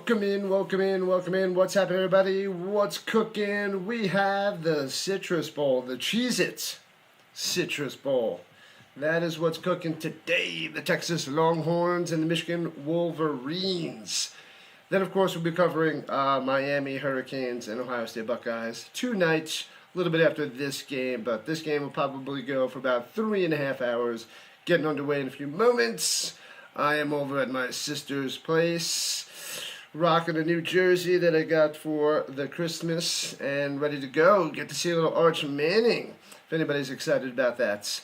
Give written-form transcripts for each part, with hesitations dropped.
Welcome in, welcome in, welcome in. What's happening, everybody? What's cooking? We have the Citrus Bowl, the Cheez-It Citrus Bowl. That is what's cooking today. The Texas Longhorns and the Michigan Wolverines. Then, of course, we'll be covering Miami Hurricanes and Ohio State Buckeyes. 2 nights, a little bit after this game, but this game will probably go for about 3.5 hours. Getting underway in a few moments. I am over at my sister's place, rocking a new jersey that I got for the Christmas, and ready to go. Get to see a little Arch Manning, if anybody's excited about that.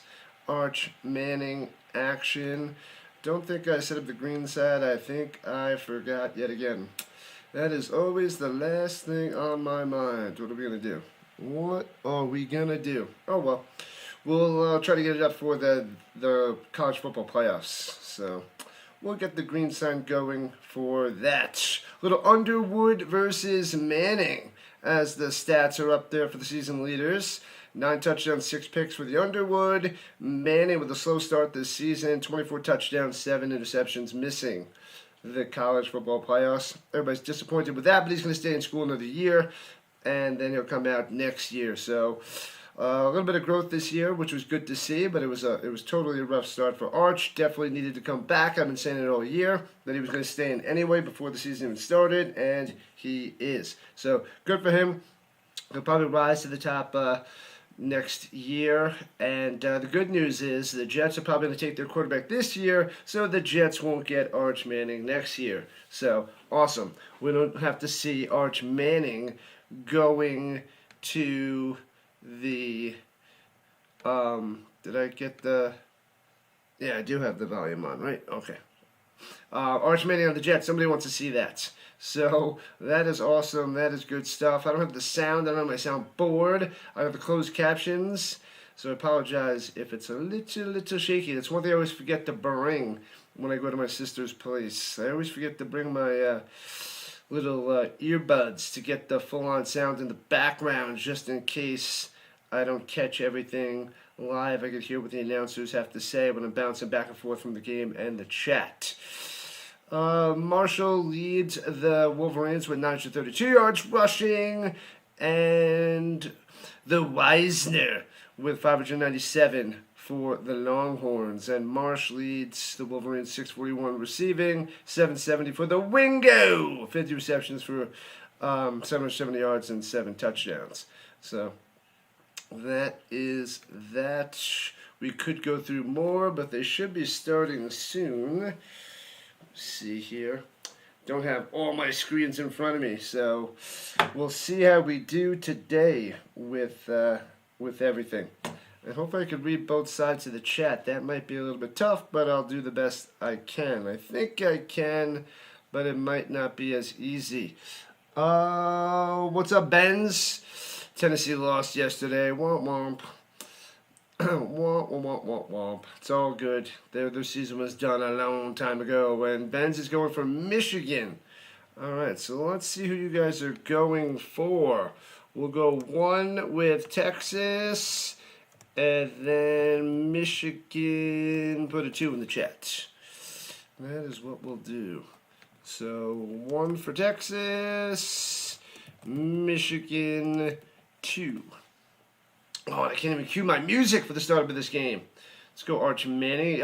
Arch Manning action. Don't think I set up the green side. I think I forgot yet again. That is always the last thing on my mind. What are we going to do? What are we going to do? Oh, well. We'll try to get it up for the college football playoffs. So we'll get the green sign going for that. Little Underwood versus Manning, as the stats are up there for the season leaders. 9 touchdowns, 6 picks for the Underwood. Manning with a slow start this season. 24 touchdowns, 7 interceptions, missing the college football playoffs. Everybody's disappointed with that, but he's going to stay in school another year, and then he'll come out next year. So a little bit of growth this year, which was good to see, but it was totally a rough start for Arch. Definitely needed to come back. I've been saying it all year that he was going to stay in anyway before the season even started, and he is. So good for him. He'll probably rise to the top next year. And the good news is the Jets are probably going to take their quarterback this year, so the Jets won't get Arch Manning next year. So awesome. We don't have to see Arch Manning going to the did I get the, yeah, I do have the volume on, right? Okay. Arch Manning on the Jets. Somebody wants to see that. So that is awesome. That is good stuff. I don't have the sound. I don't have my sound board. I have the closed captions. So I apologize if it's a little shaky. That's one thing I always forget to bring when I go to my sister's place. I always forget to bring my little earbuds to get the full-on sound in the background, just in case I don't catch everything live. I can hear what the announcers have to say when I'm bouncing back and forth from the game and the chat. Marshall leads the Wolverines with 932 yards rushing, and the Wisner with 597 for the Longhorns. And Marsh leads the Wolverines 641 receiving, 770 for the Wingo, 50 receptions for 770 yards and 7 touchdowns. So that is that. We could go through more, but they should be starting soon. Let's see here. Don't have all my screens in front of me, so we'll see how we do today with everything. I hope I can read both sides of the chat. That might be a little bit tough, but I'll do the best I can. I think I can, but it might not be as easy. What's up, Benz? Tennessee lost yesterday. Womp womp. Womp womp womp womp. It's all good. Their season was done a long time ago, and Benz is going for Michigan. All right, so let's see who you guys are going for. We'll go 1 with Texas, and then Michigan, put a 2 in the chat. That is what we'll do. So 1 for Texas, Michigan 2. Oh, I can't even cue my music for the start of this game. Let's go Arch Manning.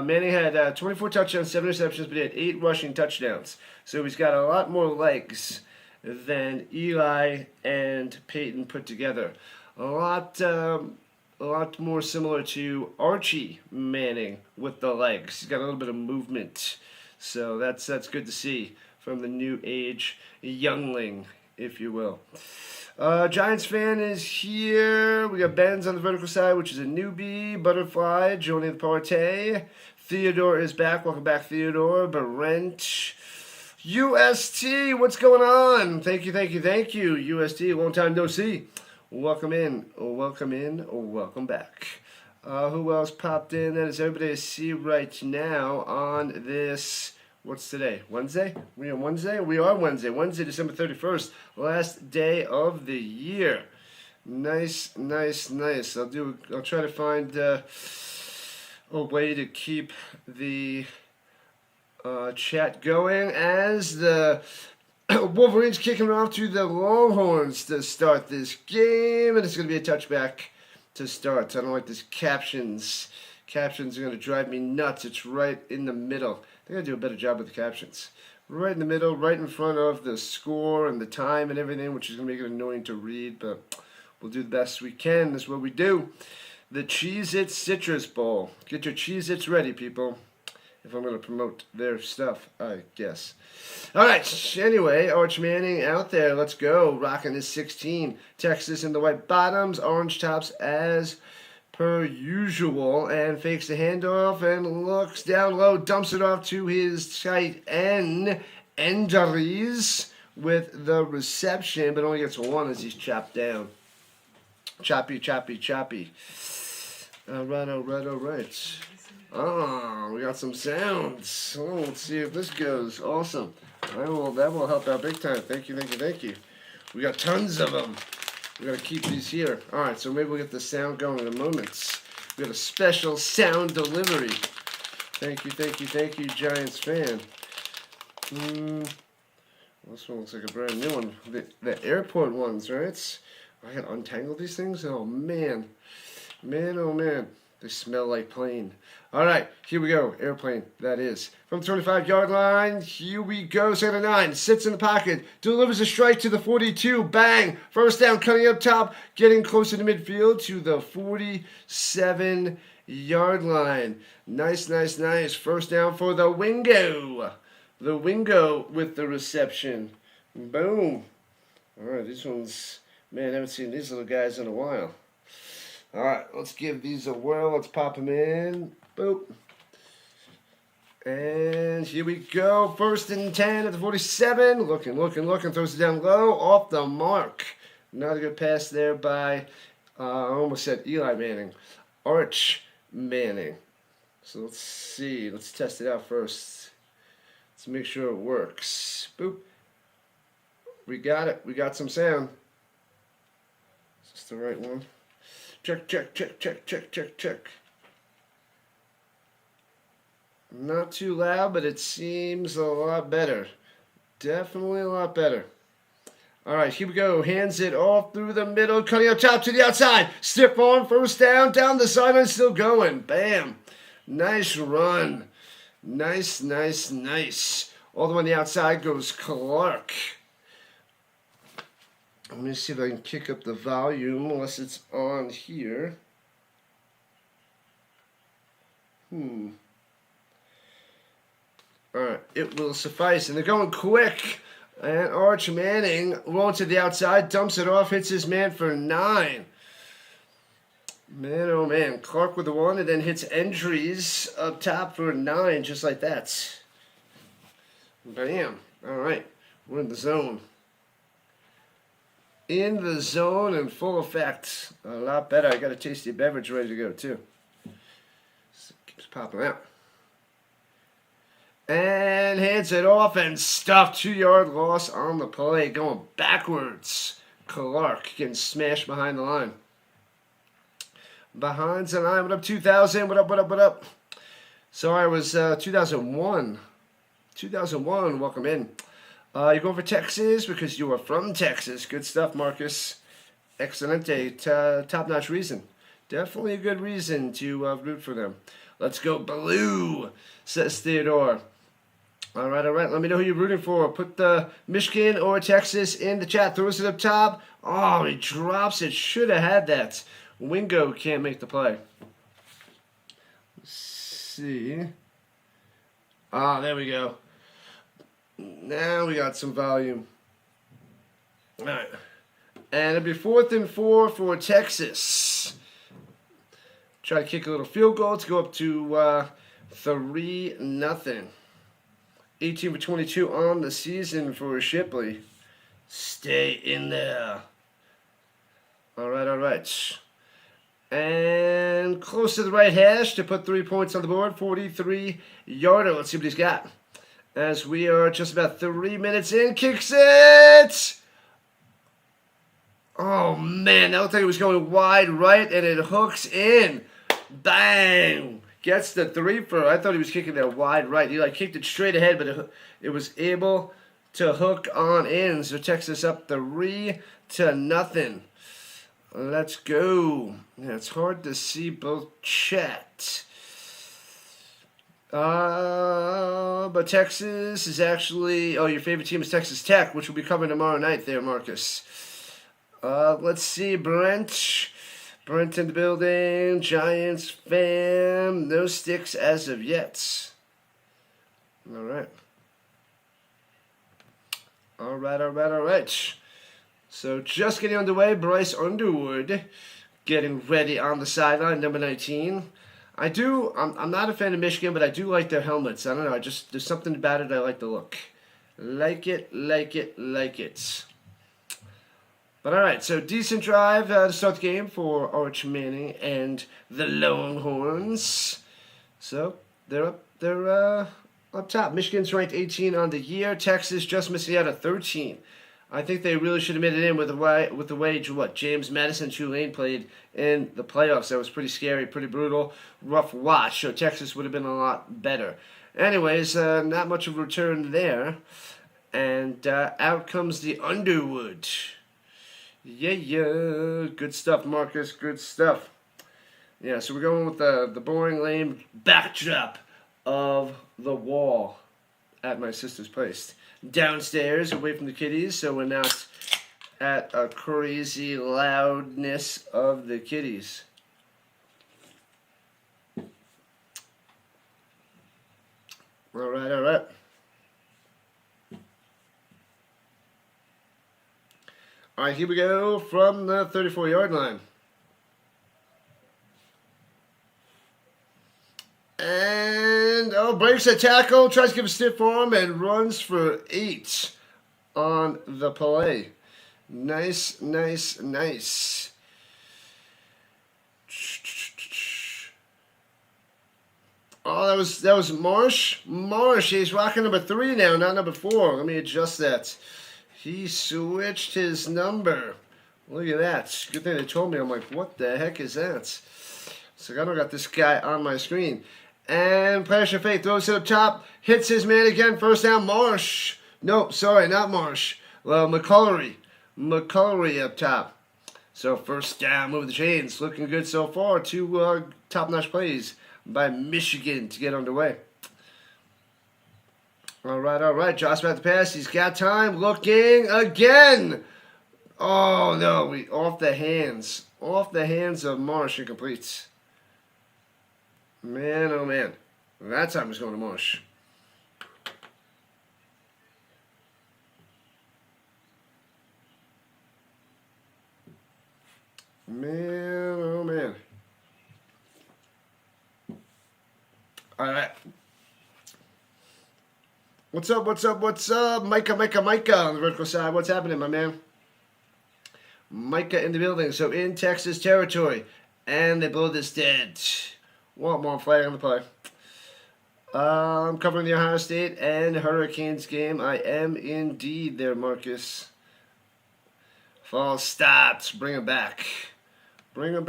Manning had 24 touchdowns, 7 interceptions, but he had 8 rushing touchdowns. So he's got a lot more legs than Eli and Peyton put together. A lot more similar to Archie Manning with the legs. He's got a little bit of movement. So that's good to see from the new age youngling, if you will. Giants fan is here. We got Benz on the vertical side, which is a newbie. Butterfly joining the party. Theodore is back. Welcome back, Theodore. Brent. UST, what's going on? Thank you. UST, long time no see. Welcome in, welcome back. Who else popped in? That is everybody I see right now on this, what's today? Wednesday? We on Wednesday? We are Wednesday. Wednesday, December 31st. Last day of the year. Nice. I'll try to find a way to keep the chat going as the Wolverines kicking it off to the Longhorns to start this game, and it's going to be a touchback to start. I don't like this captions. Captions are going to drive me nuts. It's right in the middle. I think I do a better job with the captions. Right in the middle, right in front of the score and the time and everything, which is going to make it annoying to read, but we'll do the best we can. That's what we do. The Cheez-It Citrus Bowl. Get your Cheez-Its ready, people. If I'm going to promote their stuff, I guess. All right, anyway, Arch Manning out there. Let's go. Rocking his 16. Texas in the white bottoms, orange tops as per usual. And fakes the handoff and looks down low, dumps it off to his tight end, Endries, with the reception, but only gets one as he's chopped down. Choppy, choppy, choppy. All right. Oh, we got some sounds. Oh, let's see if this goes. Awesome. That will help out big time. Thank you. We got tons of them. We got to keep these here. All right, so maybe we'll get the sound going in a moment. We got a special sound delivery. Thank you, Giants fan. This one looks like a brand new one. The airport ones, right? I got to untangle these things? Oh, man. Oh, man. They smell like plane. All right, here we go. Airplane, that is. From the 25-yard line, here we go. 2nd and 9, sits in the pocket, delivers a strike to the 42. Bang! First down, cutting up top, getting closer to midfield to the 47-yard line. Nice. First down for the Wingo. The Wingo with the reception. Boom. All right, these ones, man, I haven't seen these little guys in a while. All right, let's give these a whirl. Let's pop them in. Boop. And here we go. 1st and 10 at the 47. Looking. Throws it down low. Off the mark. Not a good pass there by, I almost said Eli Manning. Arch Manning. So let's see. Let's test it out first. Let's make sure it works. Boop. We got it. We got some sound. Is this the right one? Check. Not too loud, but it seems a lot better. Definitely a lot better. All right, here we go. Hands it off through the middle, cutting up top to the outside. Stiff arm, first down the sideline, still going. Bam. Nice run. Nice. All the way on the outside goes Clark. Let me see if I can kick up the volume, unless it's on here. Alright, it will suffice. And they're going quick. And Arch Manning rolling to the outside, dumps it off, hits his man for 9. Man, oh man. Clark with the 1, and then hits Endries up top for 9, just like that. Bam. Alright, we're in the zone. In the zone and full effect. A lot better. I got a tasty beverage ready to go too. Keeps popping out. And hands it off and stuffed. 2-yard loss on the play. Going backwards. Clark getting smashed behind the line. Behind the line. What up, 2000? What up? Sorry, it was 2001. 2001. Welcome in. You're going for Texas because you are from Texas. Good stuff, Marcus. Excelente. Top-notch reason. Definitely a good reason to root for them. Let's go blue, says Theodore. All right. Let me know who you're rooting for. Put the Michigan or Texas in the chat. Throws it up top. Oh, he drops it. Should have had that. Wingo can't make the play. Let's see. Ah, there we go. Now we got some volume. All right. And it'll be 4th and 4 for Texas. Try to kick a little field goal to go up to 3-0. 18 for 22 on the season for Shipley. Stay in there. All right. And close to the right hash to put 3 points on the board. 43-yarder. Let's see what he's got. As we are just about 3 minutes in. Kicks it! Oh, man. That looked like it was going wide right, and it hooks in. Bang! Gets the 3 for, I thought he was kicking that wide right. He kicked it straight ahead, but it was able to hook on in. So Texas up 3-0. Let's go. Yeah, it's hard to see both chat. But Texas is actually... Oh, your favorite team is Texas Tech, which we'll be covering tomorrow night there, Marcus. Let's see, Brent. Brent in the building. Giants fan. No sticks as of yet. All right. All right. So just getting underway, Bryce Underwood getting ready on the sideline, number 19. I'm not a fan of Michigan, but I do like their helmets. I don't know, there's something about it I like the look. Like it. But all right, so decent drive to start the game for Arch Manning and the Longhorns. So they're up top. Michigan's ranked 18 on the year. Texas just missing out at 13. I think they really should have made it in with the way James Madison Tulane played in the playoffs. That was pretty scary, pretty brutal, rough watch. So Texas would have been a lot better. Anyways, not much of a return there. And out comes the Underwood. Yeah. Good stuff, Marcus. Good stuff. Yeah, so we're going with the boring, lame backdrop of the wall at my sister's place. Downstairs, away from the kiddies, so we're not at a crazy loudness of the kiddies. All right. All right, here we go from the 34-yard line. And, breaks a tackle, tries to give a stiff arm, and runs for 8 on the play. Nice. Oh, that was Marsh. He's rocking number 3 now, not number 4. Let me adjust that. He switched his number. Look at that. Good thing they told me. I'm like, what the heck is that? So I don't got this guy on my screen. And pressure fake, throws it up top, hits his man again, first down, Marsh. Nope, sorry, not Marsh. Well, McCullery up top. So first down, moving the chains, looking good so far. 2 top-notch plays by Michigan to get underway. All right, Josh about to pass, he's got time, looking again. Oh, no, off the hands of Marsh, and completes. Man, oh man. That time was going to Marsh. Man, oh man. All right. What's up? Micah on the vertical side. What's happening, my man? Micah in the building. So in Texas territory. And they blow this dead. One flag on the play. I'm covering the Ohio State and Hurricanes game. I am indeed there, Marcus. False stops. Bring him back. What up,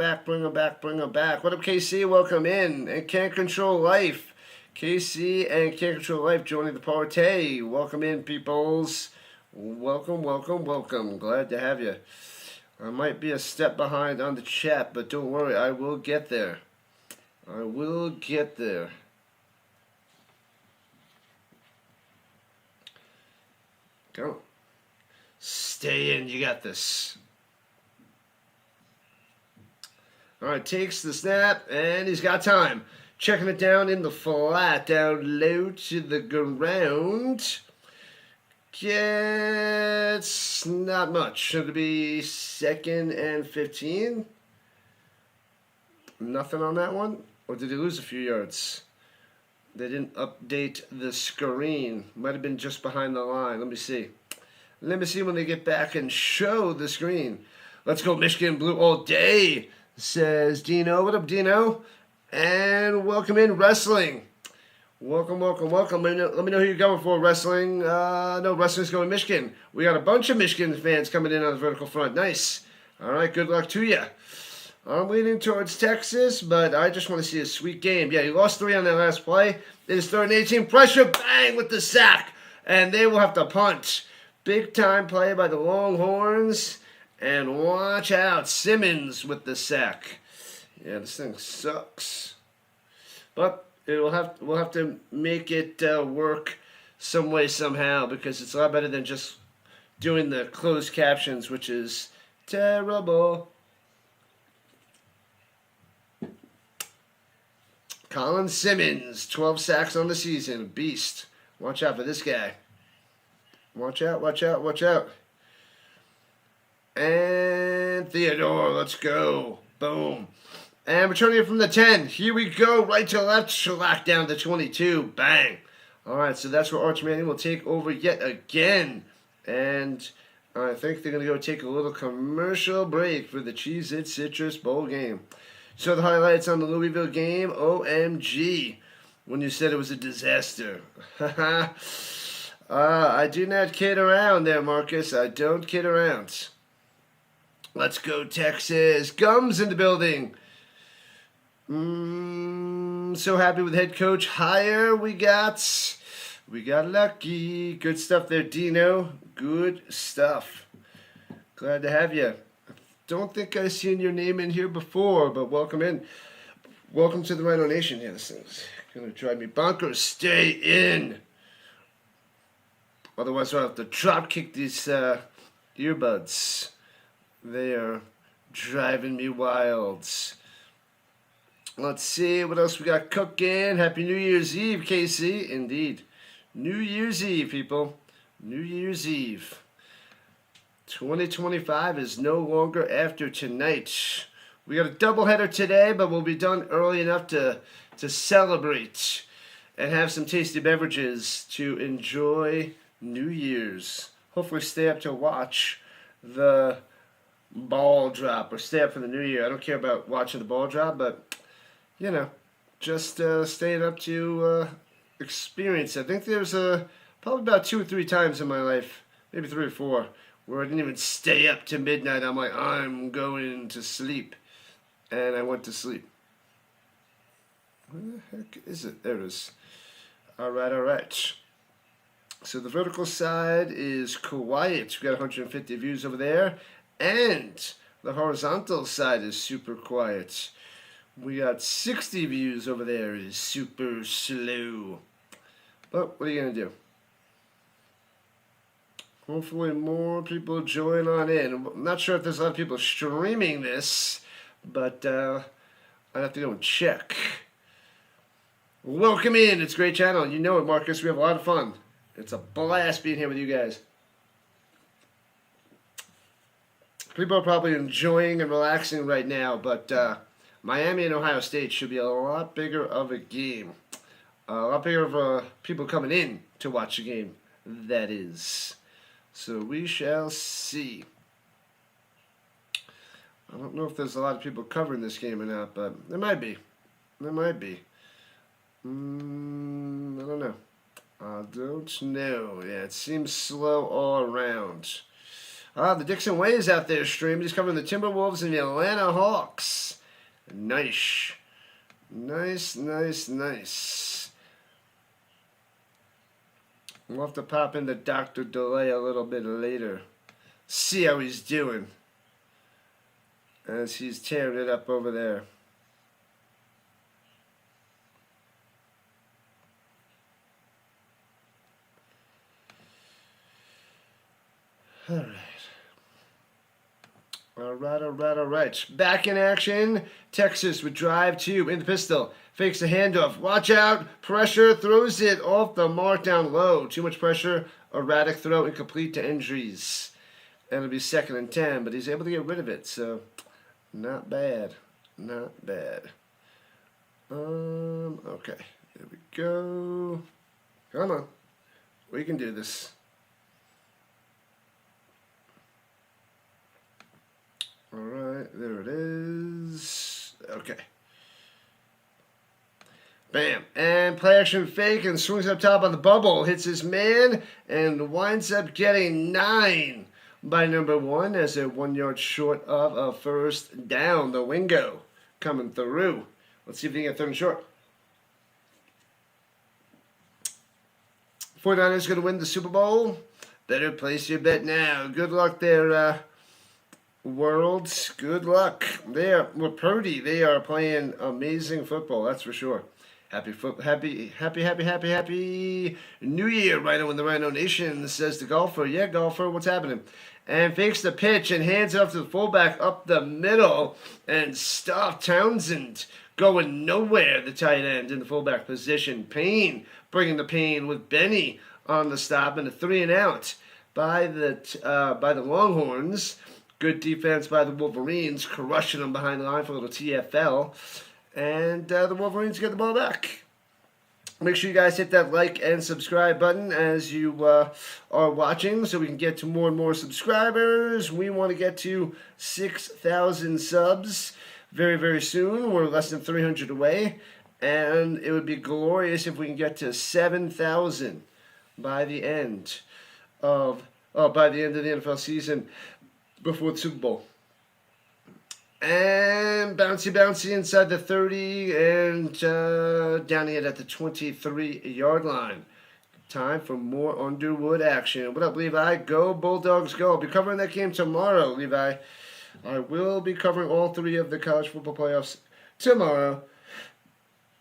KC? Welcome in. And Can't Control Life. KC and Can't Control Life joining the party. Welcome in, peoples. Welcome. Glad to have you. I might be a step behind on the chat, but don't worry. I will get there. Go. Stay in. You got this. All right, takes the snap, and he's got time. Checking it down in the flat, down low to the ground. Gets not much. Should it be 2nd and 15? Nothing on that one? Or did he lose a few yards? They didn't update the screen. Might have been just behind the line. Let me see when they get back and show the screen. Let's go Michigan Blue all day, says Dino. What up, Dino? And welcome in, Wrestling. Welcome. Let me know who you're going for, Wrestling. No, Wrestling's going Michigan. We got a bunch of Michigan fans coming in on the vertical front. Nice. All right, good luck to you. I'm leaning towards Texas, but I just want to see a sweet game. Yeah, he lost 3 on that last play. It is 3rd and 18. Pressure, bang, with the sack. And they will have to punt. Big time play by the Longhorns. And watch out, Simmons with the sack. Yeah, this thing sucks. But we'll have to make it work some way, somehow, because it's a lot better than just doing the closed captions, which is terrible. Colin Simmons, 12 sacks on the season. Beast. Watch out for this guy. Watch out, watch out, watch out. And Theodore, let's go. Boom. And returning it from the 10. Here we go. Right to left. Shellac down to 22. Bang. All right, so that's where Arch Manning will take over yet again. And I think they're going to go take a little commercial break for the Cheez-It Citrus Bowl game. So the highlights on the Louisville game. OMG. When you said it was a disaster. I do not kid around there, Marcus. I don't kid around. Let's go, Texas. Gums in the building. So happy with head coach hire we got lucky. Good stuff there, Dino. Good stuff. Glad to have you. Don't think I've seen your name in here before, but welcome in. Welcome to the Rhino Nation. Yeah, this thing's going to drive me bonkers. Stay in. Otherwise, I'll have to drop kick these earbuds. They are driving me wild. Let's see what else we got cooking. Happy New Year's Eve, KC. Indeed. New Year's Eve, people. New Year's Eve. 2025 is no longer after tonight. We got a doubleheader today, but we'll be done early enough to celebrate and have some tasty beverages to enjoy New Year's. Hopefully stay up to watch the ball drop or stay up for the New Year. I don't care about watching the ball drop, but, you know, just staying up to experience it. I think there's probably about 2 or 3 times in my life, maybe 3 or 4, where I didn't even stay up to midnight. I'm like, I'm going to sleep. And I went to sleep. Where the heck is it? There it is. All right. So the vertical side is quiet. We got 150 views over there. And the horizontal side is super quiet. We got 60 views over there. It is super slow. But what are you going to do? Hopefully more people join on in. I'm not sure if there's a lot of people streaming this, but I'd have to go and check. Welcome in. It's a great channel. You know it, Marcus. We have a lot of fun. It's a blast being here with you guys. People are probably enjoying and relaxing right now, but Miami and Ohio State should be a lot bigger of a game. A lot bigger of people coming in to watch the game, that is. So we shall see. I don't know if there's a lot of people covering this game or not, but there might be. There might be. I don't know. I don't know. Yeah, it seems slow all around. The Dixon Way is out there streaming. He's covering the Timberwolves and the Atlanta Hawks. Nice. Nice. We'll have to pop into Dr. Delay a little bit later. See how he's doing. As he's tearing it up over there. All right. Back in action. Texas with drive 2 in the pistol. Fakes the handoff. Watch out. Pressure. Throws it off the mark down low. Too much pressure. Erratic throw. Incomplete to Andrews. And it'll be 2nd and 10. But he's able to get rid of it. So, not bad. Okay. There we go. Come on. We can do this. Alright, there it is. Okay. Bam. And play action fake and swings up top on the bubble. Hits his man and winds up getting 9 by number 1 as they're 1 yard short of a first down. The Wingo coming through. Let's see if they can get 3rd and short. 49ers going to win the Super Bowl? Better place your bet now. Good luck there, world. Good luck. With Purdy, they are playing amazing football, that's for sure. Happy New Year, Rhino in the Rhino Nation, says the golfer. Yeah, golfer, what's happening? And fakes the pitch and hands it off to the fullback up the middle and stop Townsend going nowhere, the tight end in the fullback position. Payne bringing the pain with Benny on the stop and a 3-and-out by the Longhorns. Good defense by the Wolverines, crushing them behind the line for a little TFL. And the Wolverines get the ball back. Make sure you guys hit that like and subscribe button as you are watching so we can get to more and more subscribers. We want to get to 6,000 subs very, very soon. We're less than 300 away. And it would be glorious if we can get to 7,000 by the end of the NFL season before the Super Bowl. And bouncy inside the 30 and down it at the 23-yard line. Time for more Underwood action. What up, Levi? Go Bulldogs, go. I'll be covering that game tomorrow, Levi. I will be covering all 3 of the college football playoffs tomorrow.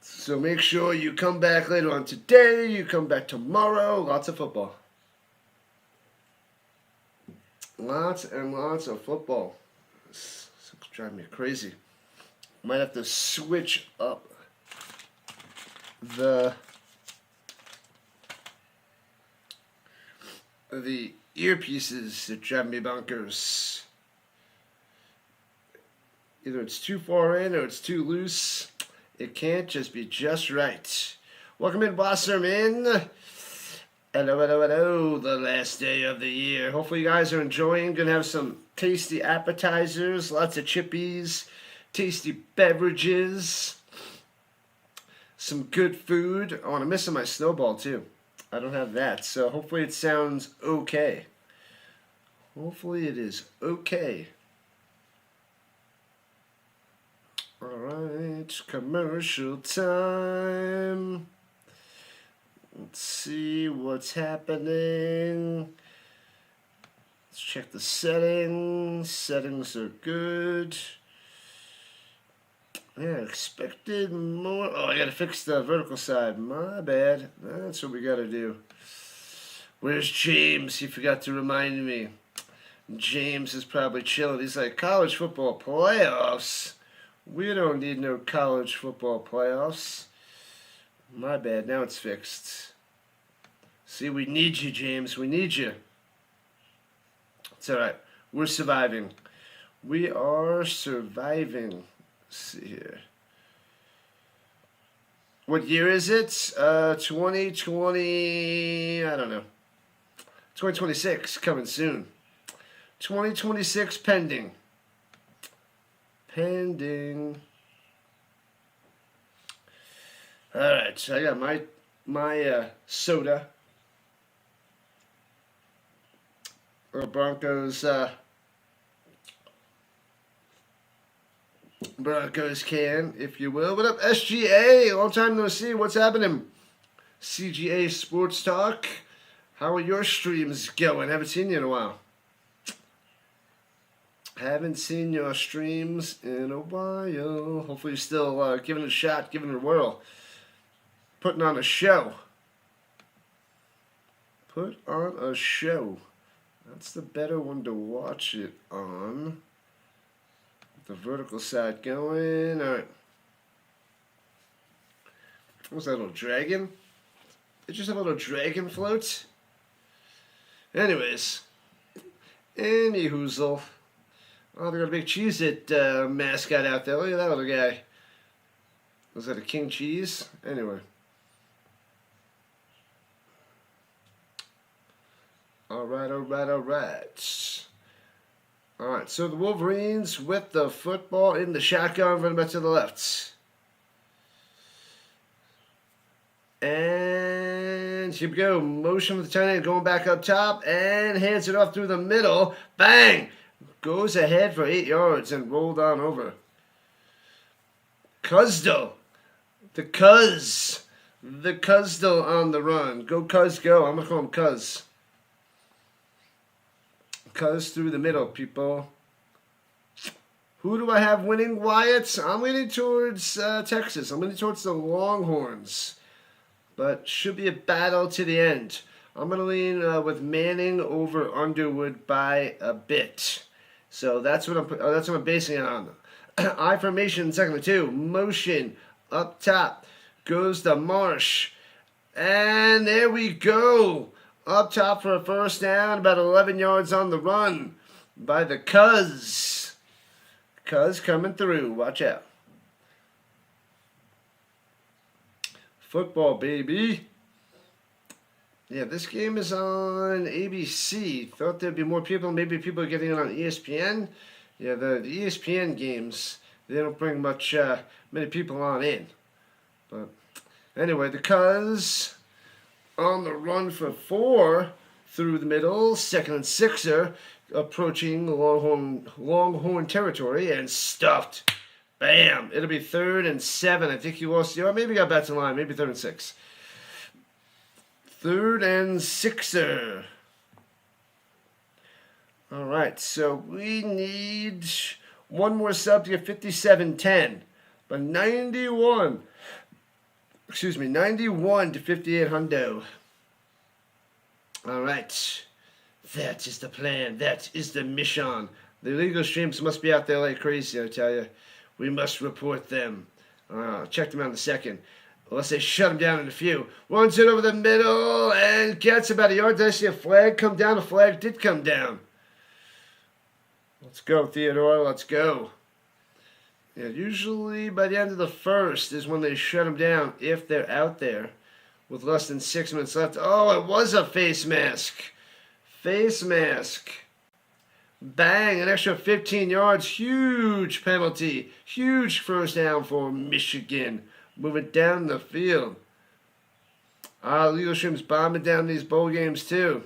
So make sure you come back later on today. You come back tomorrow. Lots of football. Lots and lots of football. It's driving me crazy. Might have to switch up the earpieces that drive me bonkers. Either it's too far in or it's too loose. It can't just be just right. Welcome in, Wasserman. Hello, the last day of the year. Hopefully you guys are enjoying. Gonna have some tasty appetizers, lots of chippies, tasty beverages, some good food. Oh, and I'm missing my snowball too. I don't have that, so hopefully it sounds okay. Hopefully it is okay. Alright, commercial time. Let's see what's happening. Let's check the settings. Settings are good. Yeah, expected more. Oh, I gotta fix the vertical side. My bad. That's what we gotta do. Where's James? He forgot to remind me. James is probably chilling. He's like, college football playoffs? We don't need no college football playoffs. My bad. Now it's fixed. See, we need you, James. We need you. It's alright. We're surviving. We are surviving. Let's see here. What year is it? 2020. I don't know. 2026 coming soon. 2026 pending. Pending. Alright, so I got my soda. Broncos can, if you will. What up, SGA? Long time no see. What's happening? CGA Sports Talk. How are your streams going? Haven't seen you in a while. Haven't seen your streams in a while. Hopefully you're still giving it a shot, giving it a whirl. Putting on a show. Put on a show. That's the better one to watch it on. The vertical side going. Alright. What's that little dragon? Did you just have a little dragon float? Anyways. Any hoozle. Oh, they got a big Cheez-It mascot out there. Look at that little guy. Was that a King Cheese? Anyway. Alright. Alright, so the Wolverines with the football in the shotgun, running back to the left. And here we go. Motion with the tight end going back up top and hands it off through the middle. Bang! Goes ahead for 8 yards and rolled on over. Cuzdo. The Cuz. The Cuz still on the run. Go Cuz, go. I'm going to call him Cuz. Cuz through the middle, people. Who do I have winning, Wyatt? I'm leaning towards Texas. I'm leaning towards the Longhorns. But should be a battle to the end. I'm going to lean with Manning over Underwood by a bit. So that's what I'm basing it on. I formation, second and 2. Motion up top. Goes to Marsh. And there we go. Up top for a first down. About 11 yards on the run by the Cuz. Cuz coming through. Watch out. Football, baby. Yeah, this game is on ABC. Thought there'd be more people. Maybe people are getting it on ESPN. Yeah, the ESPN games, they don't bring many people on in. But anyway, the Cuz on the run for 4 through the middle. Second and 6er approaching Longhorn territory and stuffed. Bam! It'll be 3rd and 7. I think he lost. Maybe got back to line. Maybe 3rd and 6. 3rd and 6er. All right, so we need one more sub to get 57-10. But 91 to 58 hundo. All right. That is the plan. That is the mission. The illegal streams must be out there like crazy, I tell you. We must report them. Check them out in a second. Unless they shut him down in a few. Runs it over the middle and gets about a yard. Did I see a flag come down? A flag did come down. Let's go, Theodore. Let's go. Yeah, usually by the end of the first is when they shut him down if they're out there with less than 6 minutes left. Oh, it was a face mask. Face mask. Bang, an extra 15 yards. Huge penalty. Huge first down for Michigan. Moving down the field. Legal Stream's bombing down these bowl games too.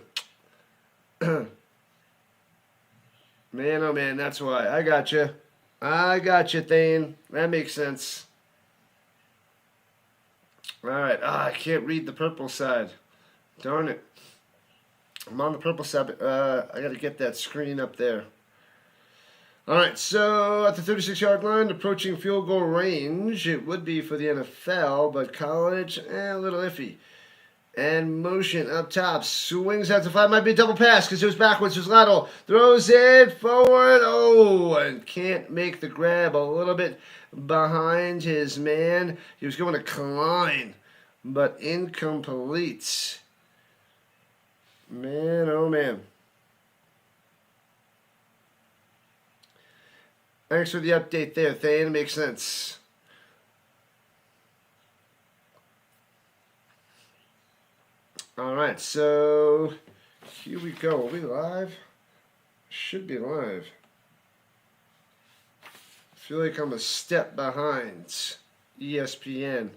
Man, oh man, that's why. I got you. Thane. That makes sense. All right. I can't read the purple side. Darn it. I'm on the purple side. I got to get that screen up there. All right. So at the 36-yard line, approaching field goal range. It would be for the NFL, but college, a little iffy. And motion up top. Swings out to 5. Might be a double pass because it was backwards. It was lateral. Throws it forward. Oh, and can't make the grab. A little bit behind his man. He was going to Klein, but incomplete. Man, oh man. Thanks for the update there, Thane. It makes sense. All right, so here we go. Are we live? Should be live. I feel like I'm a step behind ESPN.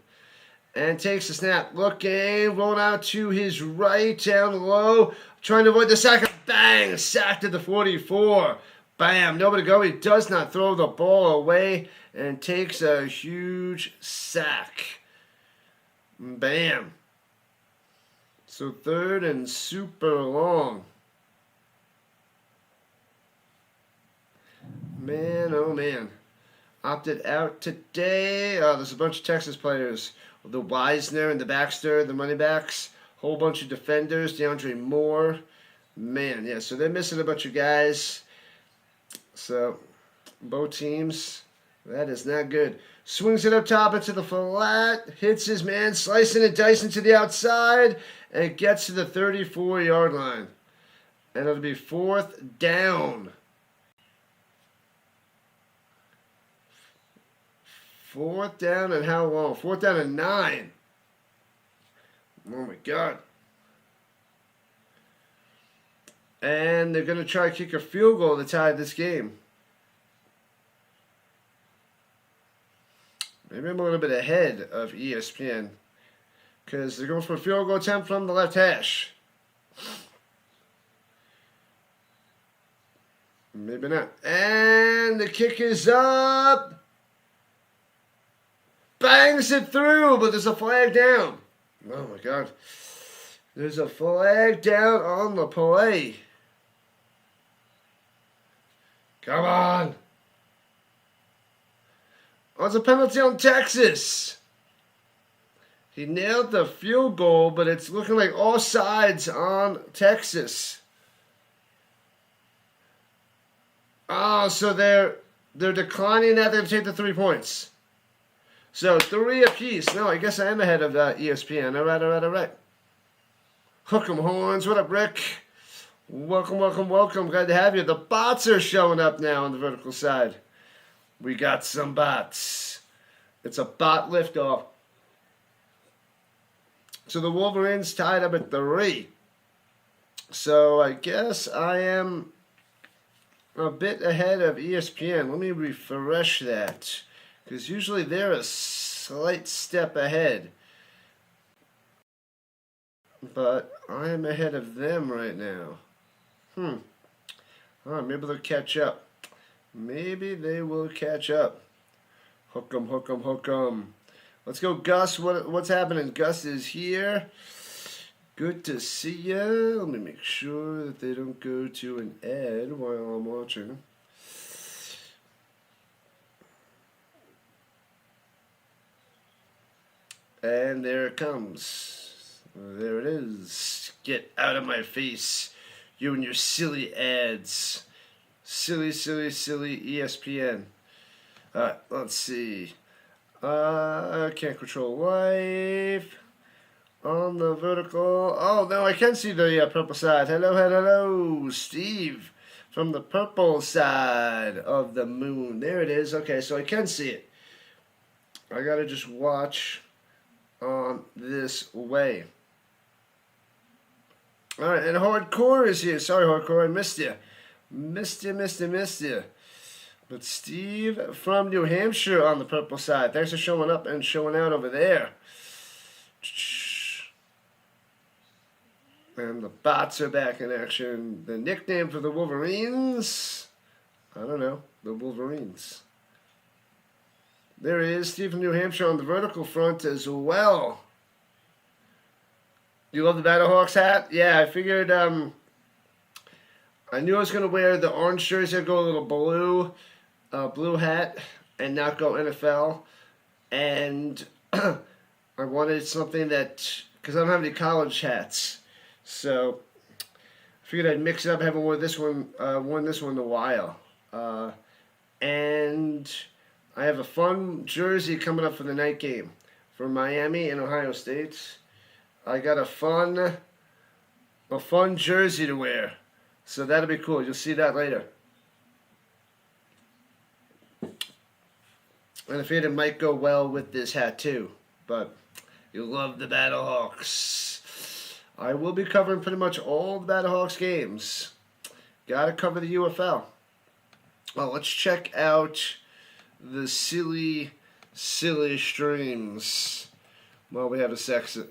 And takes the snap. Looking, rolling out to his right, down low. Trying to avoid the sack. Bang! Sacked at the 44. Bam! Nowhere to go. He does not throw the ball away and takes a huge sack. Bam! So 3rd and super long. Man, oh man. Opted out today. There's a bunch of Texas players. The Wisner and the Baxter, the running backs. Whole bunch of defenders. DeAndre Moore. Man, yeah, so they're missing a bunch of guys. So, both teams, that is not good. Swings it up top into the flat. Hits his man, slicing and dicing to the outside. And gets to the 34-yard line. And it'll be 4th down. 4th down and how long? 4th down and 9. Oh my God. And they're going to try to kick a field goal to tie this game. Maybe I'm a little bit ahead of ESPN. Because they're going for a field goal attempt from the left hash. Maybe not. And the kick is up. Bangs it through, but there's a flag down. Oh my God. There's a flag down on the play. Come on. Oh, it's a penalty on Texas. He nailed the field goal, but it's looking like all sides on Texas. Oh, so they're declining that. They're going to take the 3 points. So 3 apiece. No, I guess I am ahead of ESPN. All right. Hook 'em horns. What up, Rick? Welcome. Glad to have you. The bots are showing up now on the vertical side. We got some bots. It's a bot liftoff. So the Wolverines tied up at 3. So I guess I am a bit ahead of ESPN. Let me refresh that, because usually they're a slight step ahead. But I am ahead of them right now. Oh, maybe they'll catch up. Maybe they will catch up. Hook 'em. Let's go, Gus. What's happening? Gus is here. Good to see you. Let me make sure that they don't go to an ad while I'm watching. And there it comes. There it is. Get out of my face. You and your silly ads. Silly ESPN. Alright, let's see. Can't control live. On the vertical. Oh, no, I can see the purple side. Hello, Steve. From the purple side of the moon. There it is. Okay, so I can see it. I gotta just watch on this way. Alright, and Hardcore is here. Sorry, Hardcore, I missed you. Missed you. But Steve from New Hampshire on the purple side. Thanks for showing up and showing out over there. And the bots are back in action. The nickname for the Wolverines? I don't know. The Wolverines. There he is, Steve from New Hampshire on the vertical front as well. You love the Battlehawks hat? Yeah, I figured, I knew I was going to wear the orange jersey. I'd go a little blue hat and not go NFL. And I wanted something that, because I don't have any college hats. So I figured I'd mix it up. I haven't worn this one in a while. And I have a fun jersey coming up for the night game for Miami and Ohio State. I got a fun jersey to wear. So that'll be cool. You'll see that later. And I figured it might go well with this hat too. But you love the Battlehawks. I will be covering pretty much all the Battlehawks games. Gotta cover the UFL. Well, let's check out the silly streams while we have a second.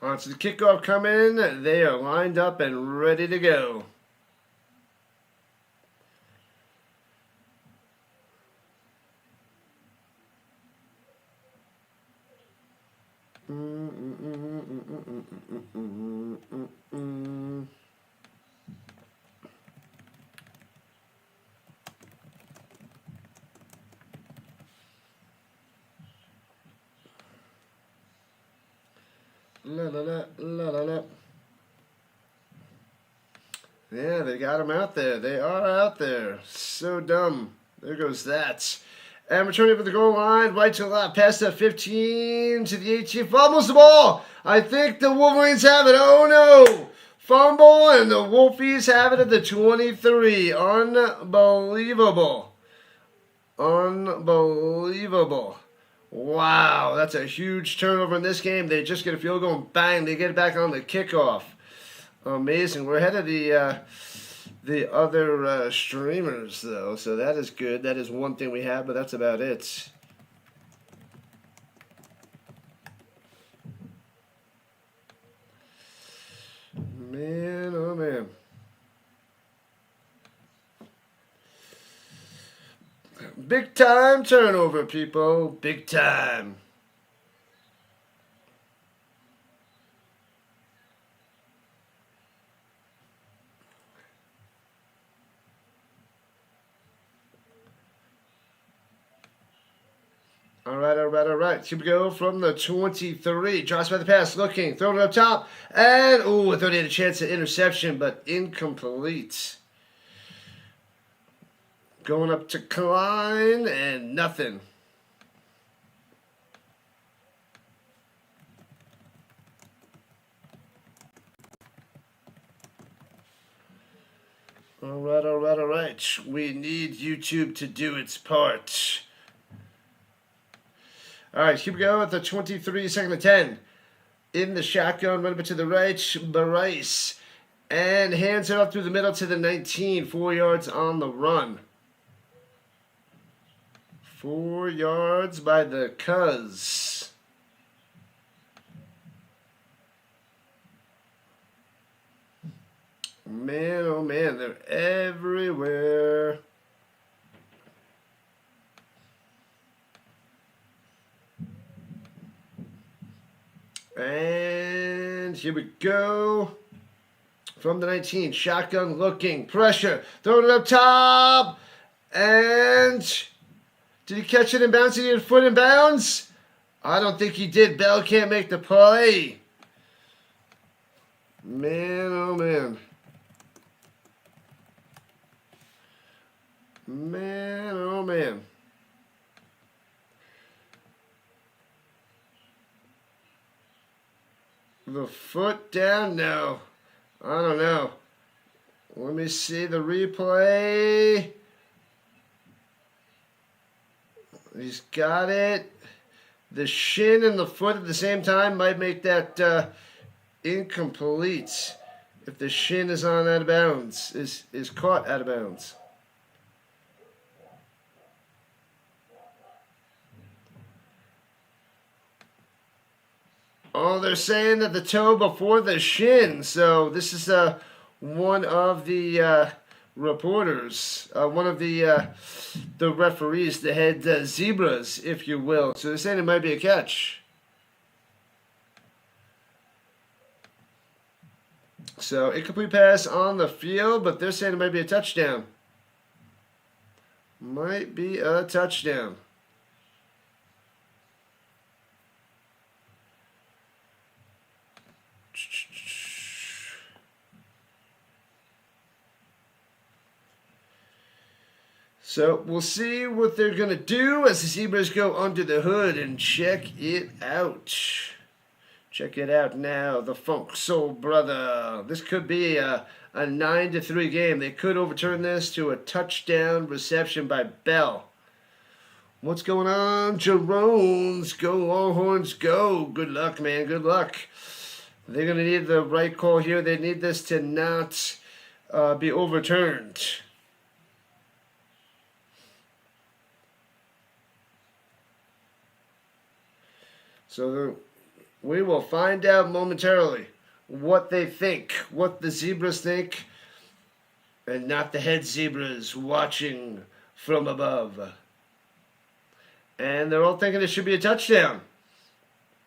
Alright, so the kickoff coming. They are lined up and ready to go. La. Yeah, they got him out there. They are out there. So dumb. There goes that. And returning for the goal line, right to left, past the 15 to the 18, fumbles the ball. I think the Wolverines have it. Oh no! Fumble, and the Wolfies have it at the 23. Unbelievable. Wow, that's a huge turnover in this game. They just get a field goal and bang, they get it back on the kickoff. Amazing. We're ahead of the other streamers, though, so that is good. That is one thing we have, but that's about it. Man, oh man. Big time turnover, people. Big time. All right. Here we go from the 23. Drops by the pass, looking, throwing it up top. And, I thought he had a chance at interception, but incomplete. Going up to Klein, and nothing. All right. We need YouTube to do its part. All right, here we go at the 23, second and 10. In the shotgun, run a bit to the right, Bryce. And hands it up through the middle to the 19, 4 yards on the run. 4 yards by the Cuz. Man, oh man, they're everywhere. And here we go. From the 19, shotgun looking, pressure, throwing it up top. And did he catch it in bounds? Did he get a foot in bounds? I don't think he did. Bell can't make the play. Man, oh man. Man, oh man. The foot down? No. I don't know. Let me see the replay. He's got it. The shin and the foot at the same time might make that incomplete. If the shin is on out of bounds, is caught out of bounds. Oh, they're saying that the toe before the shin. So this is one of the reporters, one of the referees, the head zebras, if you will. So they're saying it might be a catch. So incomplete pass on the field, but they're saying it might be a touchdown. Might be a touchdown. So we'll see what they're going to do as the Zebras go under the hood and check it out. Check it out now, the Funk Soul Brother. This could be a 9-3 game. They could overturn this to a touchdown reception by Bell. What's going on, Jeroens? Go Longhorns, go. Good luck, man, good luck. They're going to need the right call here. They need this to not be overturned. So we will find out momentarily what they think, what the Zebras think, and not the head Zebras watching from above. And they're all thinking it should be a touchdown.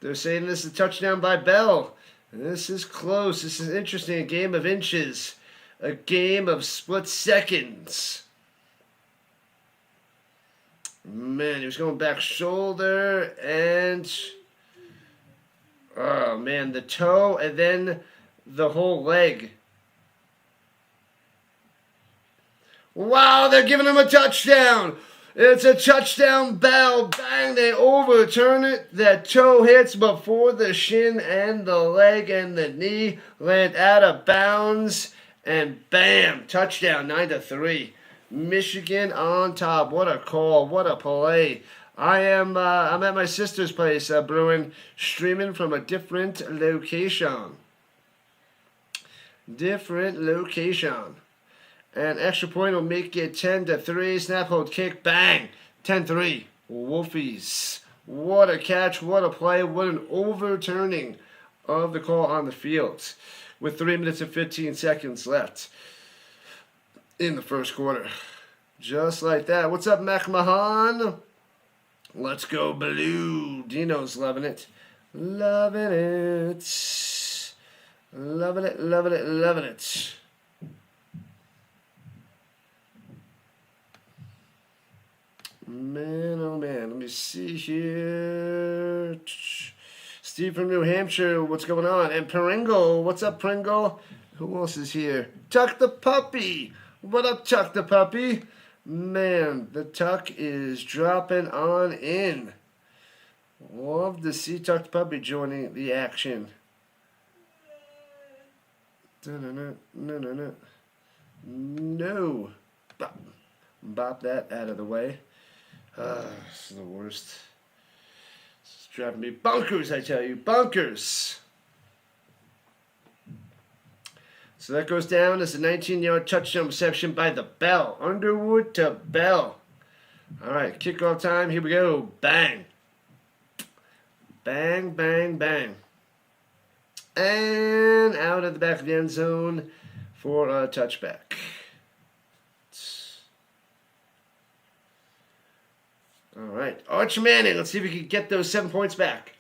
They're saying this is a touchdown by Bell. And this is close. This is interesting. A game of inches. A game of split seconds. Man, he was going back shoulder and... oh, man, the toe and then the whole leg. Wow, they're giving him a touchdown. It's a touchdown, Bell. Bang, they overturn it. That toe hits before the shin and the leg and the knee land out of bounds. And bam, touchdown, 9-3. Michigan on top. What a call. What a play. I'm at my sister's place, Bruin, streaming from a different location. And extra point will make it 10-3. Snap, hold, kick, bang. 10-3. Wolfies. What a catch, what a play, what an overturning of the call on the field. With 3 minutes and 15 seconds left in the first quarter. Just like that. What's up, McMahon? Let's go blue. Dino's loving it. Loving it. Loving it, loving it, loving it. Man, oh man. Let me see here. Steve from New Hampshire, what's going on? And Pringle, what's up, Pringle? Who else is here? Tuck the Puppy. What up, Tuck the Puppy? Man, the Tuck is dropping on in. Love to see Tuck the Puppy joining the action. No. Bop that out of the way. This is the worst. This is driving me bonkers, I tell you. Bonkers. So that goes down as a 19-yard touchdown reception by the Bell. Underwood to Bell. All right, kickoff time. Here we go. Bang. Bang, bang, bang. And out of the back of the end zone for a touchback. All right, Arch Manning. Let's see if we can get those 7 points back.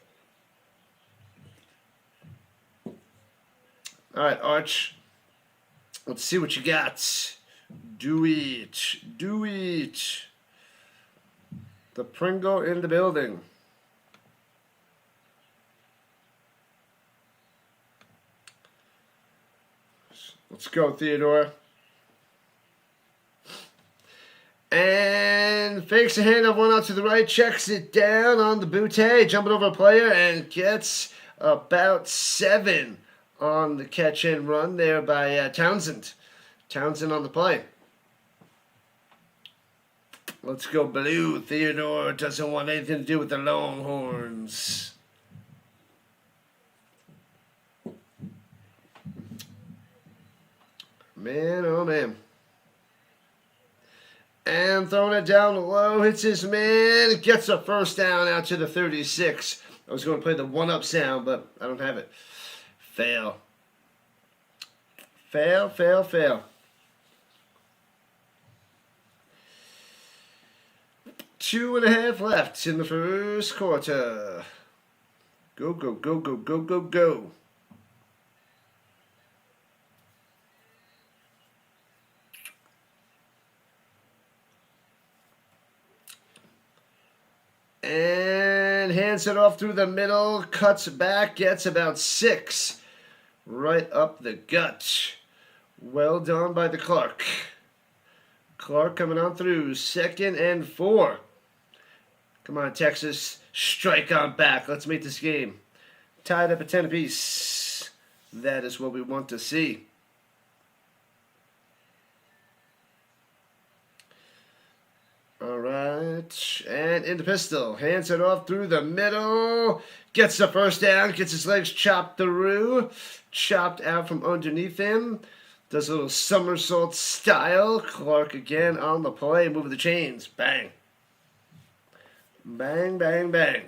All right, Arch. Let's see what you got. Do it. Do it. The Pringle in the building. Let's go, Theodore. And fakes a handoff, one out to the right, checks it down on the bootay, jumping over a player, and gets about 7 on the catch and run there by Townsend. Townsend on the play. Let's go blue. Theodore doesn't want anything to do with the Longhorns. Man, oh man. And throwing it down low, hits his man, gets a first down out to the 36. I was going to play the one-up sound, but I don't have it. Fail. Fail, fail, fail. 2.5 left in the first quarter. Go, go, go, go, go, go, go. And hands it off through the middle, cuts back, gets about 6. Right up the gut. Well done by the Clark. Clark coming on through, 2nd and 4. Come on, Texas, strike on back. Let's make this game. Tied up at 10 apiece. That is what we want to see. All right, and in the pistol, hands it off through the middle, gets the first down, gets his legs chopped through, chopped out from underneath him, does a little somersault style. Clark again on the play, moving the chains, bang. Bang, bang, bang.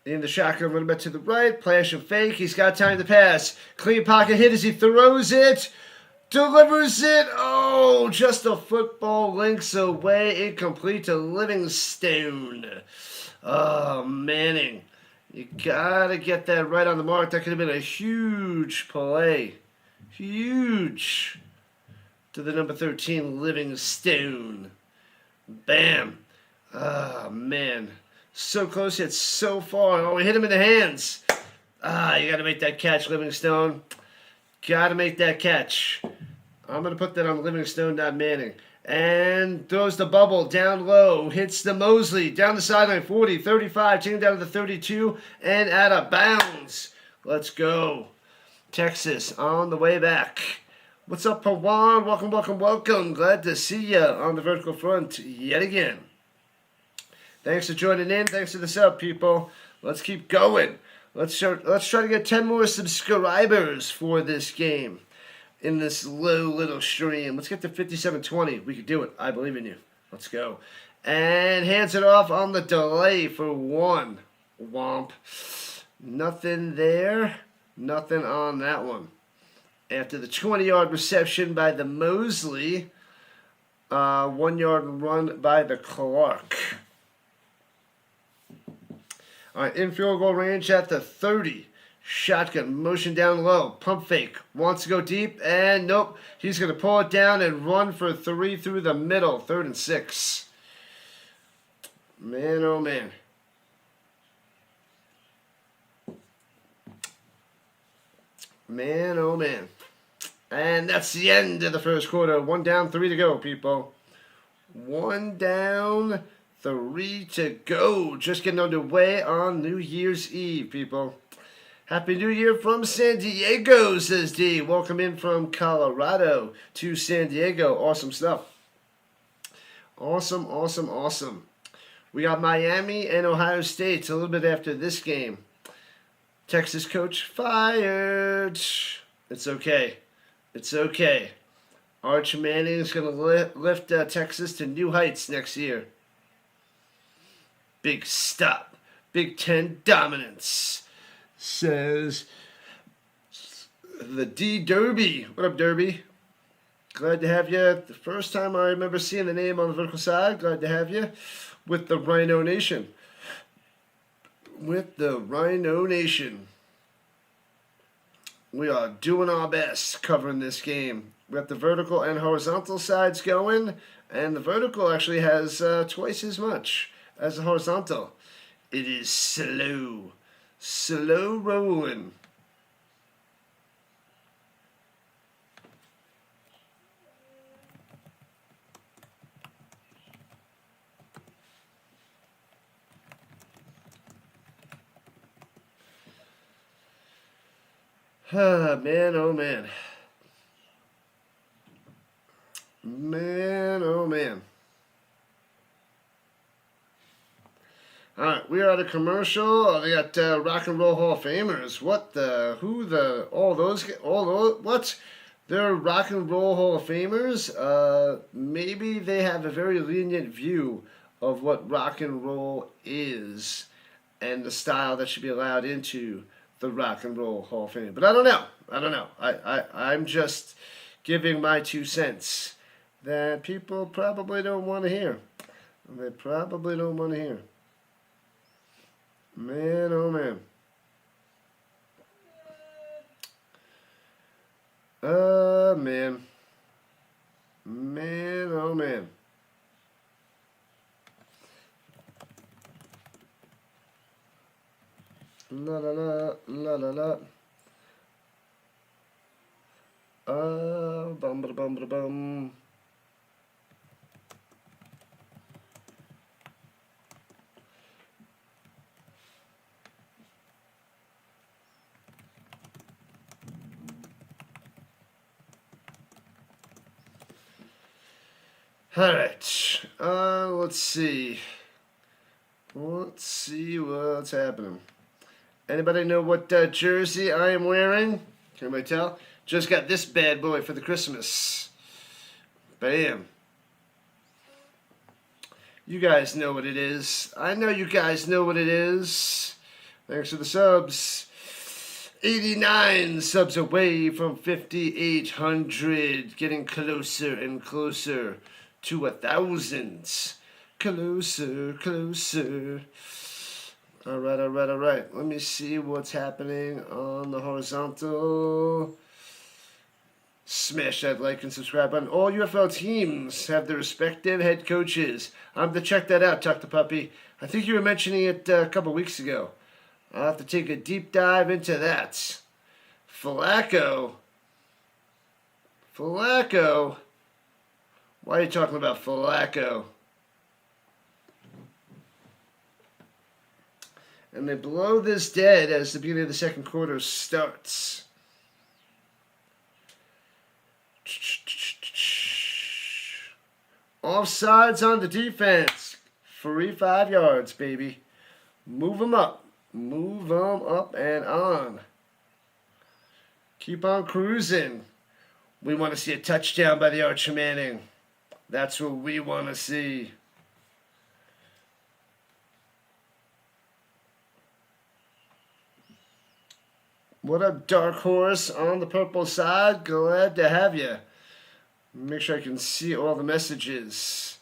In the shotgun, a little bit to the right. Play action fake. He's got time to pass. Clean pocket hit as he throws it. Delivers it. Oh, just a football lengths away. Incomplete to Livingstone. Oh, Manning. You got to get that right on the mark. That could have been a huge play. Huge. To the number 13, Livingstone. Bam. Oh, man. So close, yet so far. Oh, we hit him in the hands. You got to make that catch, Livingstone. Got to make that catch. I'm going to put that on Livingstone, not Manning. And throws the bubble down low. Hits the Mosley down the sideline. 40, 35, taking down to the 32, and out of bounds. Let's go. Texas on the way back. What's up, Pawan? Welcome, welcome, welcome. Glad to see you on the vertical front yet again. Thanks for joining in. Thanks for the sub, people. Let's keep going. Let's try to get 10 more subscribers for this game in this low little stream. Let's get to 5720. We can do it. I believe in you. Let's go. And hands it off on the delay for 1. Womp. Nothing there. Nothing on that one. After the 20-yard reception by the Mosley, 1-yard run by the Clark. All right, in field goal range at the 30. Shotgun, motion down low, pump fake, wants to go deep, and nope. He's going to pull it down and run for 3 through the middle, 3rd and 6. Man, oh man. Man, oh man. And that's the end of the first quarter. 1 down, 3 to go, people. 1 down, 3 to go. Just getting underway on New Year's Eve, people. Happy New Year from San Diego, says D. Welcome in from Colorado to San Diego. Awesome stuff. Awesome, awesome, awesome. We got Miami and Ohio State a little bit after this game. Texas coach fired. It's okay. It's okay. Arch Manning is going to lift Texas to new heights next year. Big stop. Big Ten dominance, says the D Derby. What up, Derby? Glad to have you. The first time I remember seeing the name on the vertical side. Glad to have you with the Rhino Nation. With the Rhino Nation. We are doing our best covering this game. We got the vertical and horizontal sides going, and the vertical actually has twice as much as the horizontal. It is slow rolling. Man, oh man. Man, oh man. Alright, we are at a commercial. Oh, they got Rock and Roll Hall of Famers. What the, who the, all those, what? They're Rock and Roll Hall of Famers. Maybe they have a very lenient view of what rock and roll is and the style that should be allowed into the Rock and Roll Hall of Fame. But I don't know. I'm just giving my 2 cents that people probably don't want to hear. They probably don't want to hear. Man, oh man. Man. Man, oh man. La la la, la la la. Bum ba bum ba bum. All right. Let's see. Let's see what's happening. Anybody know what jersey I am wearing? Can anybody tell? Just got this bad boy for the Christmas. Bam. You guys know what it is. I know you guys know what it is. Thanks for the subs. 89 subs away from 5,800. Getting closer and closer to 1,000. Closer, closer. All right. Let me see what's happening on the horizontal. Smash that like and subscribe button. All UFL teams have their respective head coaches. I'm to check that out, Tuck the Puppy. I think you were mentioning it a couple weeks ago. I'll have to take a deep dive into that. Flacco. Why are you talking about Flacco? And they blow this dead as the beginning of the second quarter starts. Offsides on the defense. Free 5 yards, baby. Move them up. Move them up and on. Keep on cruising. We want to see a touchdown by the Arch Manning. That's what we want to see. What up, Dark Horse on the purple side? Glad to have you. Make sure I can see all the messages.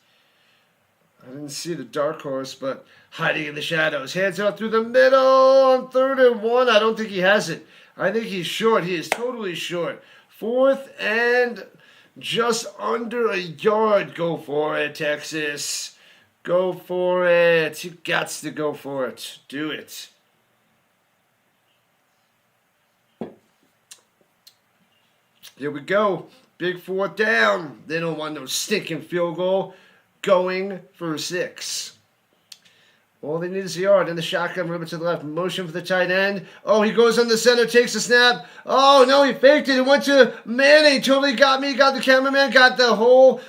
I didn't see the Dark Horse, but hiding in the shadows. Hands out through the middle on 3rd and 1. I don't think he has it. I think he's short. He is totally short. 4th and just under a yard. Go for it, Texas. Go for it. You got to go for it. Do it. Here we go. Big 4th down. They don't want no stinking field goal. Going for 6. All they need is a yard. In the shotgun, rip it to the left. Motion for the tight end. Oh, he goes on the center, takes the snap. Oh, no, he faked it. It went to Manning. Totally got me. Got the cameraman. Got the whole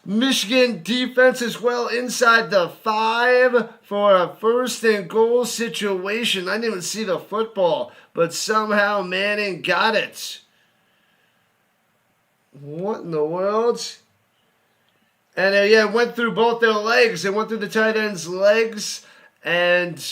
Michigan defense as well inside the 5 for a 1st and goal situation. I didn't even see the football, but somehow Manning got it. What in the world? And it went through both their legs. It went through the tight end's legs. And,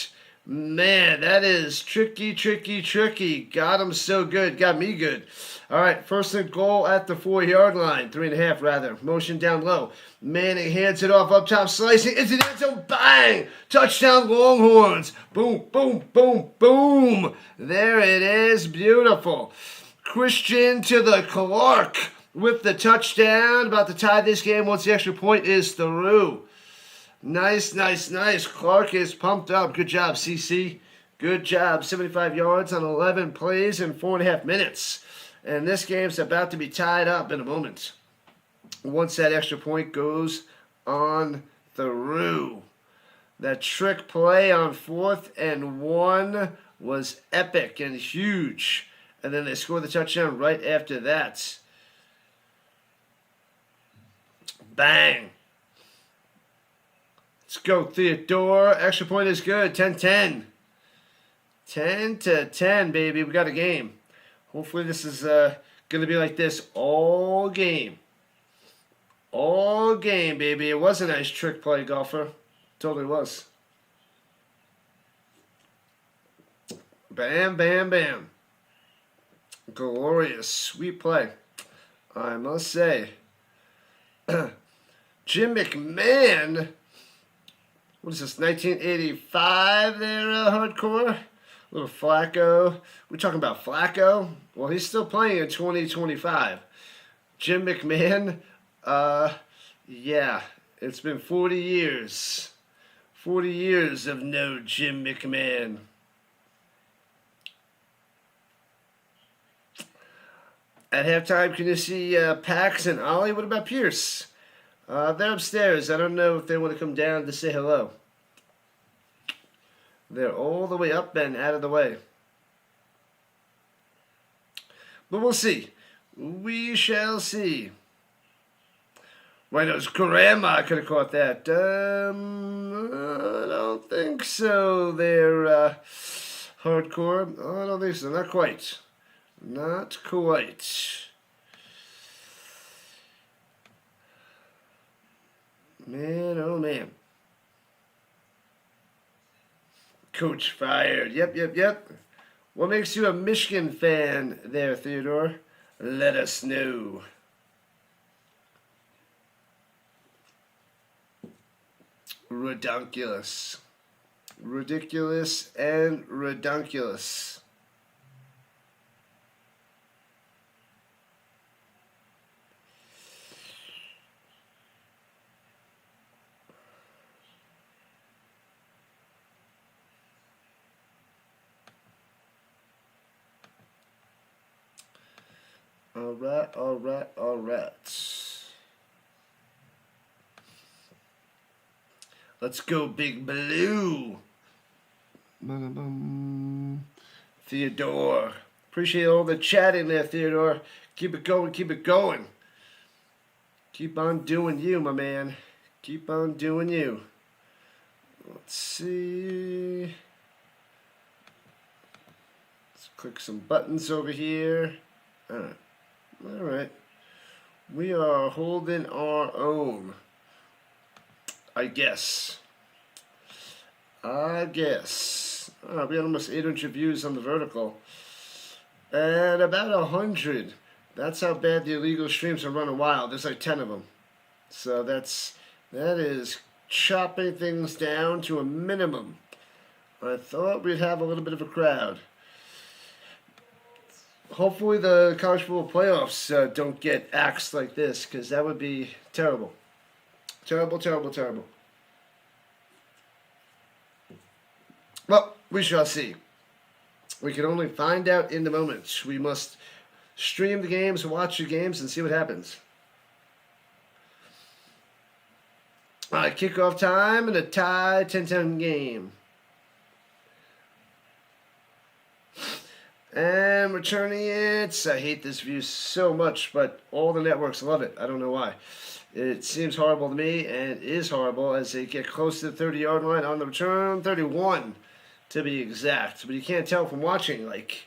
man, that is tricky, tricky, tricky. Got him so good. Got me good. All right, 1st and goal at the 4-yard line. 3.5, rather. Motion down low. Manning hands it off up top, slicing into the end zone. Bang! Touchdown, Longhorns. Boom, boom, boom, boom. There it is. Beautiful. Christian to the Clark with the touchdown. About to tie this game once the extra point is through. Nice, nice, nice. Clark is pumped up. Good job, CC. Good job. 75 yards on 11 plays in 4.5 minutes. And this game's about to be tied up in a moment. Once that extra point goes on through. That trick play on 4th and 1 was epic and huge. And then they scored the touchdown right after that. Bang. Let's go, Theodore. Extra point is good. 10-10. 10-10, baby. We got a game. Hopefully this is going to be like this all game. All game, baby. It was a nice trick play, golfer. Totally was. Bam, bam, bam. Glorious. Sweet play, I must say. Jim McMahon, what is this, 1985 there, hardcore? Little Flacco. We're talking about Flacco? Well, he's still playing in 2025. Jim McMahon, yeah, it's been 40 years. 40 years of no Jim McMahon. At halftime, can you see Pax and Ollie? What about Pierce? They're upstairs. I don't know if they want to come down to say hello. They're all the way up and out of the way. But we'll see. We shall see. Rhino's grandma could have caught that. I don't think so. They're hardcore. I don't think so. Not quite. Not quite. Man, oh man. Coach fired. Yep. What makes you a Michigan fan there, Theodore? Let us know. Redunculous. Ridiculous and redunculous. All right. Let's go, Big Blue. Theodore. Appreciate all the chatting there, Theodore. Keep it going, keep it going. Keep on doing you, my man. Keep on doing you. Let's see. Let's click some buttons over here. All right. We are holding our own. I guess. We had almost 800 views on the vertical. And about 100. That's how bad the illegal streams are running wild. There's like 10 of them. So that is chopping things down to a minimum. I thought we'd have a little bit of a crowd. Hopefully the college football playoffs don't get axed like this, because that would be terrible. Terrible, terrible, terrible. Well, we shall see. We can only find out in the moment. We must stream the games, watch the games, and see what happens. All right, kickoff time and a tie 10-10 game. And returning it. I hate this view so much, but all the networks love it. I don't know why. It seems horrible to me, and it is horrible as they get close to the 30-yard line on the return. 31 to be exact. But you can't tell from watching. Like,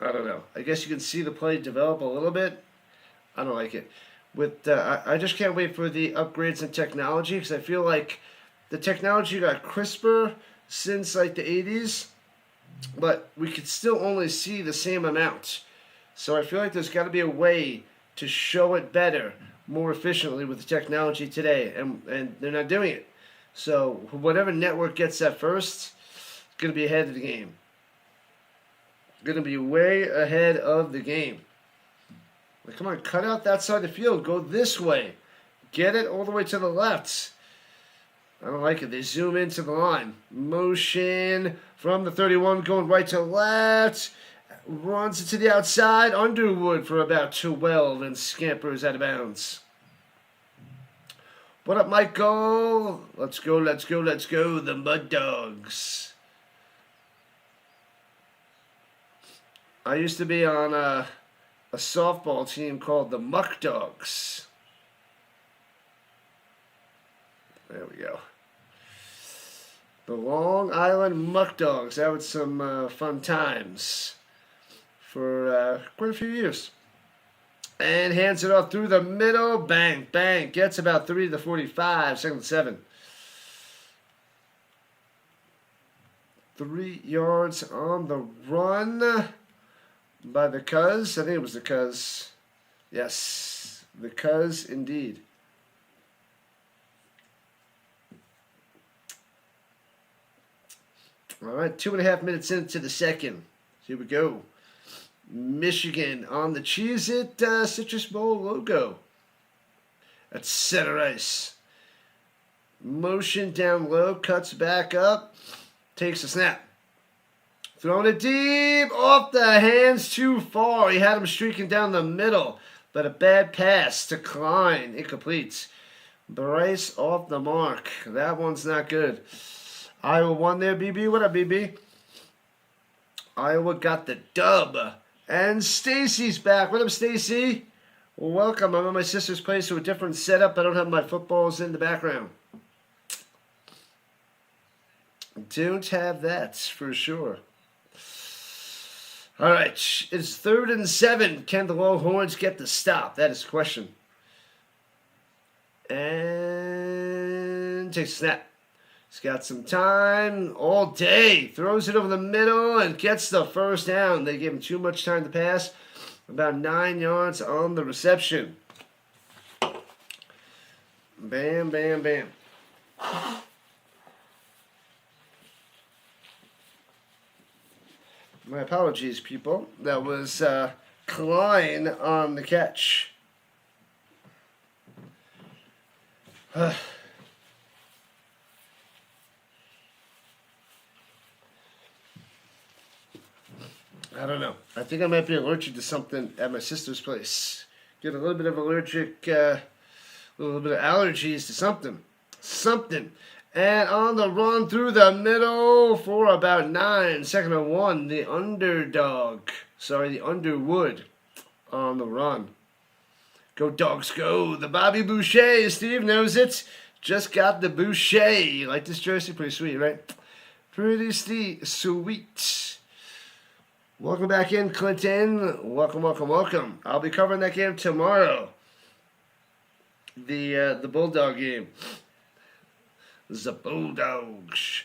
I don't know. I guess you can see the play develop a little bit. I don't like it. I just can't wait for the upgrades in technology, because I feel like the technology got crisper since like the 80s. But we could still only see the same amount. So I feel like there's got to be a way to show it better, more efficiently with the technology today. And they're not doing it. So whatever network gets that first, is going to be ahead of the game. Going to be way ahead of the game. Like, come on, cut out that side of the field. Go this way. Get it all the way to the left. I don't like it. They zoom into the line. Motion from the 31 going right to left. Runs it to the outside. Underwood for about 12 and scampers out of bounds. What up, Michael? Let's go, let's go, let's go. The Mud Dogs. I used to be on a softball team called the Muck Dogs. There we go. The Long Island Muck Dogs. That was some fun times for quite a few years. And hands it off through the middle. Bang, bang. Gets about 3 to the 45. Second and 7. 3 yards on the run by the Cuz. I think it was the Cuz. Yes, the Cuz indeed. All right, 2.5 minutes into the second. Here we go. Michigan on the Cheez-It Citrus Bowl logo. That's center ice. Motion down low, cuts back up, takes a snap. Throwing it deep, off the hands, too far. He had him streaking down the middle, but a bad pass to Klein, incomplete. Bryce off the mark. That one's not good. Iowa won there, BB. What up, BB? Iowa got the dub. And Stacy's back. What up, Stacy? Welcome. I'm at my sister's place, so a different setup. I don't have my footballs in the background. Don't have that, for sure. All right. It's 3rd and 7. Can the Longhorns get the stop? That is the question. And takes a snap. He's got some time all day. Throws it over the middle and gets the first down. They gave him too much time to pass. About 9 yards on the reception. Bam, bam, bam. My apologies, people. That was Klein on the catch. I don't know. I think I might be allergic to something at my sister's place. Get a little bit of allergic, a little bit of allergies to something. Something. And on the run through the middle for about 9. 2nd and 1. The Underdog. Sorry, the Underwood on the run. Go Dogs, go. The Bobby Boucher. Steve knows it. Just got the Boucher. You like this jersey? Pretty sweet, right? Pretty sweet. Welcome back in, Clinton. Welcome, welcome, welcome. I'll be covering that game tomorrow. The Bulldog game. The Bulldogs.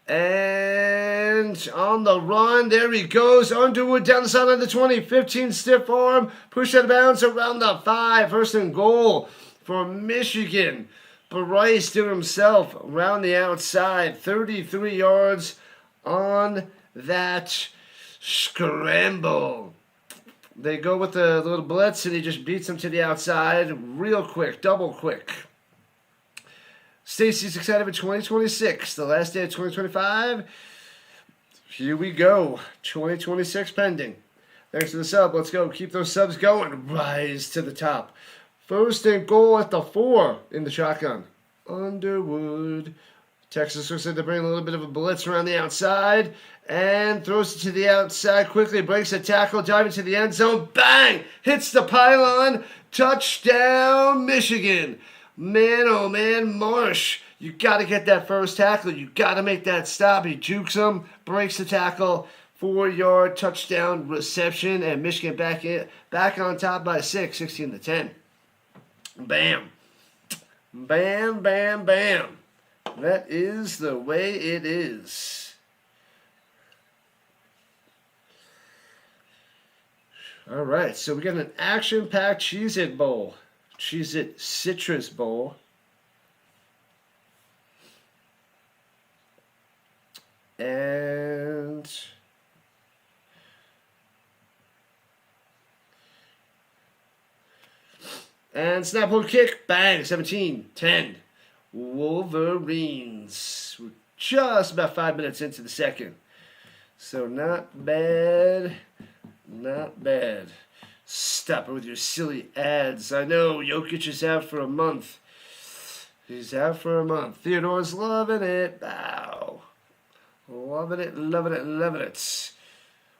And on the run, there he goes. Underwood down the sideline, the 20, 15, stiff arm, push out of bounds around the 5. First and goal for Michigan. Bryce to himself around the outside, 33 yards on that scramble. They go with the little blitz, and he just beats him to the outside real quick, double quick. Stacy's excited for 2026, the last day of 2025. Here we go, 2026 pending. Thanks for the sub. Let's go. Keep those subs going. Rise to the top. First and goal at the 4 in the shotgun. Underwood. Texas looks like they're bringing a little bit of a blitz around the outside and throws it to the outside quickly. Breaks a tackle, diving to the end zone. Bang! Hits the pylon. Touchdown, Michigan. Man, oh man, Marsh. You got to get that first tackle. You got to make that stop. He jukes him, breaks the tackle. 4-yard touchdown reception, and Michigan back on top by 6, 16-10. Bam. Bam, bam, bam. That is the way it is. All right, so we got an action-packed Cheez-It Bowl. Cheez-It Citrus Bowl. And snap, hold, kick, bang, 17-10. Wolverines. We're just about 5 minutes into the second. So not bad. Not bad. Stop it with your silly ads. I know Jokic is out for a month. He's out for a month. Theodore's loving it. Wow. Loving it, loving it, loving it.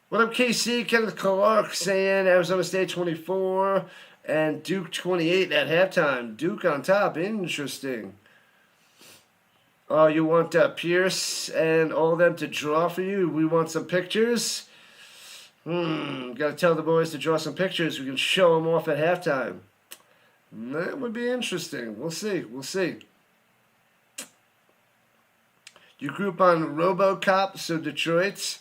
What up, KC? Kenneth Clark saying Arizona State 24 and Duke 28 at halftime. Duke on top. Interesting. Oh, you want Pierce and all of them to draw for you? We want some pictures? Got to tell the boys to draw some pictures. We can show them off at halftime. That would be interesting. We'll see. We'll see. You group on RoboCop, so Detroit.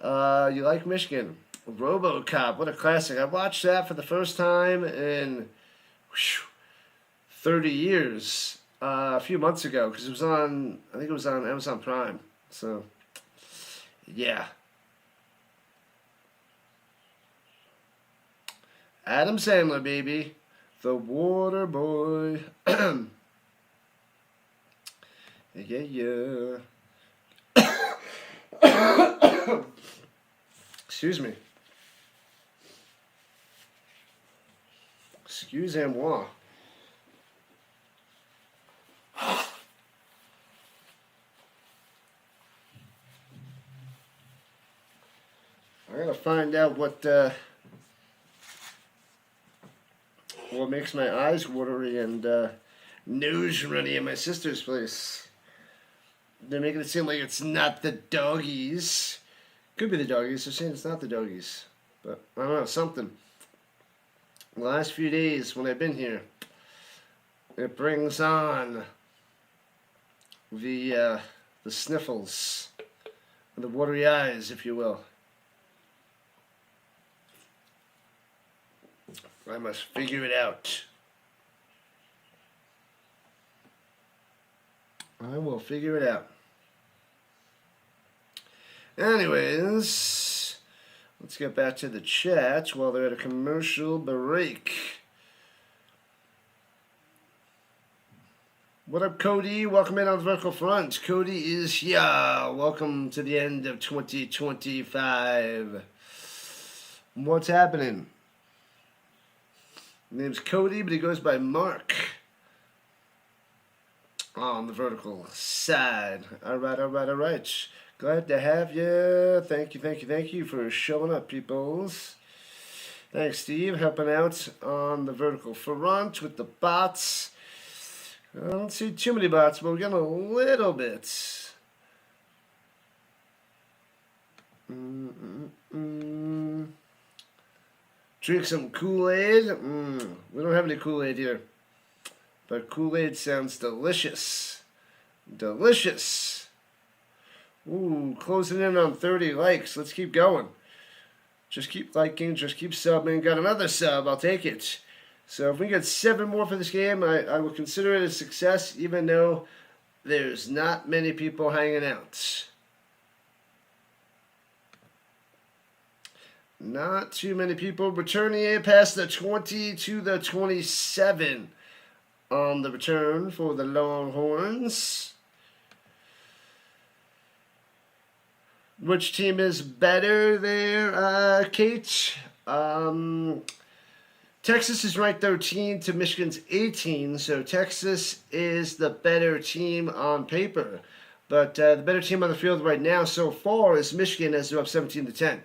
You like Michigan. RoboCop, what a classic. I watched that for the first time in 30 years. A few months ago, because it was on, I think it was on Amazon Prime. So, yeah. Adam Sandler, baby. The Water Boy. Yeah. Excuse me. Excusez-moi. I gotta find out what makes my eyes watery and nose runny in my sister's place. They're making it seem like it's not the doggies. Could be the doggies. They're saying it's not the doggies, but I don't know, something. The last few days when I've been here, it brings on the sniffles and the watery eyes, if you will. I must figure it out. I will figure it out. Anyways, let's get back to the chat while they're at a commercial break. What up, Cody? Welcome in on the vertical front. Cody is here. Welcome to the end of 2025. What's happening? His name's Cody, but he goes by Mark on the vertical side. All right. Glad to have you. Thank you for showing up, peoples. Thanks, Steve, helping out on the vertical front with the bots. I don't see too many bots, but we're getting a little bit. Drink some Kool-Aid. We don't have any Kool-Aid here. But Kool-Aid sounds delicious. Delicious. Ooh, closing in on 30 likes. Let's keep going. Just keep liking, just keep subbing. Got another sub, I'll take it. So if we get 7 more for this game, I will consider it a success, even though there's not many people hanging out. Not too many people returning in past the 20 to the 27 on the return for the Longhorns. Which team is better there, Kate? Texas is ranked 13 to Michigan's 18, so Texas is the better team on paper. But the better team on the field right now so far is Michigan, as they're up 17 to 10.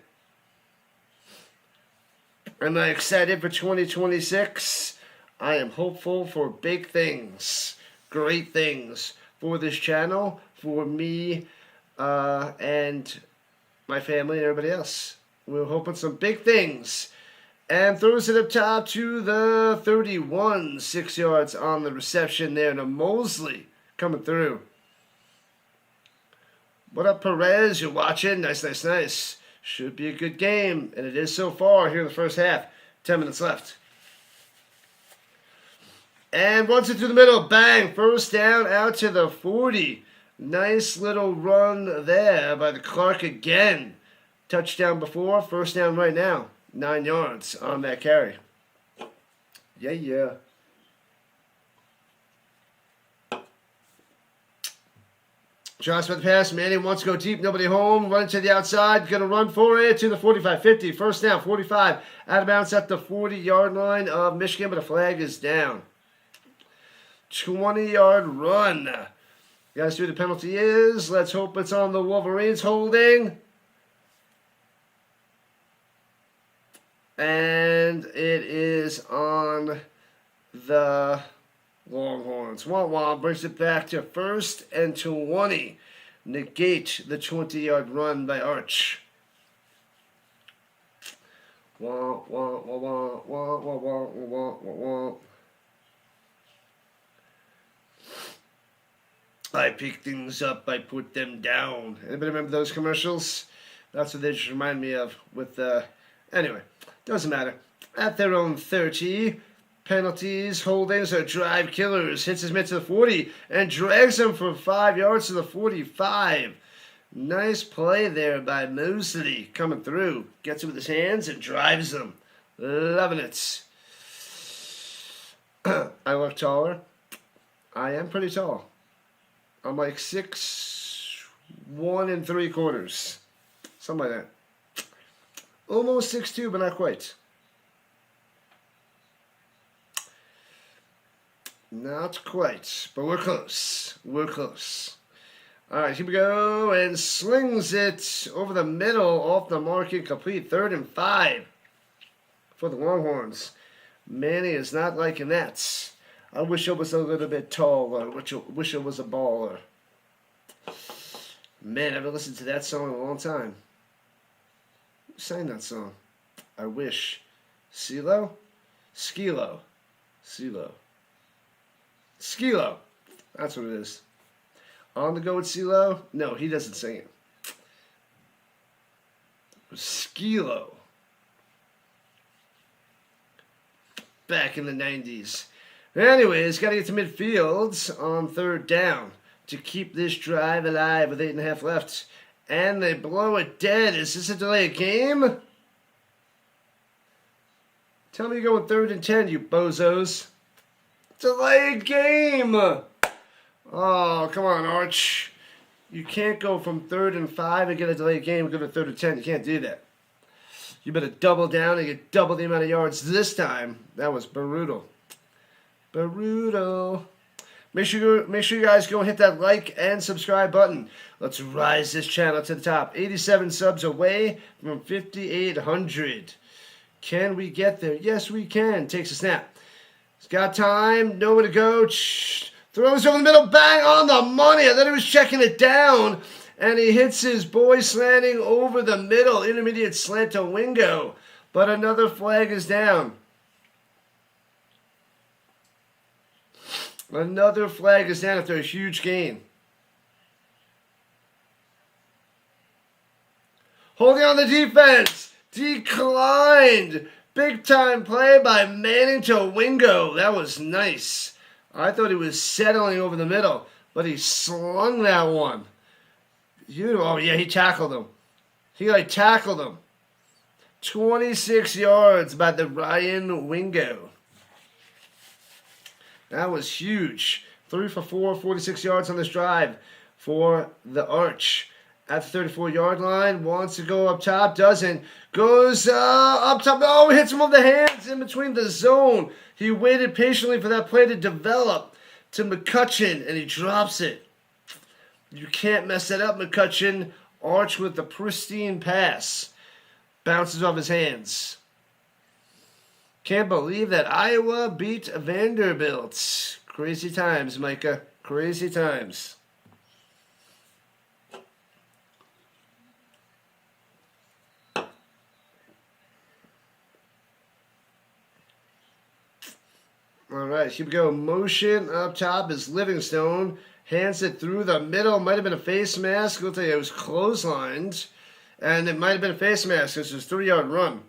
Am I excited for 2026? I am hopeful for big things, great things for this channel, for me, and my family and everybody else. We're hoping some big things. And throws it up top to the 31, 6 yards on the reception there to Mosley coming through. What up, Perez? You're watching? Nice, nice, nice. Should be a good game, and it is so far here in the first half. 10 minutes left. And runs it through the middle. Bang. First down out to the 40. Nice little run there by the Clark again. Touchdown before. First down right now. 9 yards on that carry. Yeah. Josh with the pass. Manning wants to go deep. Nobody home. Run to the outside. Going to run for it to the 45, 50. First down, 45. Out of bounds at the 40-yard line of Michigan, but a flag is down. 20-yard run. You guys see who the penalty is? Let's hope it's on the Wolverines holding. And it is on the Longhorns. Wah brings it back to 1st and 20. Negate the 20-yard run by Arch. Wah. I pick things up, I put them down. Anybody remember those commercials? That's what they just remind me of with anyway, doesn't matter. At their own 30, penalties, holdings, or drive killers. Hits his mid to the 40 and drags him for 5 yards to the 45. Nice play there by Mosley coming through. Gets it with his hands and drives them. Loving it. I look taller. I am pretty tall. I'm like 6'1" and 3/4. Something like that. Almost 6'2", but not quite. Not quite, but we're close. We're close. All right, here we go, and slings it over the middle, off the mark, incomplete. 3rd and 5 for the Longhorns. Manny is not liking that. I wish I was a little bit taller. Wish I was a baller. Man, I haven't listened to that song in a long time. Who sang that song? I wish. CeeLo? Skilo. CeeLo. Skilo. That's what it is. On the go with CeeLo? No, he doesn't sing it. Skilo. Back in the 90s. Anyways, got to get to midfield on 3rd down to keep this drive alive with 8.5 left. And they blow it dead. Is this a delay of game? Tell me you're going 3rd and 10, you bozos. Delayed game. Oh, come on, Arch. You can't go from 3rd and 5 and get a delayed game and go to 3rd and 10. You can't do that. You better double down and get double the amount of yards this time. That was brutal. Brutal. Make sure you guys go and hit that like and subscribe button. Let's rise this channel to the top. 87 subs away from 5,800. Can we get there? Yes, we can. Takes a snap. He's got time. Nowhere to go. Throws over the middle. Bang on the money. I thought he was checking it down. And he hits his boy slanting over the middle. Intermediate slant to Wingo. But another flag is down. Another flag is down after a huge gain. Holding on the defense. Declined. Big time play by Manning to Wingo. That was nice. I thought he was settling over the middle, but he slung that one. Oh, yeah, he tackled him. He tackled him. 26 yards by the Ryan Wingo. That was huge. 3 for 4, 46 yards on this drive for the Arch. At the 34-yard line, wants to go up top, doesn't. Goes up top. Oh, hits him over the hands in between the zone. He waited patiently for that play to develop to McCutcheon, and he drops it. You can't mess that up, McCutcheon. Arch with the pristine pass. Bounces off his hands. Can't believe that Iowa beat Vanderbilt. Crazy times, Micah. Crazy times. All right, here we go. Motion up top is Livingstone. Hands it through the middle. Might have been a face mask. Looks like it was clotheslined. And it might have been a face mask. This was a 3-yard run.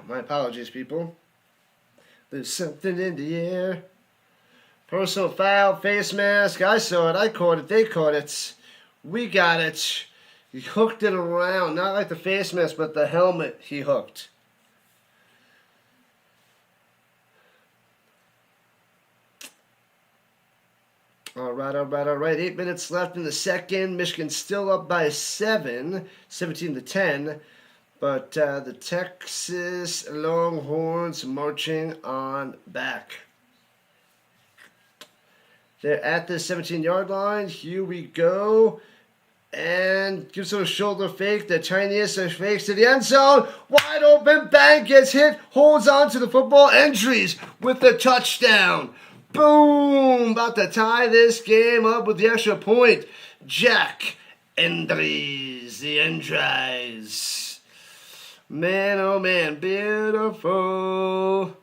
My apologies, people. There's something in the air. Personal foul, face mask. I saw it. I caught it. They caught it. We got it. He hooked it around. Not like the face mask, but the helmet he hooked. All right. 8 minutes left in the second. Michigan still up by 7, 17-10. But the Texas Longhorns marching on back. They're at the 17-yard line. Here we go. And gives it a shoulder fake. The tiniest of fakes to the end zone. Wide open. Bang. Gets hit. Holds on to the football. Entries with the touchdown. Boom. About to tie this game up with the extra point. Jack Endries. The Endries. Man, oh man, beautiful.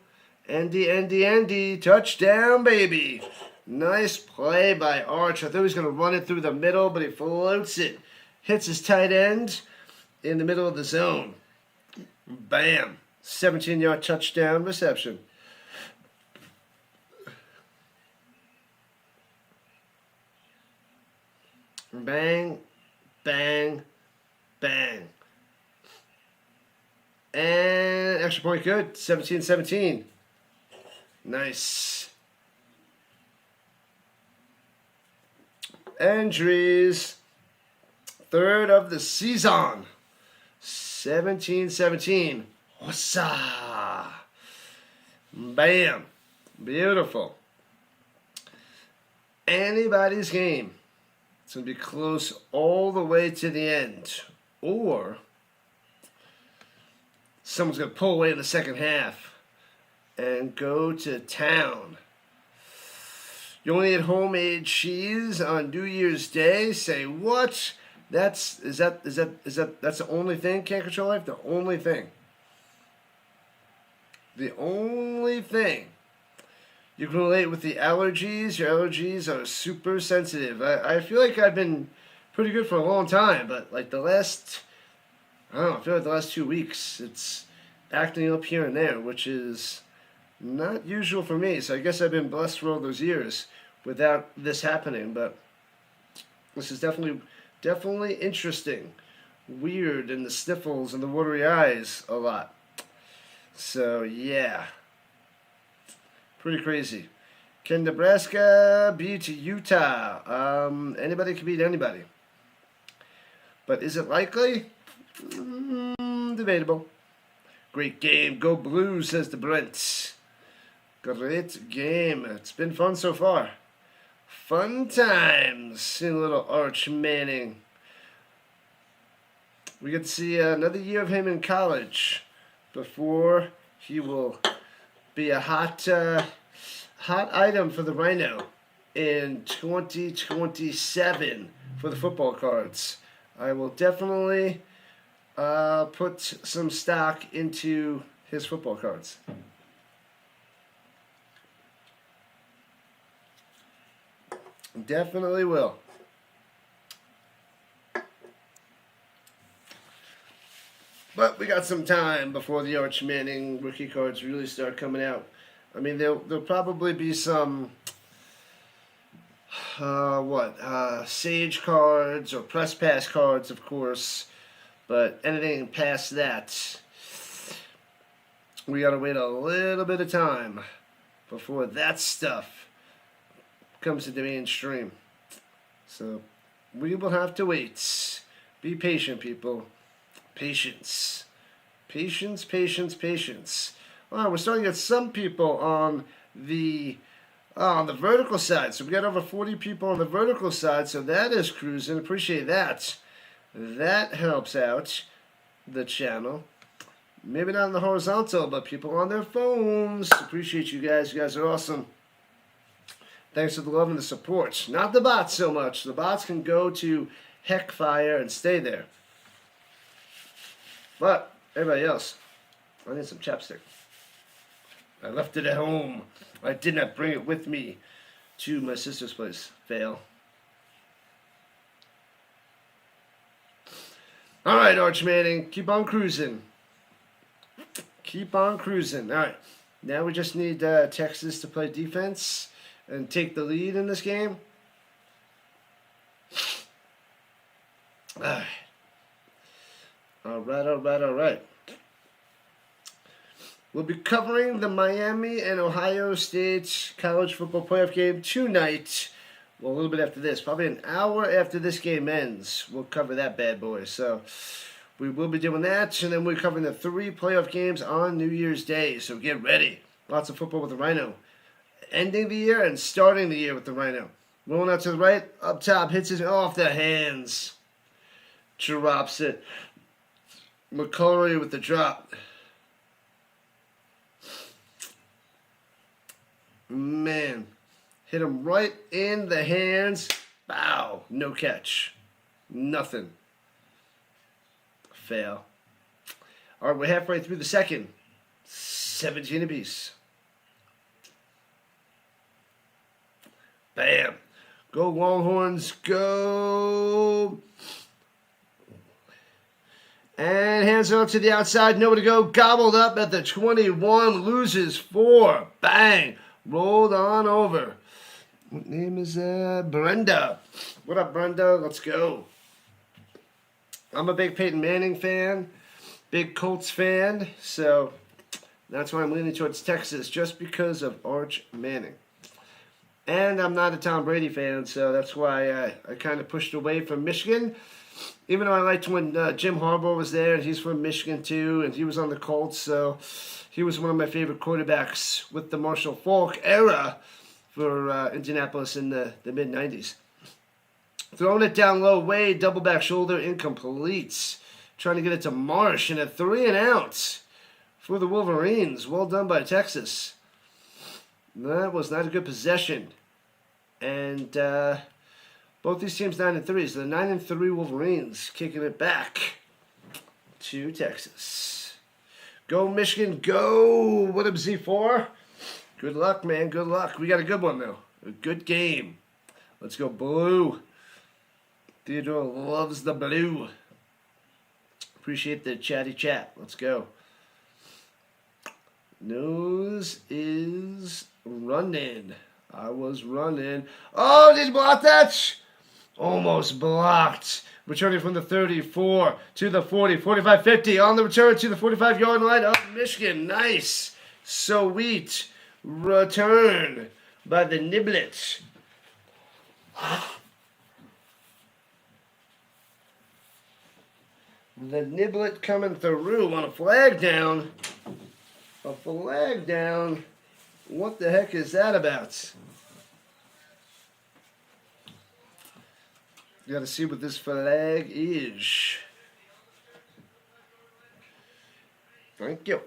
Andy, touchdown, baby. Nice play by Arch. I thought he was going to run it through the middle, but he floats it. Hits his tight end in the middle of the zone. Bam. 17-yard touchdown reception. Bang, bang, bang. And extra point good. 17-17. Nice. Entries. Third of the season. 17-17. Wassa. Bam. Beautiful. Anybody's game. It's going to be close all the way to the end. Or someone's going to pull away in the second half and go to town. You only eat homemade cheese on New Year's Day. Say what? That's the only thing? Can't control life? The only thing. The only thing. You can relate with the allergies. Your allergies are super sensitive. I feel like I've been pretty good for a long time, but like I feel like the last 2 weeks, it's acting up here and there, which is not usual for me. So I guess I've been blessed for all those years without this happening. But this is definitely interesting. Weird, and the sniffles and the watery eyes a lot. So yeah, pretty crazy. Can Nebraska beat Utah? Anybody can beat anybody. But is it likely? Debatable. Great game. Go Blues, says the Brent. Great game. It's been fun so far. Fun times. Seeing a little Arch Manning. We get to see another year of him in college before he will be a hot item for the Rhino in 2027 for the football cards. I will definitely put some stock into his football cards. Definitely will. But we got some time before the Arch Manning rookie cards really start coming out. I mean, there'll probably be some, Sage cards or Press Pass cards, of course. But anything past that, we got to wait a little bit of time before that stuff comes to the mainstream. So we will have to wait. Be patient, people. Patience. Patience, patience, patience. All right, we're starting to get some people on the vertical side. So we got over 40 people on the vertical side, so that is cruising. Appreciate that. That helps out the channel. Maybe not on the horizontal, but people on their phones. Appreciate you guys. You guys are awesome. Thanks for the love and the support. Not the bots so much. The bots can go to Heckfire and stay there. But everybody else, I need some chapstick. I left it at home. I did not bring it with me to my sister's place. Fail. All right, Arch Manning, keep on cruising. Keep on cruising. All right, now we just need Texas to play defense and take the lead in this game. All right. We'll be covering the Miami and Ohio State college football playoff game tonight. Well, a little bit after this. Probably an hour after this game ends, we'll cover that bad boy. So we will be doing that. And then we're covering the 3 playoff games on New Year's Day. So get ready. Lots of football with the Rhino. Ending the year and starting the year with the Rhino. Rolling out to the right. Up top. Hits it off the hands. Drops it. McCurry with the drop. Man. Hit him right in the hands. Bow. No catch. Nothing. Fail. All right, we're halfway through the second. 17 apiece. Bam. Go Longhorns. Go. And hands it up to the outside. Nowhere to go. Gobbled up at the 21. Loses 4. Bang. Rolled on over. What name is that? Brenda. What up, Brenda? Let's go. I'm a big Peyton Manning fan. Big Colts fan. So that's why I'm leaning towards Texas. Just because of Arch Manning. And I'm not a Tom Brady fan. So that's why I kind of pushed away from Michigan. Even though I liked when Jim Harbaugh was there, and he's from Michigan too, and he was on the Colts, so he was one of my favorite quarterbacks with the Marshall Faulk era for Indianapolis in the mid-'90s. Throwing it down low, Wade, double back shoulder, incomplete. Trying to get it to Marsh, and a 3-and-out for the Wolverines. Well done by Texas. That was not a good possession. And both these teams 9-3, so the 9-3 Wolverines kicking it back to Texas. Go Michigan, go! What up, Z4? Good luck, man, good luck. We got a good one, though. A good game. Let's go blue. Theodore loves the blue. Appreciate the chatty chat. Let's go. Nose is running. I was running. Oh, did you block that? Almost blocked. Returning from the 34 to the 40, 45, 50. On the return to the 45-yard line of Michigan. Nice. Sweet return by the Niblet. The Niblet coming through on a flag down. A flag down. What the heck is that about? You gotta see what this flag is. Thank you.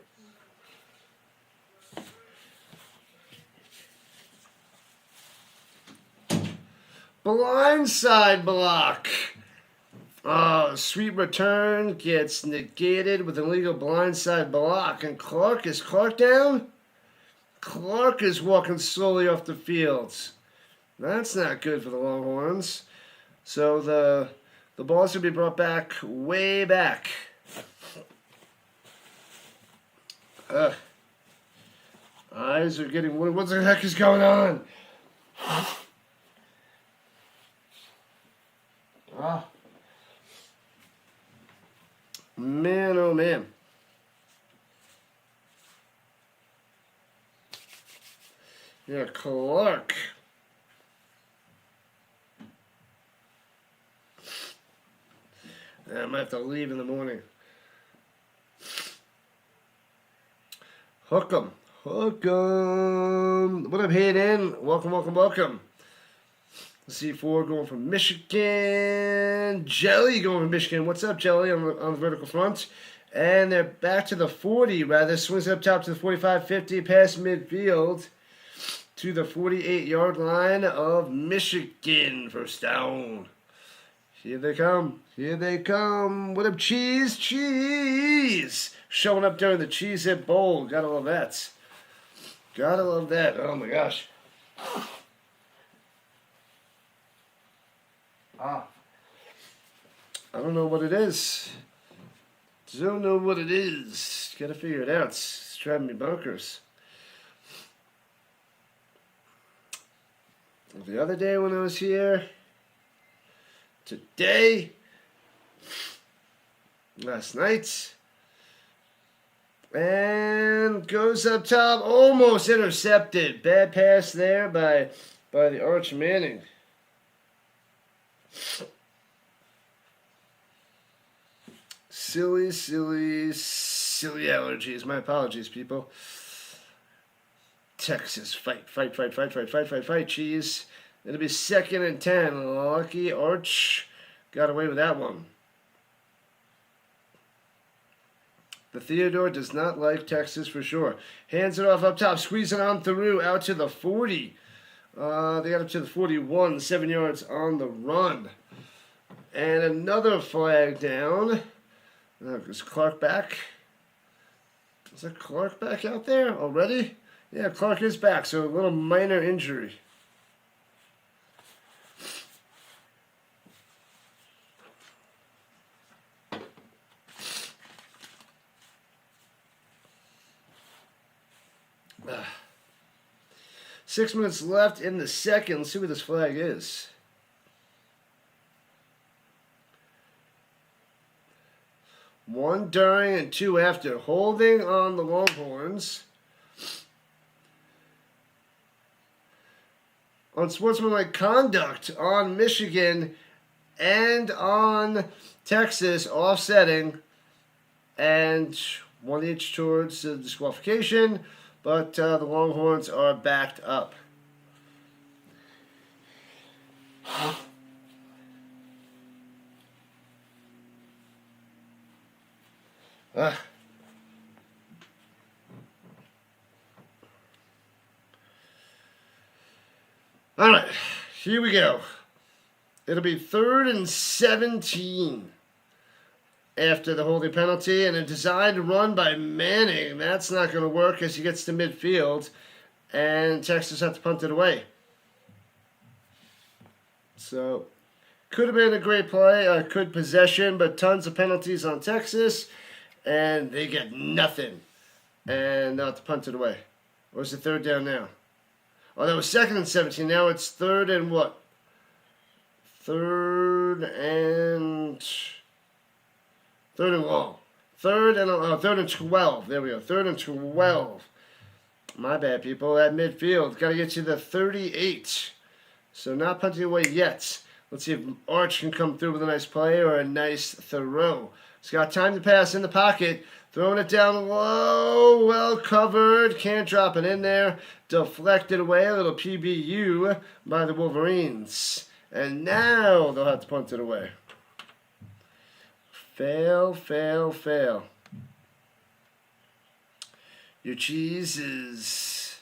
Blindside block. Oh, sweet return gets negated with an illegal blindside block. And is Clark down? Clark is walking slowly off the field. That's not good for the Longhorns. So the ball's going to be brought back way back. Eyes are getting... What the heck is going on? Man, oh man. Yeah, Clark. I might have to leave in the morning. Hook 'em. Hook 'em. What up, Hayden? Welcome, welcome, welcome. C4 going from Michigan. Jelly going from Michigan. What's up, Jelly, on the vertical front? And they're back to the 40, rather. Swings up top to the 45, 50, past midfield to the 48-yard line of Michigan. First down. Here they come. Here they come. What up, Cheese? Cheese! Showing up during the Cheez-It Bowl. Gotta love that. Gotta love that. Oh, my gosh. I don't know what it is. Don't know what it is. Gotta figure it out. It's driving me bonkers. The other day when I was here, today, last night, and goes up top, almost intercepted. Bad pass there by the Arch Manning. Silly allergies. My apologies, people. Texas, fight, Cheese. It'll be 2nd and 10. Lucky Arch got away with that one. The Theodore does not like Texas for sure. Hands it off up top, squeezing on through, out to the 40. They got up to the 41, 7 yards on the run. And another flag down. Is Clark back? Is that Clark back out there already? Yeah, Clark is back, so a little minor injury. Ah. 6 minutes left in the second. Let's see what this flag is. One during and two after. Holding on the Longhorns. Unsportsmanlike conduct on Michigan and on Texas, offsetting. And one each towards the disqualification. But the Longhorns are backed up. All right, here we go. It'll be 3rd and 17 after the holding penalty, and a designed run by Manning. That's not going to work as he gets to midfield, and Texas has to punt it away. So, could have been a great play, good possession, but tons of penalties on Texas, and they get nothing. And they'll have to punt it away. Or is it 3rd down now? Oh, that was 2nd and 17. Now it's 3rd and what? 3rd and long. 3rd and 12. There we go. 3rd and 12. My bad, people. At midfield. Got to get you the 38. So not punting away yet. Let's see if Arch can come through with a nice play or a nice throw. He's got time to pass in the pocket. Throwing it down low. Well covered. Can't drop it in there. Deflected away. A little PBU by the Wolverines. And now they'll have to punt it away. Fail. Your cheese is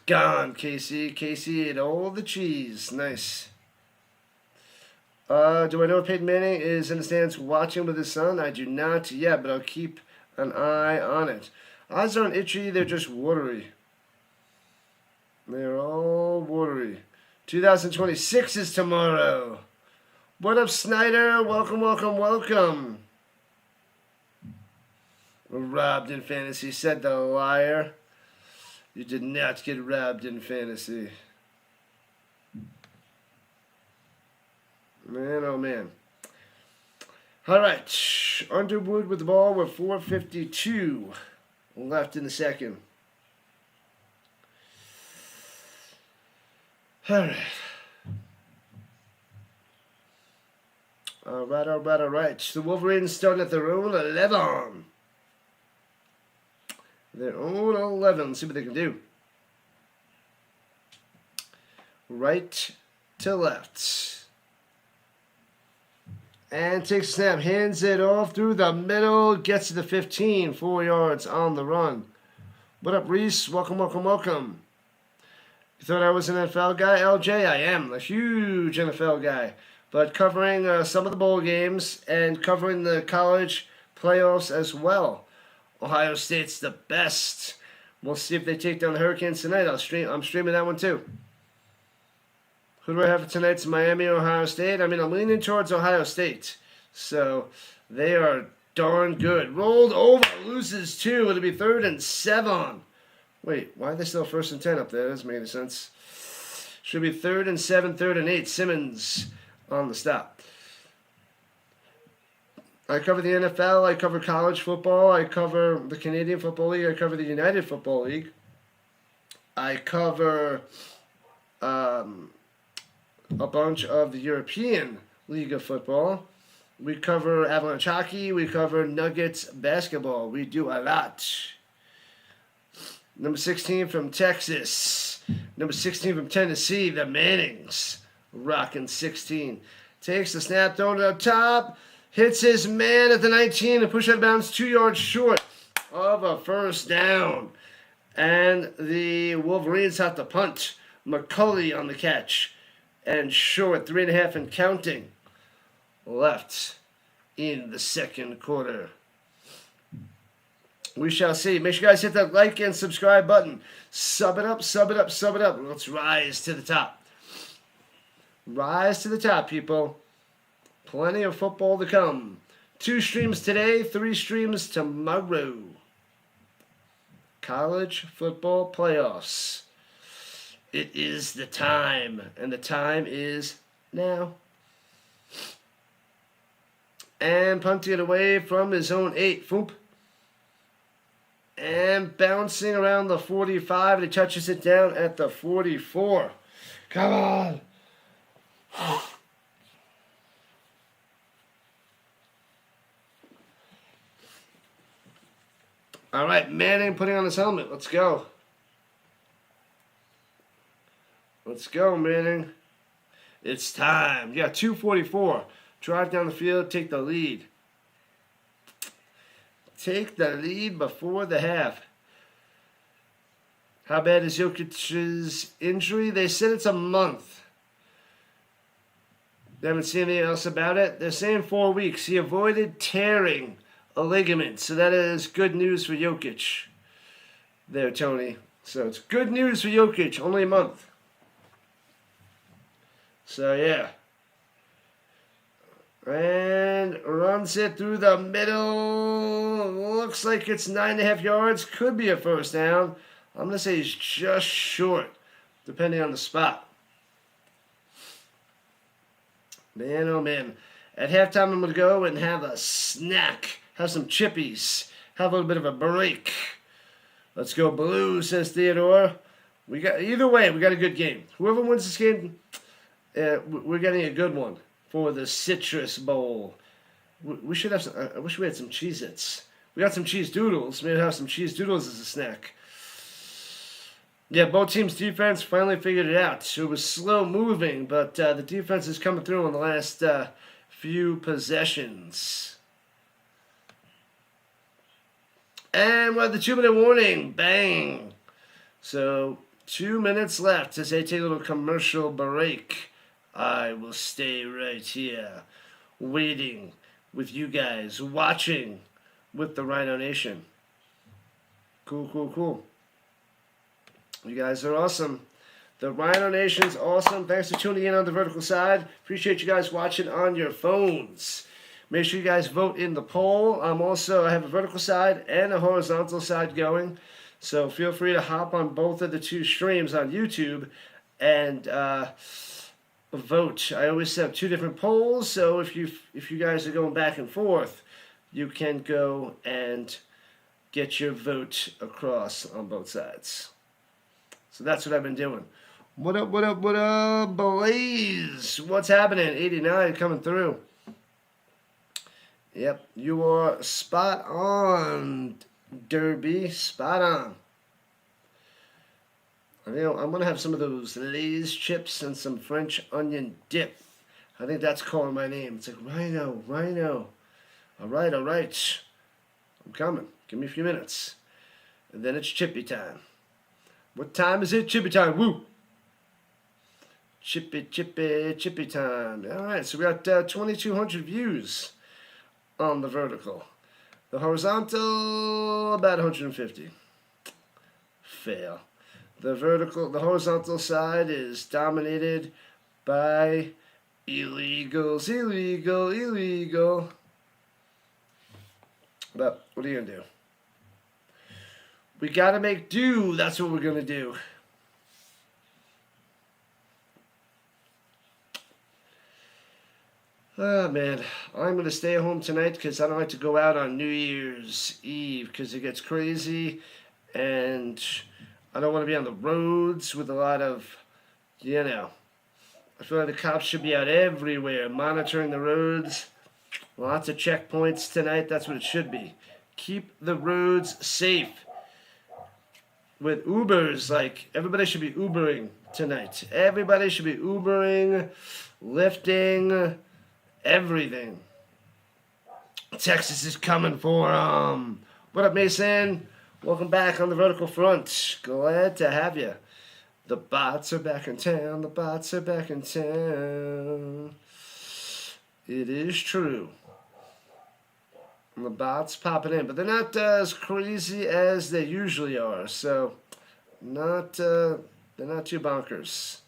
gone, Casey. Casey ate all the cheese. Nice. Do I know if Peyton Manning is in the stands watching with his son? I do not yet, but I'll keep an eye on it. Eyes aren't itchy, they're just watery. They're all watery. 2026 is tomorrow. What up, Snyder? Welcome, welcome, welcome. Robbed in fantasy, said the liar. You did not get robbed in fantasy. Man, oh man. All right. Underwood with the ball with 4:52 left in the second. All right. All right. The Wolverines starting at their own 11. Their own 11. Let's see what they can do. Right to left. And takes a snap, hands it off through the middle, gets to the 15, 4 yards on the run. What up, Reese? Welcome, welcome, welcome. You thought I was an NFL guy? LJ, I am. A huge NFL guy. But covering some of the bowl games and covering the college playoffs as well. Ohio State's the best. We'll see if they take down the Hurricanes tonight. I'm streaming that one too. Who do I have for tonight's Miami, Ohio State? I mean, I'm leaning towards Ohio State. So they are darn good. Rolled over, loses 2. It'll be 3rd and 7. Wait, why are they still 1st and 10 up there? That doesn't make any sense. Should be 3rd and 7, 3rd and 8. Simmons on the stop. I cover the NFL. I cover college football. I cover the Canadian Football League. I cover the United Football League. I cover a bunch of the European League of Football. We cover Avalanche Hockey. We cover Nuggets Basketball. We do a lot. Number 16 from Texas. Number 16 from Tennessee, the Mannings. Rocking 16. Takes the snap, throwing it up top. Hits his man at the 19 and push out of bounds 2 yards short of a first down. And the Wolverines have to punt. McCulley on the catch. And short, 3.5 and counting left in the second quarter. We shall see. Make sure you guys hit that like and subscribe button. Sub it up, sub it up, sub it up. Let's rise to the top. Rise to the top, people. Plenty of football to come. 2 streams today, 3 streams tomorrow. College football playoffs. It is the time, and the time is now. And punting it away from his own 8. Foop. And bouncing around the 45, and he touches it down at the 44. Come on. All right, Manning putting on his helmet. Let's go. Let's go, Manning. It's time. Yeah, 2:44. Drive down the field, take the lead. Take the lead before the half. How bad is Jokic's injury? They said it's a month. They haven't seen anything else about it. They're saying 4 weeks. He avoided tearing a ligament, so that is good news for Jokic. There, Tony. So it's good news for Jokic. Only a month. So, yeah. And runs it through the middle. Looks like it's 9.5 yards. Could be a first down. I'm going to say he's just short, depending on the spot. Man, oh man. At halftime, I'm going to go and have a snack. Have some chippies. Have a little bit of a break. Let's go blue, says Theodore. Either way, we got a good game. Whoever wins this game, we're getting a good one for the Citrus Bowl. We should have some. I wish we had some Cheez-Its. We got some cheese doodles. Maybe have some cheese doodles as a snack. Yeah, both teams' defense finally figured it out. It was slow moving, but the defense is coming through in the last few possessions. And we have the 2-minute warning. Bang. So 2 minutes left as they take a little commercial break. I will stay right here, waiting with you guys, watching with the Rhino Nation. Cool, cool, cool. You guys are awesome. The Rhino Nation's awesome. Thanks for tuning in on the vertical side. Appreciate you guys watching on your phones. Make sure you guys vote in the poll. I have a vertical side and a horizontal side going. So feel free to hop on both of the two streams on YouTube and vote. I always have two different polls, so if you guys are going back and forth, you can go and get your vote across on both sides. So that's what I've been doing. What up, what up, what up, Blaze? What's happening? 89 coming through. Yep, you are spot on, Derby. Spot on. I'm going to have some of those Lay's chips and some French onion dip. I think that's calling my name. It's like, Rhino, Rhino. All right. I'm coming. Give me a few minutes. And then it's chippy time. What time is it? Chippy time. Woo! Chippy time. All right, so we got 2,200 views on the vertical. The horizontal, about 150. Fail. The horizontal side is dominated by illegals. Illegal. But what are you going to do? We got to make do. That's what we're going to do. Oh, man. I'm going to stay home tonight because I don't like to go out on New Year's Eve because it gets crazy. And I don't want to be on the roads with a lot of, I feel like the cops should be out everywhere monitoring the roads. Lots of checkpoints tonight. That's what it should be. Keep the roads safe. With Ubers, everybody should be Ubering tonight. Everybody should be Ubering, lifting, everything. Texas is coming for 'em. What up, Mason? Welcome back on the vertical front. Glad to have you. The bots are back in town. It is true. And the bots popping in, but they're not as crazy as they usually are. So, they're not too bonkers.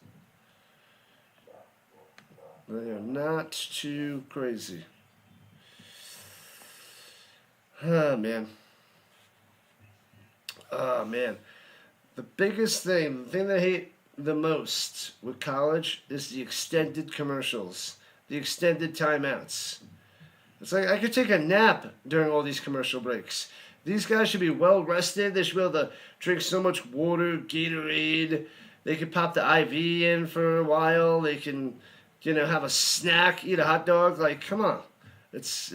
They are not too crazy. Oh, man. The biggest thing, the thing that I hate the most with college is the extended commercials, the extended timeouts. It's like I could take a nap during all these commercial breaks. These guys should be well rested. They should be able to drink so much water, Gatorade. They could pop the IV in for a while. They can, have a snack, eat a hot dog. Come on. It's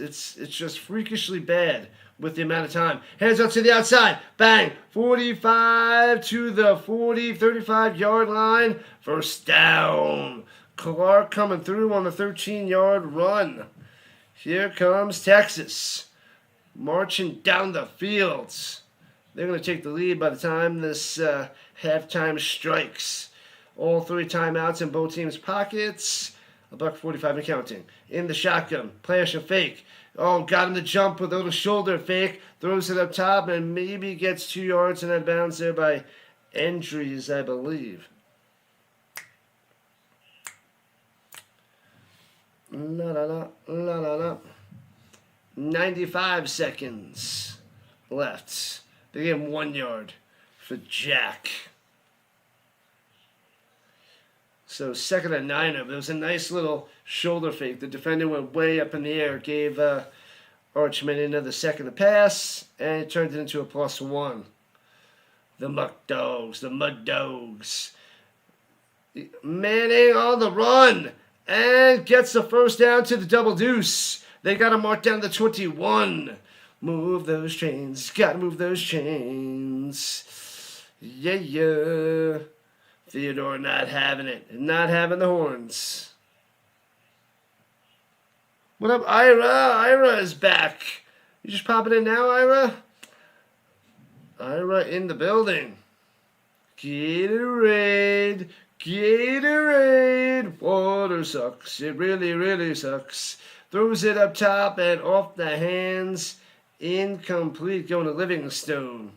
just freakishly bad with the amount of time. Hands up to the outside. Bang. 45 to the 35-yard line. First down. Clark coming through on the 13-yard run. Here comes Texas. Marching down the fields. They're going to take the lead by the time this halftime strikes. All three timeouts in both teams' pockets. $1:45 and counting. In the shotgun. Flash and fake. Oh, got him to jump with a little shoulder fake. Throws it up top and maybe gets 2 yards and out of bounds there by Endries, I believe. La. 95 seconds left. They gave him 1 yard for Jack. So 2nd and 9. There was a nice little shoulder fake. The defender went way up in the air, gave Archman another second to pass, and it turned it into a +1. The Muck Dogs, the Mud Dogs. Manning on the run and gets the first down to the double deuce. They got to mark down the 21. Move those chains. Got to move those chains. Yeah. Theodore not having it. Not having the horns. What up, Ira? Ira is back. You just popping in now, Ira? Ira in the building. Gatorade. Gatorade. Water sucks. It really, really sucks. Throws it up top and off the hands. Incomplete. Going to Livingstone.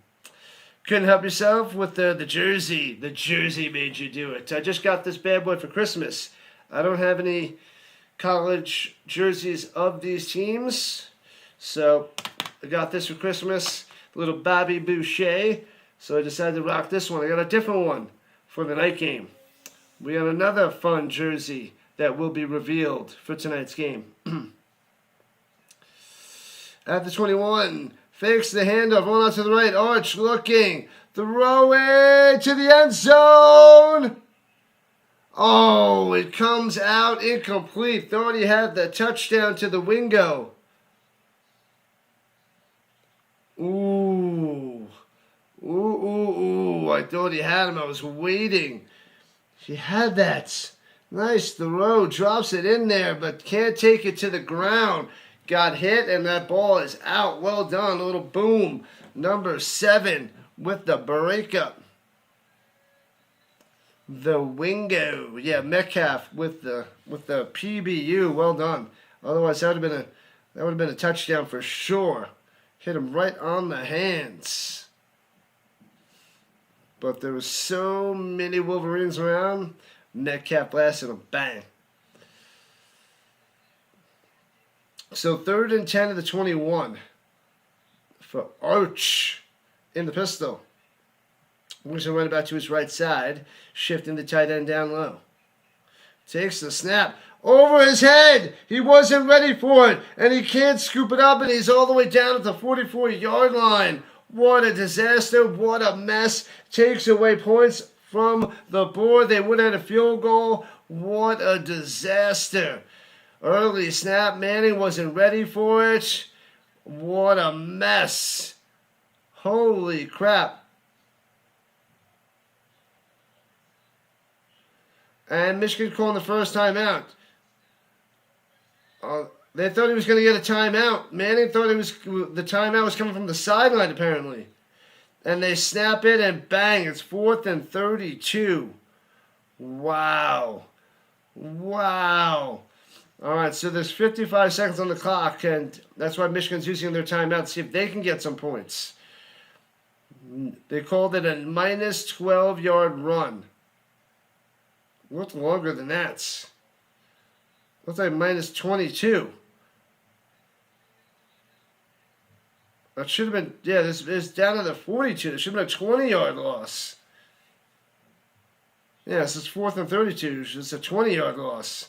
Couldn't help yourself with the jersey. The jersey made you do it. I just got this bad boy for Christmas. I don't have any college jerseys of these teams. So I got this for Christmas. Little Bobby Boucher. So I decided to rock this one. I got a different one for the night game. We got another fun jersey that will be revealed for tonight's game. At the 21, fakes the handoff, one out to the right, Arch looking, throw it to the end zone. Oh, it comes out incomplete. Thought he had the touchdown to the wingo. Ooh. I thought he had him. I was waiting. He had that. Nice throw. Drops it in there, but can't take it to the ground. Got hit, and that ball is out. Well done. A little boom. Number 7 with the breakup. The wingo. Yeah, Metcalf with the PBU. Well done. Otherwise, that would have been a touchdown for sure. Hit him right on the hands. But there were so many Wolverines around. Metcalf blasted him. Bang. So 3rd and 10 of the 21 for Arch in the pistol. Moves him right about to his right side, shifting the tight end down low. Takes the snap over his head. He wasn't ready for it, and he can't scoop it up, and he's all the way down at the 44-yard line. What a disaster. What a mess. Takes away points from the board. They would have had a field goal. What a disaster. Early snap. Manning wasn't ready for it. What a mess. Holy crap. And Michigan calling the first timeout. They thought he was going to get a timeout. Manning thought the timeout was coming from the sideline, apparently. And they snap it, and bang, it's 4th and 32. Wow. All right, so there's 55 seconds on the clock, and that's why Michigan's using their timeout to see if they can get some points. They called it a minus 12-yard run. Looked longer than that. Looks like minus 22. That should have been, yeah, this is down to the 42. There should have been a 20-yard loss. Yeah, this is 4th and 32. It's a 20-yard loss.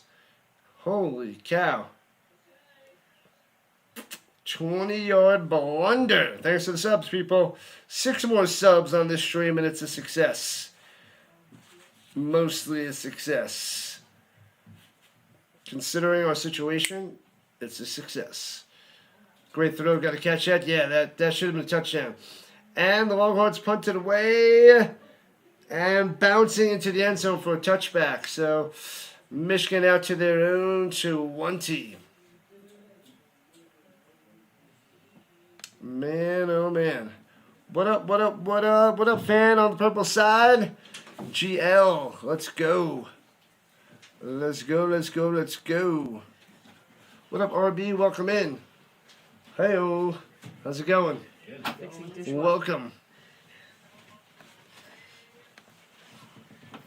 Holy cow. 20-yard blunder. Thanks for the subs, people. 6 more subs on this stream, and it's a success. Mostly a success. Considering our situation, it's a success. Great throw. Got to catch that. Yeah, that should have been a touchdown. And the Longhorns punted away and bouncing into the end zone for a touchback. So Michigan out to their own 20. Man, oh man. What up, fan on the purple side? GL, let's go. Let's go. What up, RB? Welcome in. Hey-o. How's it going? Good. Welcome.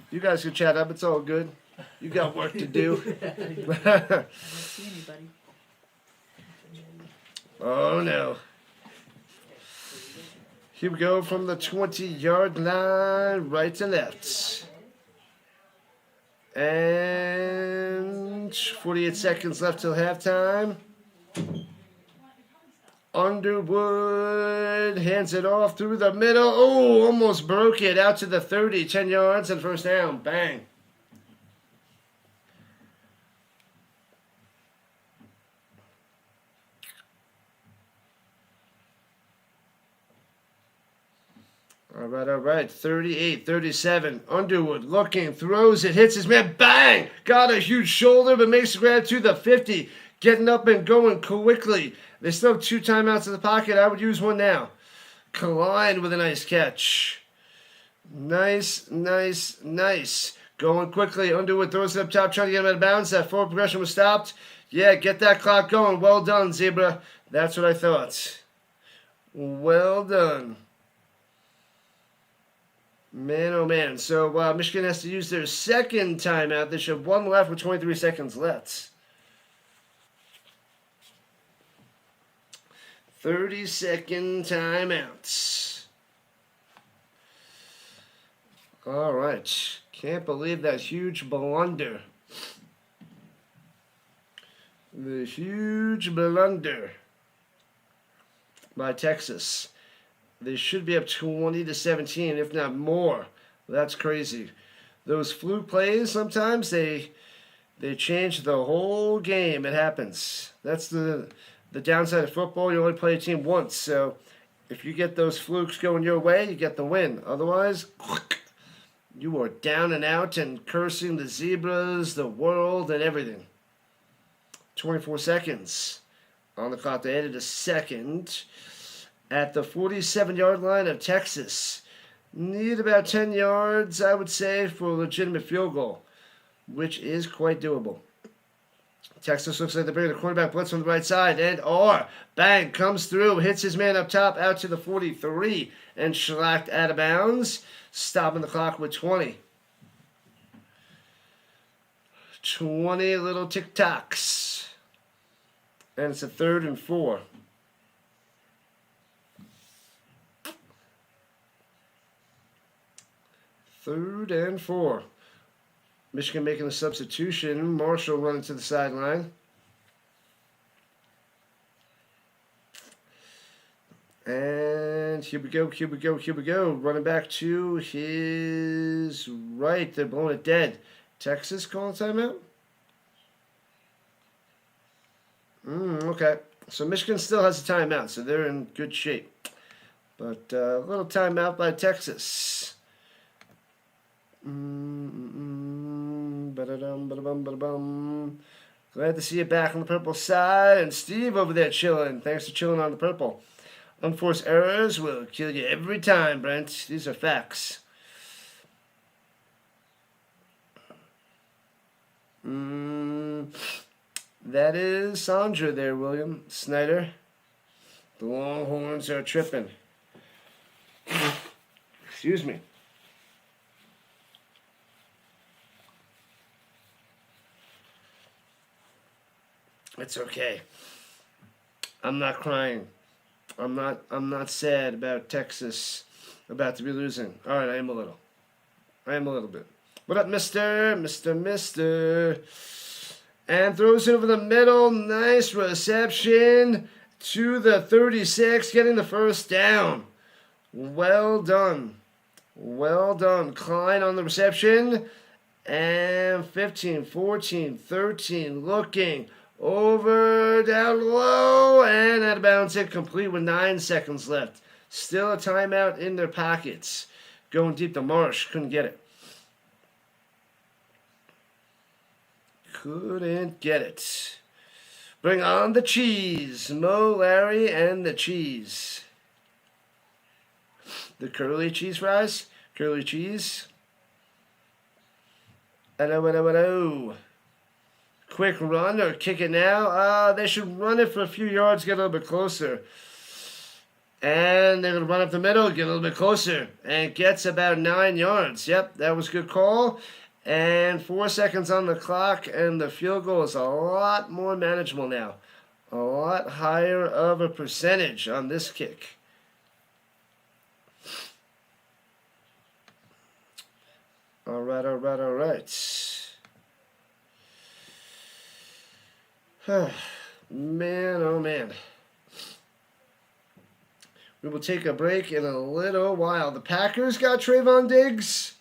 You guys can chat up. It's all good. You got work to do. I don't see anybody. Oh, no. Here we go from the 20-yard line, right to left. And 48 seconds left till halftime. Underwood hands it off through the middle. Oh, almost broke it out to the 30. 10 yards and first down. Bang. All right. 38-37. Underwood looking, throws it, hits his man. Bang! Got a huge shoulder, but makes the grab to the 50. Getting up and going quickly. They still have 2 timeouts in the pocket. I would use one now. Klein with a nice catch. Nice. Going quickly. Underwood throws it up top, trying to get him out of bounds. That forward progression was stopped. Yeah, get that clock going. Well done, Zebra. That's what I thought. Well done. Man, oh man. So Michigan has to use their second timeout. They should have one left with 23 seconds left. 30-second timeouts. All right. Can't believe that huge blunder. The huge blunder by Texas. They should be up 20-17, if not more. That's crazy. Those fluke plays, sometimes they change the whole game. It happens. That's the downside of football. You only play a team once. So if you get those flukes going your way, you get the win. Otherwise, you are down and out and cursing the Zebras, the world, and everything. 24 seconds on the clock. They added a second at the 47-yard line of Texas. Need about 10 yards, I would say, for a legitimate field goal, which is quite doable. Texas looks like they're bringing a quarterback blitz on the right side, and bang, comes through, hits his man up top, out to the 43, and schlacked out of bounds, stopping the clock with 20. 20 little tick-tocks. And it's a 3rd and 4. Third and 4. Michigan making a substitution. Marshall running to the sideline. And here we go. Running back to his right. They're blowing it dead. Texas calling timeout? Okay. So Michigan still has a timeout, so they're in good shape. But a little timeout by Texas. Glad to see you back on the purple side. And Steve over there chilling. Thanks for chilling on the purple. Unforced errors will kill you every time, Brent. These are facts. That is Sandra there, William Snyder. The Longhorns are tripping. Excuse me. It's okay. I'm not crying. I'm not sad about Texas about to be losing. All right, I am a little bit. What up, Mister? And throws it over the middle. Nice reception to the 36, getting the first down. Well done. Klein on the reception. And 15, 14, 13, looking over, down low, and out of bounds, hit complete with 9 seconds left. Still a timeout in their pockets. Going deep to Marsh, couldn't get it. Couldn't get it. Bring on the cheese. Mo, Larry, and the cheese. The curly cheese fries. Curly cheese. Hello. Quick run or kick it now. They should run it for a few yards, get a little bit closer. And they're going to run up the middle, get a little bit closer. And gets about 9 yards. Yep, that was a good call. And 4 seconds on the clock, and the field goal is a lot more manageable now. A lot higher of a percentage on this kick. All right. Man, oh man. We will take a break in a little while. The Packers got Trayvon Diggs.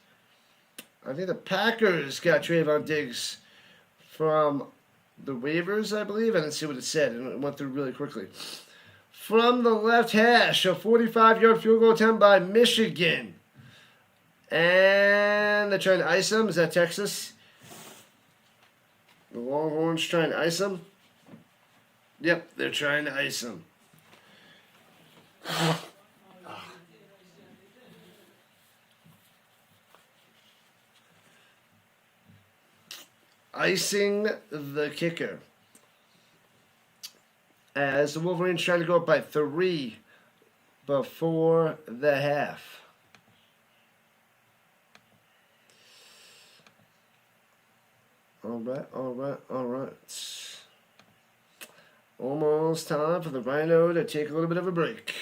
I think the Packers got Trayvon Diggs from the waivers, I believe. I didn't see what it said, and it went through really quickly. From the left hash, a 45-yard field goal attempt by Michigan. And they're trying to ice him. Is that Texas? The Longhorns trying to ice him? Yep, they're trying to ice him. icing the kicker. As the Wolverines trying to go up by 3 before the half. All right. Almost time for the Rhino to take a little bit of a break.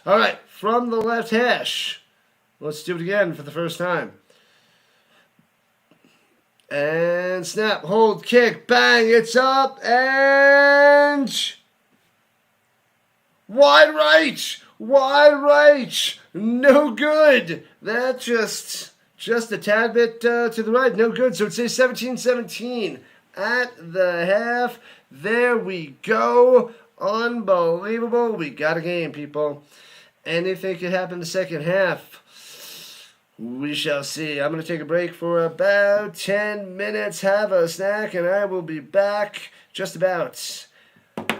All right, from the left hash. Let's do it again for the first time. And snap, hold, kick, bang, it's up, and wide right, no good. That just a tad bit to the right, no good. So it says 17-17 at the half. There we go. Unbelievable. We got a game, people. Anything could happen in the second half. We shall see. I'm going to take a break for about 10 minutes, have a snack, and I will be back just about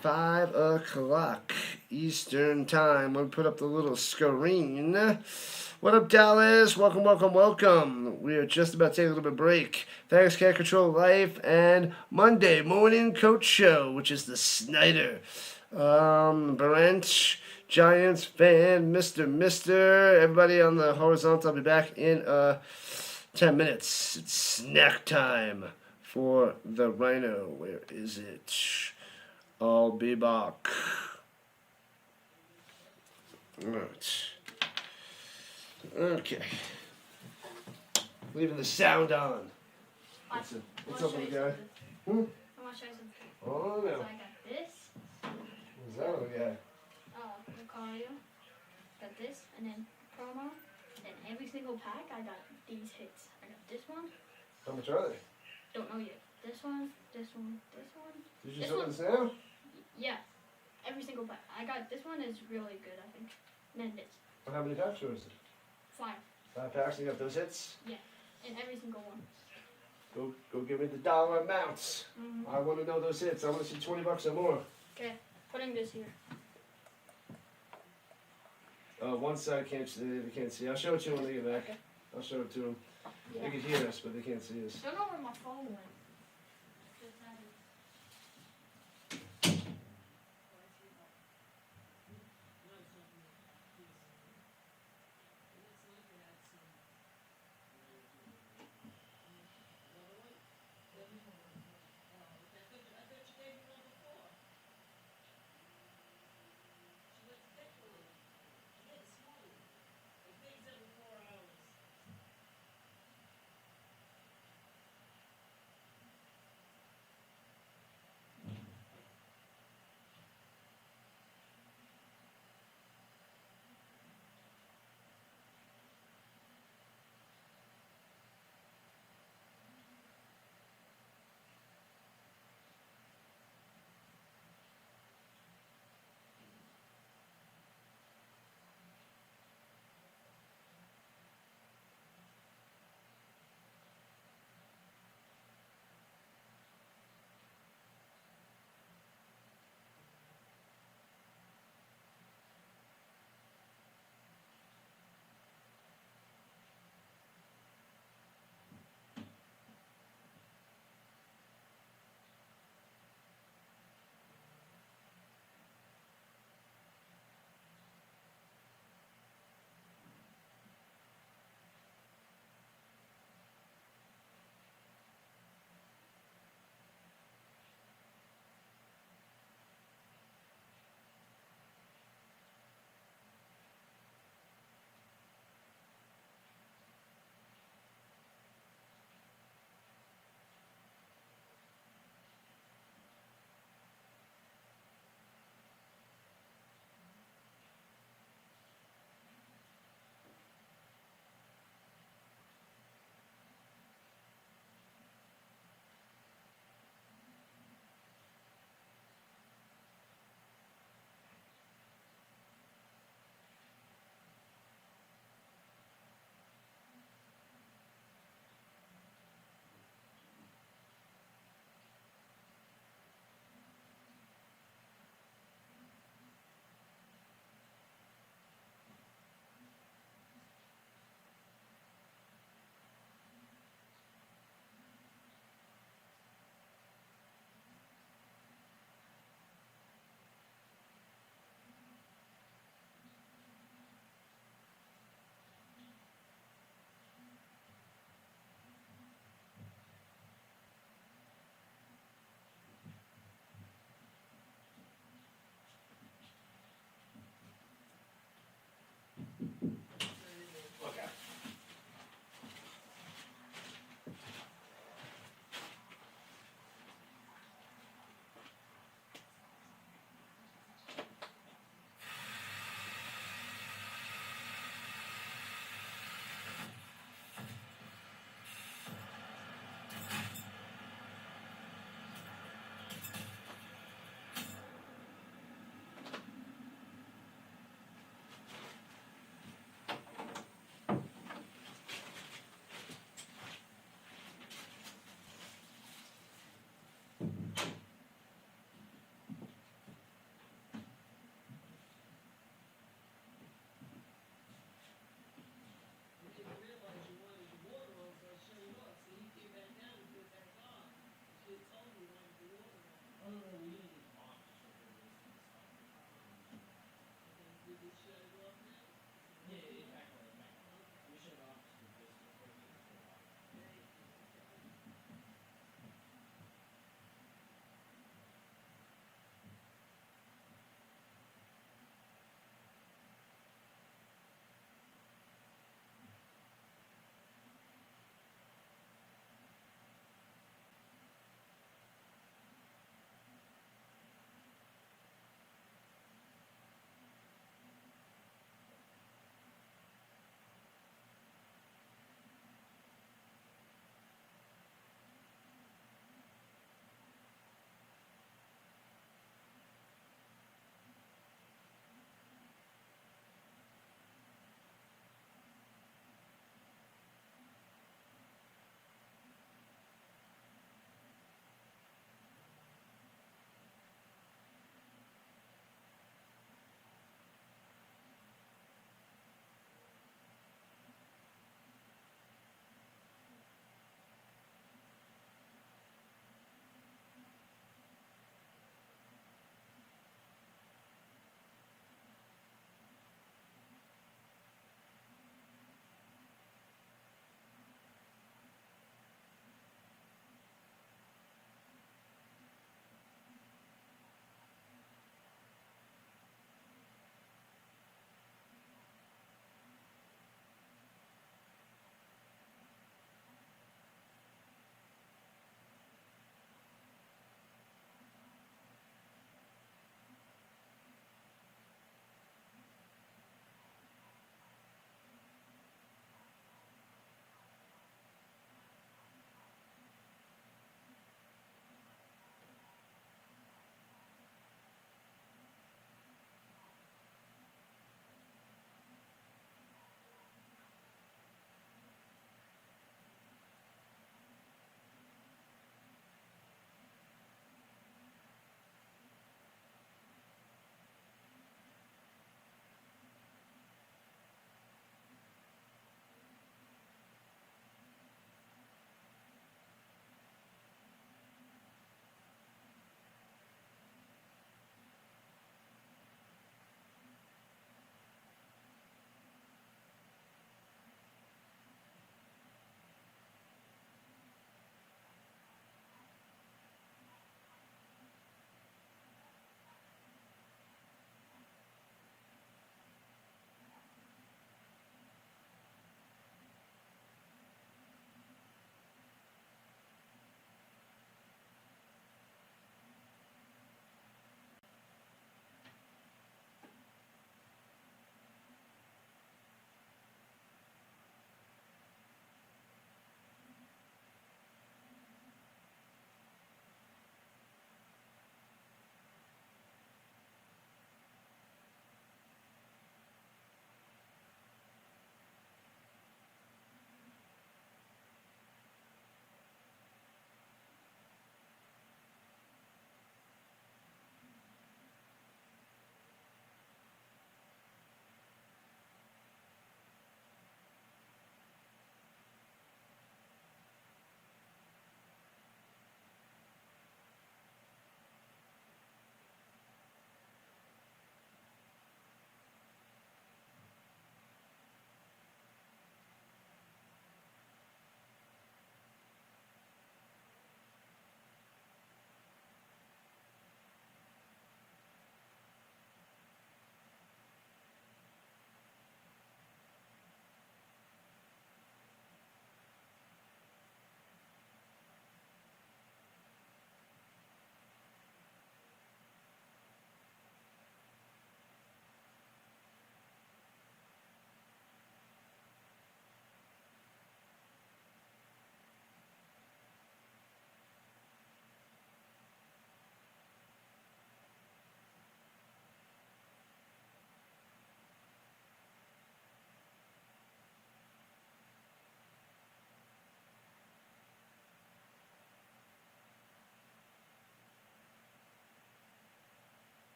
5 o'clock Eastern Time. We'll put up the little screen. What up, Dallas? Welcome. We are just about to take a little bit of break. Thanks, Cat Control Life, and Monday Morning Coach Show, which is the Snyder. Brent, Giants fan, Mr. Everybody on the horizontal. I'll be back in 10 minutes. It's snack time for the Rhino. Where is it? I'll be back. All right. Okay. Leaving the sound on. What's up, little guy? I want to show you something. Oh, So no. I got this. What's that, little guy? Lucario. Got this, and then promo. And then every single pack, I got these hits. I got this one. How much are they? Don't know yet. This one. Did you This just open one. this now? Yeah. Every single pack. I got this one is really good, I think. And then this. How many packs was it? 5. 5 packs, you got those hits? In every single one. Go give me the dollar amounts. Mm-hmm. I want to know those hits. I want to see $20 or more. Okay. Putting this here. One side they can't see. I'll show it to them when they get back. Okay. I'll show it to them. Yeah. They can hear us, but they can't see us. Don't know where my phone went. Just had it.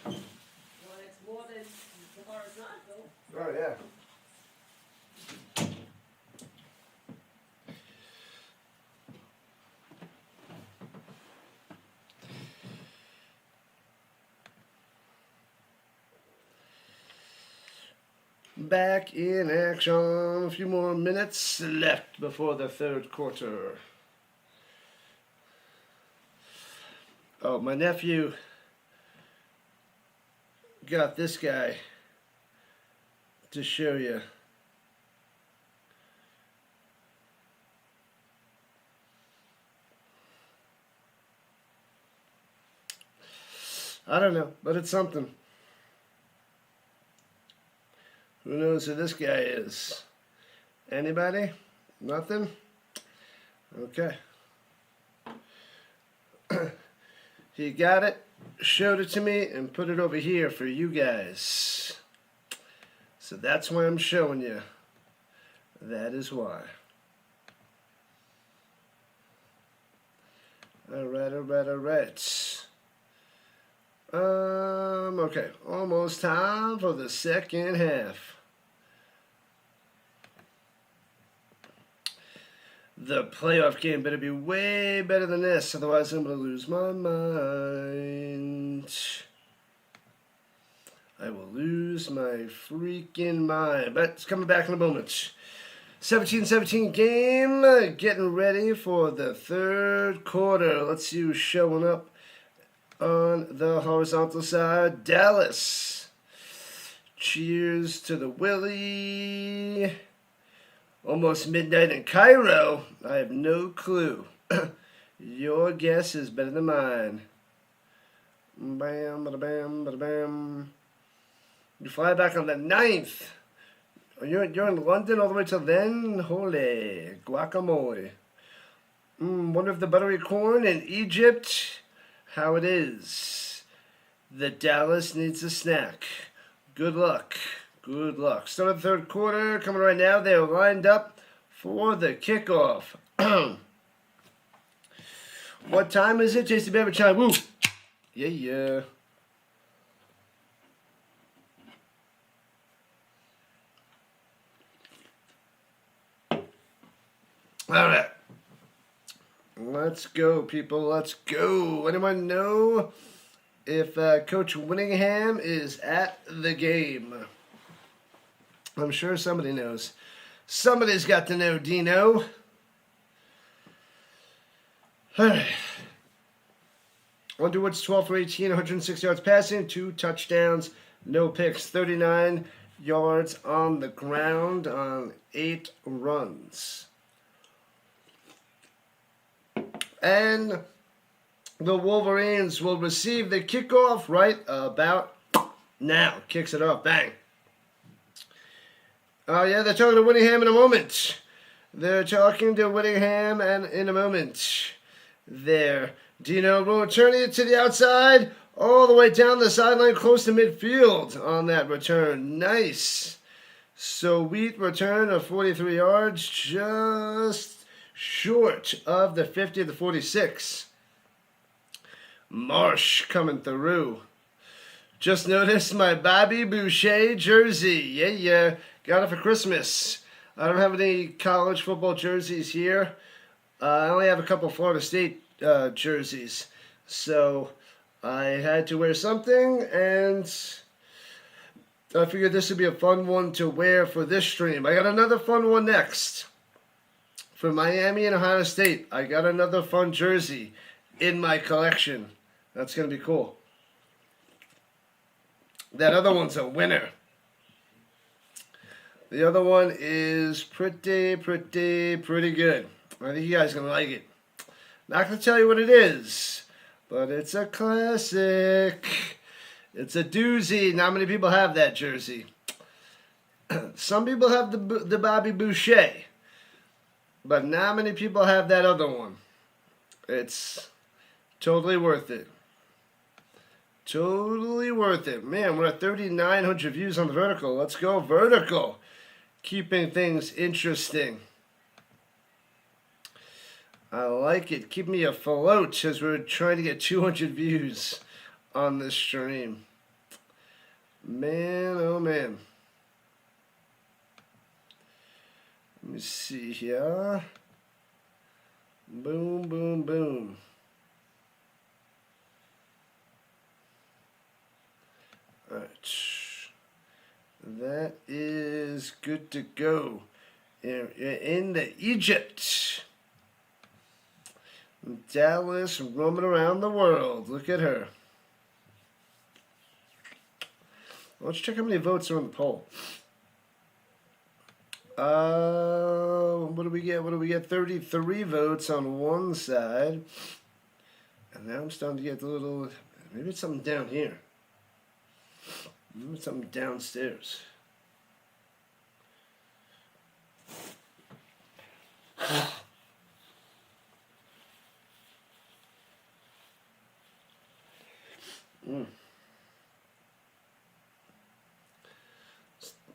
Well, it's more than the horizontal. Oh, yeah. Back in action. A few more minutes left before the third quarter. Oh, my nephew got this guy to show you. I don't know, but it's something. Who knows who this guy is? Anybody? Nothing? Okay. He got it, showed it to me, and put it over here for you guys. So that's why I'm showing you. That is why. Alright. Okay, almost time for the second half. The playoff game better be way better than this, otherwise I'm going to lose my mind. I will lose my freaking mind. But it's coming back in a moment. 17-17 game, getting ready for the third quarter. Let's see who's showing up on the horizontal side. Dallas. Cheers to the Willie. Almost midnight in Cairo. I have no clue. Your guess is better than mine. Bam, bada bam, bada bam. You fly back on the 9th. You're in London all the way till then? Holy guacamole. Wonder if the buttery corn in Egypt, how it is. The Dallas needs a snack. Good luck. Good luck. Start of the third quarter coming right now. They are lined up for the kickoff. What time is it? JC Beverage time. Woo! Yeah. All right. Let's go, people. Let's go. Anyone know if Coach Winningham is at the game? I'm sure somebody knows. Somebody's got to know, Dino. All right. Underwood's 12 for 18, 106 yards passing, 2 touchdowns, no picks, 39 yards on the ground on 8 runs. And the Wolverines will receive the kickoff right about now. Kicks it off. Bang. Oh, yeah, they're talking to Whittingham in a moment. They're talking to Whittingham and in a moment. There. Dino will turn it to the outside, all the way down the sideline, close to midfield on that return. Nice. Sweet return of 43 yards, just short of the 50 of the 46. Marsh coming through. Just noticed my Bobby Boucher jersey. Yeah. Got it for Christmas. I don't have any college football jerseys here. I only have a couple Florida State jerseys. So I had to wear something, and I figured this would be a fun one to wear for this stream. I got another fun one next. For Miami and Ohio State, I got another fun jersey in my collection. That's going to be cool. That other one's a winner. The other one is pretty good. I think you guys are going to like it. Not going to tell you what it is, but it's a classic. It's a doozy. Not many people have that jersey. Some people have the Bobby Boucher, but not many people have that other one. It's totally worth it. Totally worth it. Man, we're at 3,900 views on the vertical. Let's go vertical. Keeping things interesting. I like it. Keep me afloat as we're trying to get 200 views on this stream. Man, oh man. Let me see here. Boom, boom, boom. Alright. That is good to go. In the Egypt. Dallas roaming around the world. Look at her. Let's check how many votes are on the poll. What do we get? What do we get? 33 votes on one side. And now I'm starting to get a little... Maybe it's something down here. Maybe it's something downstairs.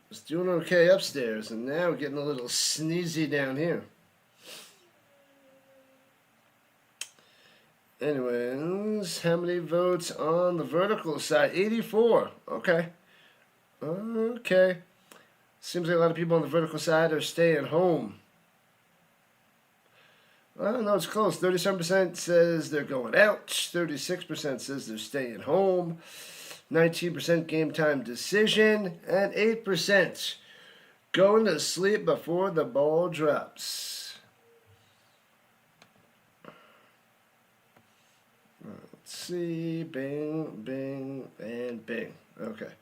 It's doing okay upstairs, and now we're getting a little sneezy down here. Anyways, how many votes on the vertical side? 84. Okay. Okay. Seems like a lot of people on the vertical side are staying home. I don't know, it's close. 37% says they're going out. 36% says they're staying home. 19% game time decision. And 8% going to sleep before the ball drops. Let's see. Bing, bing, and bing. Okay.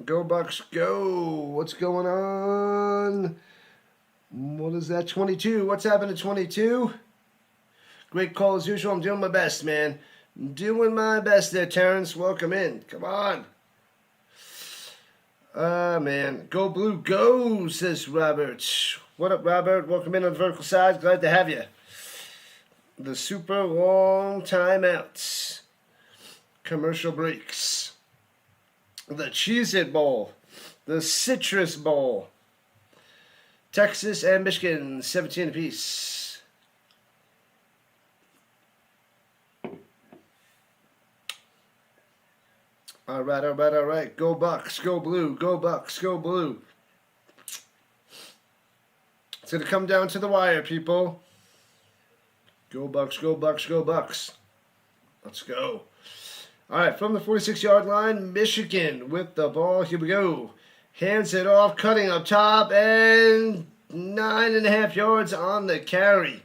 Go Bucks, go. What's going on? What is that? 22. What's happening to 22? Great call as usual. I'm doing my best, man. Doing my best there, Terrence. Welcome in. Come on. Man. Go Blue, go, says Robert. What up, Robert? Welcome in on the vertical side. Glad to have you. The super long timeouts. Commercial breaks. The Cheez-It Bowl. The Citrus Bowl. Texas and Michigan, 17 apiece. All right, all right, all right. Go Bucks, go Blue, go Bucks, go Blue. It's going to come down to the wire, people. Go Bucks, go Bucks, go Bucks. Let's go. All right, from the 46-yard line, Michigan with the ball. Here we go. Hands it off, cutting up top, and 9.5 yards on the carry.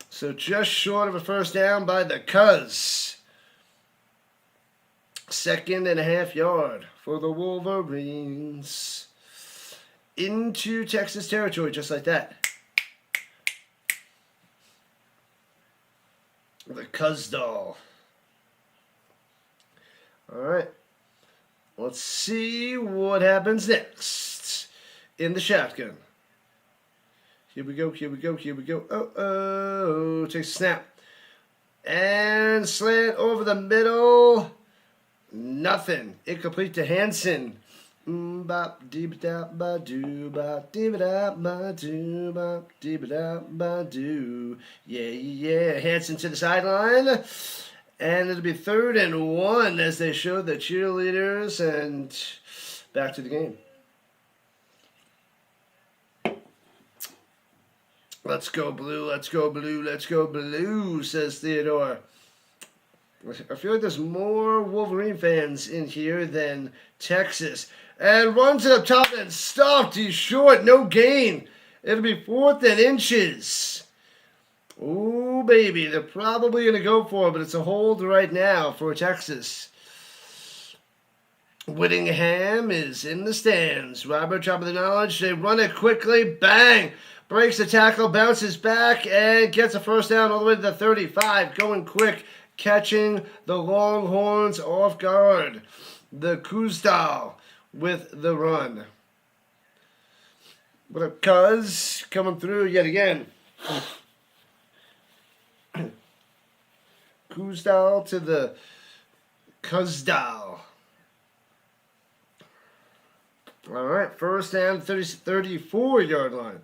So just short of a first down by the Cuz. 2.5 yard for the Wolverines. Into Texas territory, just like that. The Cuz doll. All right. Let's see what happens next in the shotgun. Here we go, here we go, here we go. Oh, takes a snap. And slant over the middle. Nothing. Incomplete to Hansen. Bop, dee-ba-da-ba-doo, bop, dee-ba-da-ba-doo, bop, dee-ba-da-ba-doo. Yeah, yeah. Hansen to the sideline. And it'll be 3rd and 1 as they show the cheerleaders, and back to the game. Let's go Blue, let's go Blue, let's go Blue, says Theodore. I feel like there's more Wolverine fans in here than Texas. And runs it up top and stopped. He's short, no gain. It'll be 4th and inches. Ooh, baby, they're probably going to go for it, but it's a hold right now for Texas. Whittingham is in the stands. Robert, top of the knowledge. They run it quickly. Bang! Breaks the tackle, bounces back, and gets a first down all the way to the 35. Going quick, catching the Longhorns off guard. The Kuzdal with the run. What up, Cuz? Coming through yet again. Kuzdal to the Kuzdal. All right, first down, 34-yard line.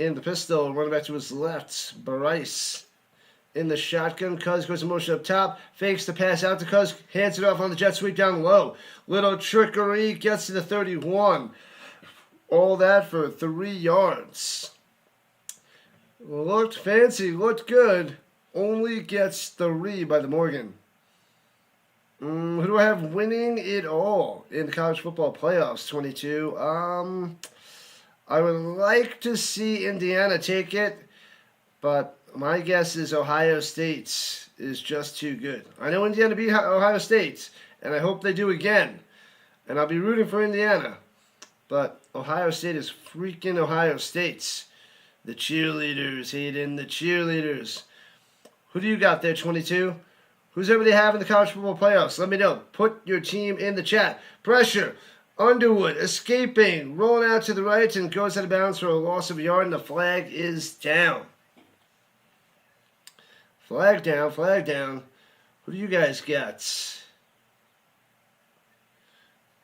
in the pistol, running back to his left. Bryce in the shotgun. Cuz goes in motion up top. Fakes the pass out to Cuz. Hands it off on the jet sweep down low. Little trickery. Gets to the 31. All that for 3 yards. Looked fancy. Looked good. Only gets 3 by the Morgan. Who do I have winning it all in the college football playoffs? 22. I would like to see Indiana take it, but my guess is Ohio State is just too good. I know Indiana beat Ohio State, and I hope they do again. And I'll be rooting for Indiana. But Ohio State is freaking Ohio State. The cheerleaders, Hayden, the cheerleaders. Who do you got there, 22? Who's everybody have in the college football playoffs? Let me know. Put your team in the chat. Pressure. Underwood escaping, rolling out to the right and goes out of bounds for a loss of a yard, and the flag is down. Flag down, flag down. Who do you guys got?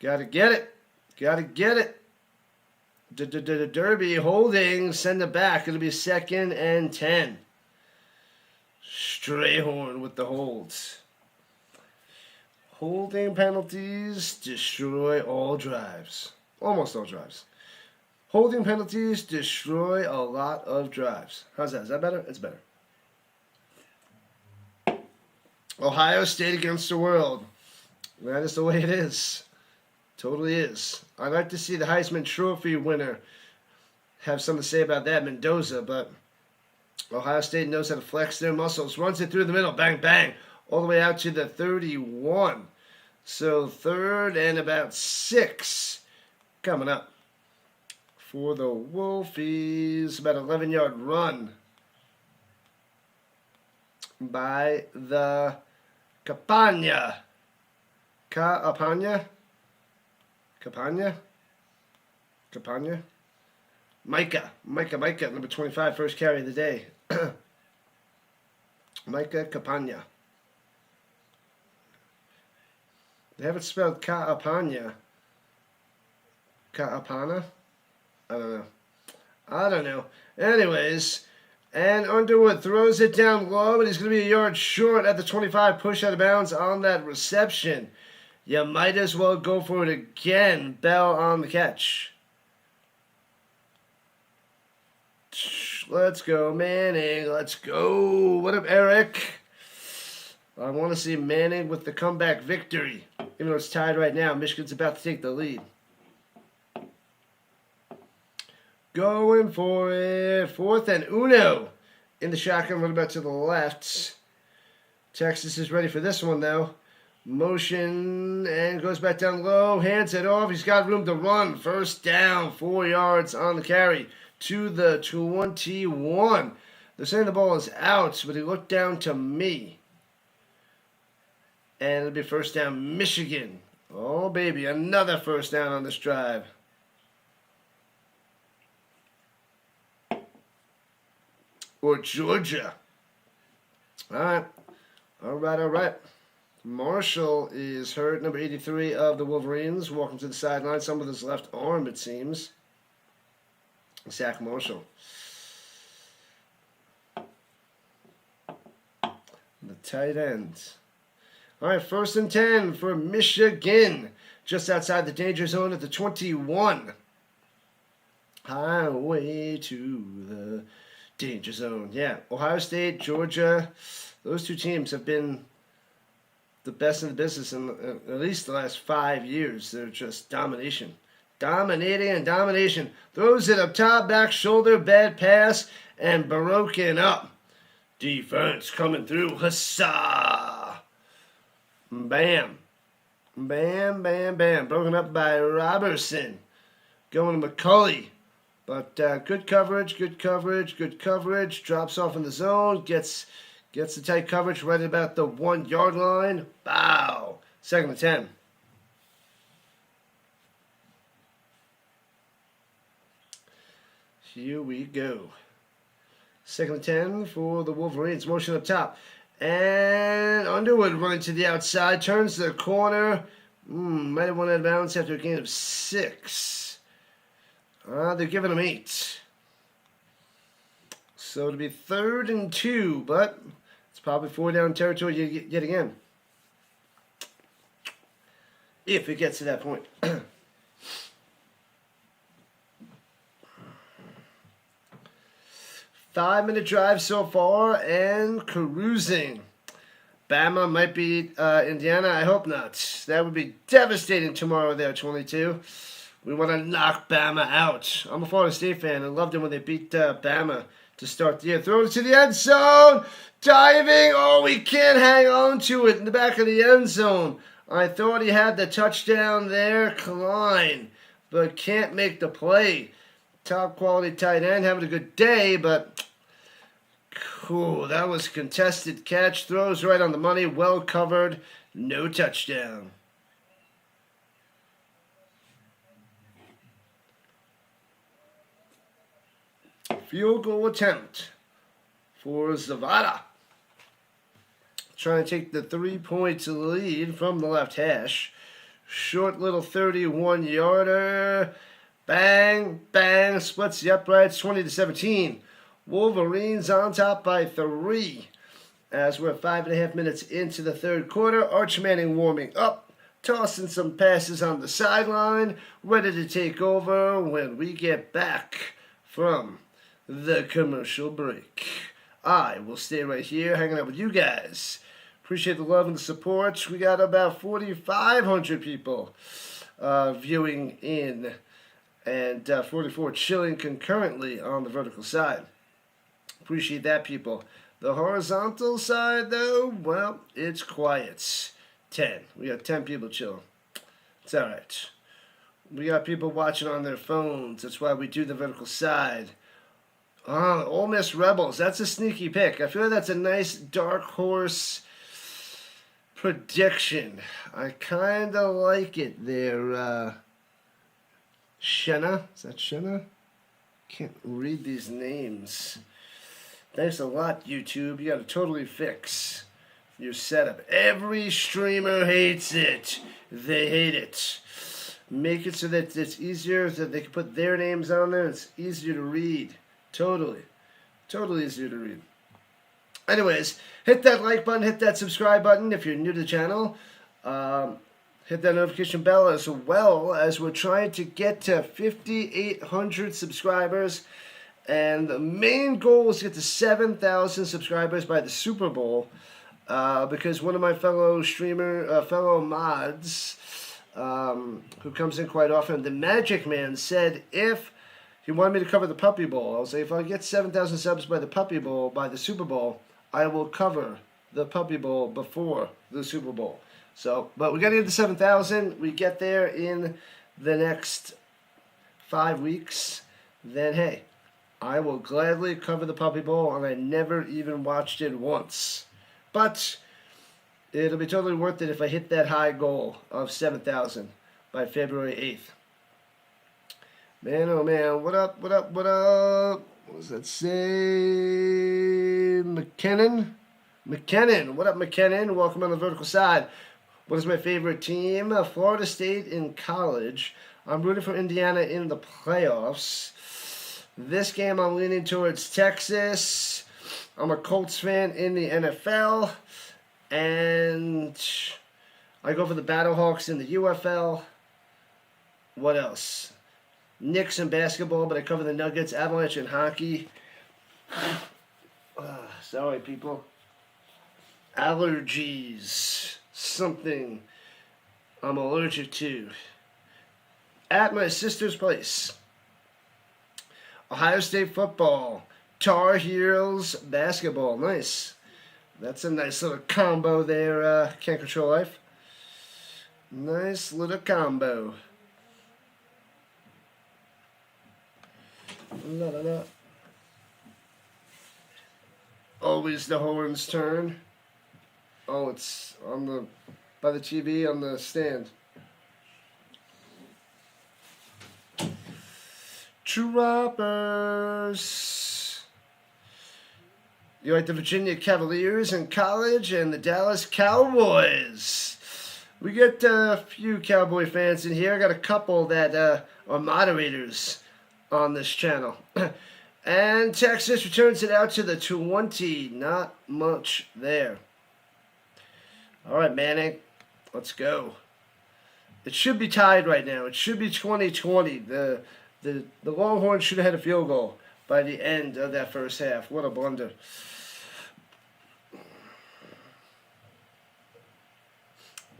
Gotta get it. Gotta get it. Derby holding, send it back. It'll be 2nd and 10. Strayhorn with the holds. Holding penalties destroy all drives. Almost all drives. Holding penalties destroy a lot of drives. How's that? Is that better? It's better. Ohio State against the world. That is the way it is. Totally is. I'd like to see the Heisman Trophy winner have something to say about that, Mendoza, but Ohio State knows how to flex their muscles. Runs it through the middle. Bang, bang. All the way out to the 31. So 3rd and about 6 coming up for the Wolfies. About 11-yard run by the Capania. Micah, number 25, first carry of the day. Micah Capania. They have it spelled Kaapanya. Kaapana? I don't know. Anyways, and Underwood throws it down low, and he's going to be a yard short at the 25, push out of bounds on that reception. You might as well go for it again. Bell on the catch. Let's go, Manning. Let's go. What up, Eric? I want to see Manning with the comeback victory. Even though it's tied right now, Michigan's about to take the lead. Going for it. 4th and uno. In the shotgun, running back to the left. Texas is ready for this one, though. Motion and goes back down low. Hands it off. He's got room to run. First down. 4 yards on the carry to the 21. They're saying the ball is out, but he looked down to me. And it'll be first down, Michigan. Oh, baby, another first down on this drive. Or Georgia. All right. Marshall is hurt, number 83 of the Wolverines, walking to the sideline. Some with his left arm, it seems. Zach Marshall. The tight end. All right, 1st and 10 for Michigan. Just outside the danger zone at the 21. Highway to the danger zone. Yeah, Ohio State, Georgia, those two teams have been the best in the business in at least the last 5 years. They're just domination. Dominating and domination. Throws it up top, back shoulder, bad pass, and broken up. Defense coming through. Huzzah! Bam. Bam, bam, bam. Broken up by Robertson. Going to McCulley. But good coverage. Drops off in the zone. Gets the tight coverage right about the 1 yard line. Bow. 2nd and 10. Here we go. 2nd and 10 for the Wolverines. Motion up top. And Underwood running to the outside. Turns the corner. Might have won out of bounds after a gain of 6. They're giving him 8. So it'll be 3rd and 2, but it's probably 4-down territory yet again. If it gets to that point. 5-minute drive so far and cruising. Bama might beat Indiana. I hope not. That would be devastating tomorrow there, 22. We want to knock Bama out. I'm a Florida State fan. I loved it when they beat Bama to start the year. Throw it to the end zone. Diving. Oh, we can't hang on to it in the back of the end zone. I thought he had the touchdown there, Klein, but can't make the play. Top quality tight end, having a good day, but cool. That was a contested catch. Throws right on the money, well covered, no touchdown. Field goal attempt for Zavada. Trying to take the 3-point lead from the left hash. Short little 31-yarder. Bang, bang, splits the uprights, 20-17. Wolverines on top by 3. As we're 5.5 minutes into the third quarter. Arch Manning warming up, tossing some passes on the sideline, ready to take over when we get back from the commercial break. I will stay right here hanging out with you guys. Appreciate the love and the support. We got about 4,500 people viewing in and 44 chilling concurrently on the vertical side. Appreciate that, people. The horizontal side, though, well, it's quiet. 10. We got 10 people chilling. It's all right. We got people watching on their phones. That's why we do the vertical side. Ole Miss Rebels. That's a sneaky pick. I feel like that's a nice dark horse prediction. I kind of like it there. Shenna. Is that Shenna? Can't read these names. Thanks a lot, YouTube. You got to totally fix your setup. Every streamer hates it. They hate it. Make it so that it's easier, so that they can put their names on there. It's easier to read. Totally. Totally easier to read. Anyways, hit that like button, hit that subscribe button if you're new to the channel. Hit that notification bell as well, as we're trying to get to 5,800 subscribers. And the main goal is to get to 7,000 subscribers by the Super Bowl. Because one of my fellow mods, who comes in quite often, the Magic Man, said if he wanted me to cover the Puppy Bowl, I was like, if I get 7,000 subs by the Puppy Bowl, by the Super Bowl, I will cover the Puppy Bowl before the Super Bowl. So, but we got to get to 7,000. We get there in the next 5 weeks. Then, hey, I will gladly cover the Puppy Bowl, and I never even watched it once. But it'll be totally worth it if I hit that high goal of 7,000 by February 8th. Man, oh man, what up, what up, what up? What does that say? McKinnon? McKinnon, what up, McKinnon? Welcome on the vertical side. What is my favorite team? Florida State in college. I'm rooting for Indiana in the playoffs. This game I'm leaning towards Texas. I'm a Colts fan in the NFL. And I go for the Battlehawks in the UFL. What else? Knicks in basketball, but I cover the Nuggets, Avalanche in hockey. Sorry, people. Allergies. Something I'm allergic to. At my sister's place. Ohio State football. Tar Heels basketball. Nice. That's a nice little combo there. Can't Control Life. Nice little combo. La, la, la. Always the horn's turn. Oh, it's on by the TV on the stand. Droppers. You like the Virginia Cavaliers in college and the Dallas Cowboys. We get a few Cowboy fans in here. I got a couple that are moderators on this channel. And Texas returns it out to the 20. Not much there. All right, Manning. Let's go. It should be tied right now. It should be 20-20. The Longhorns should have had a field goal by the end of that first half. What a blunder.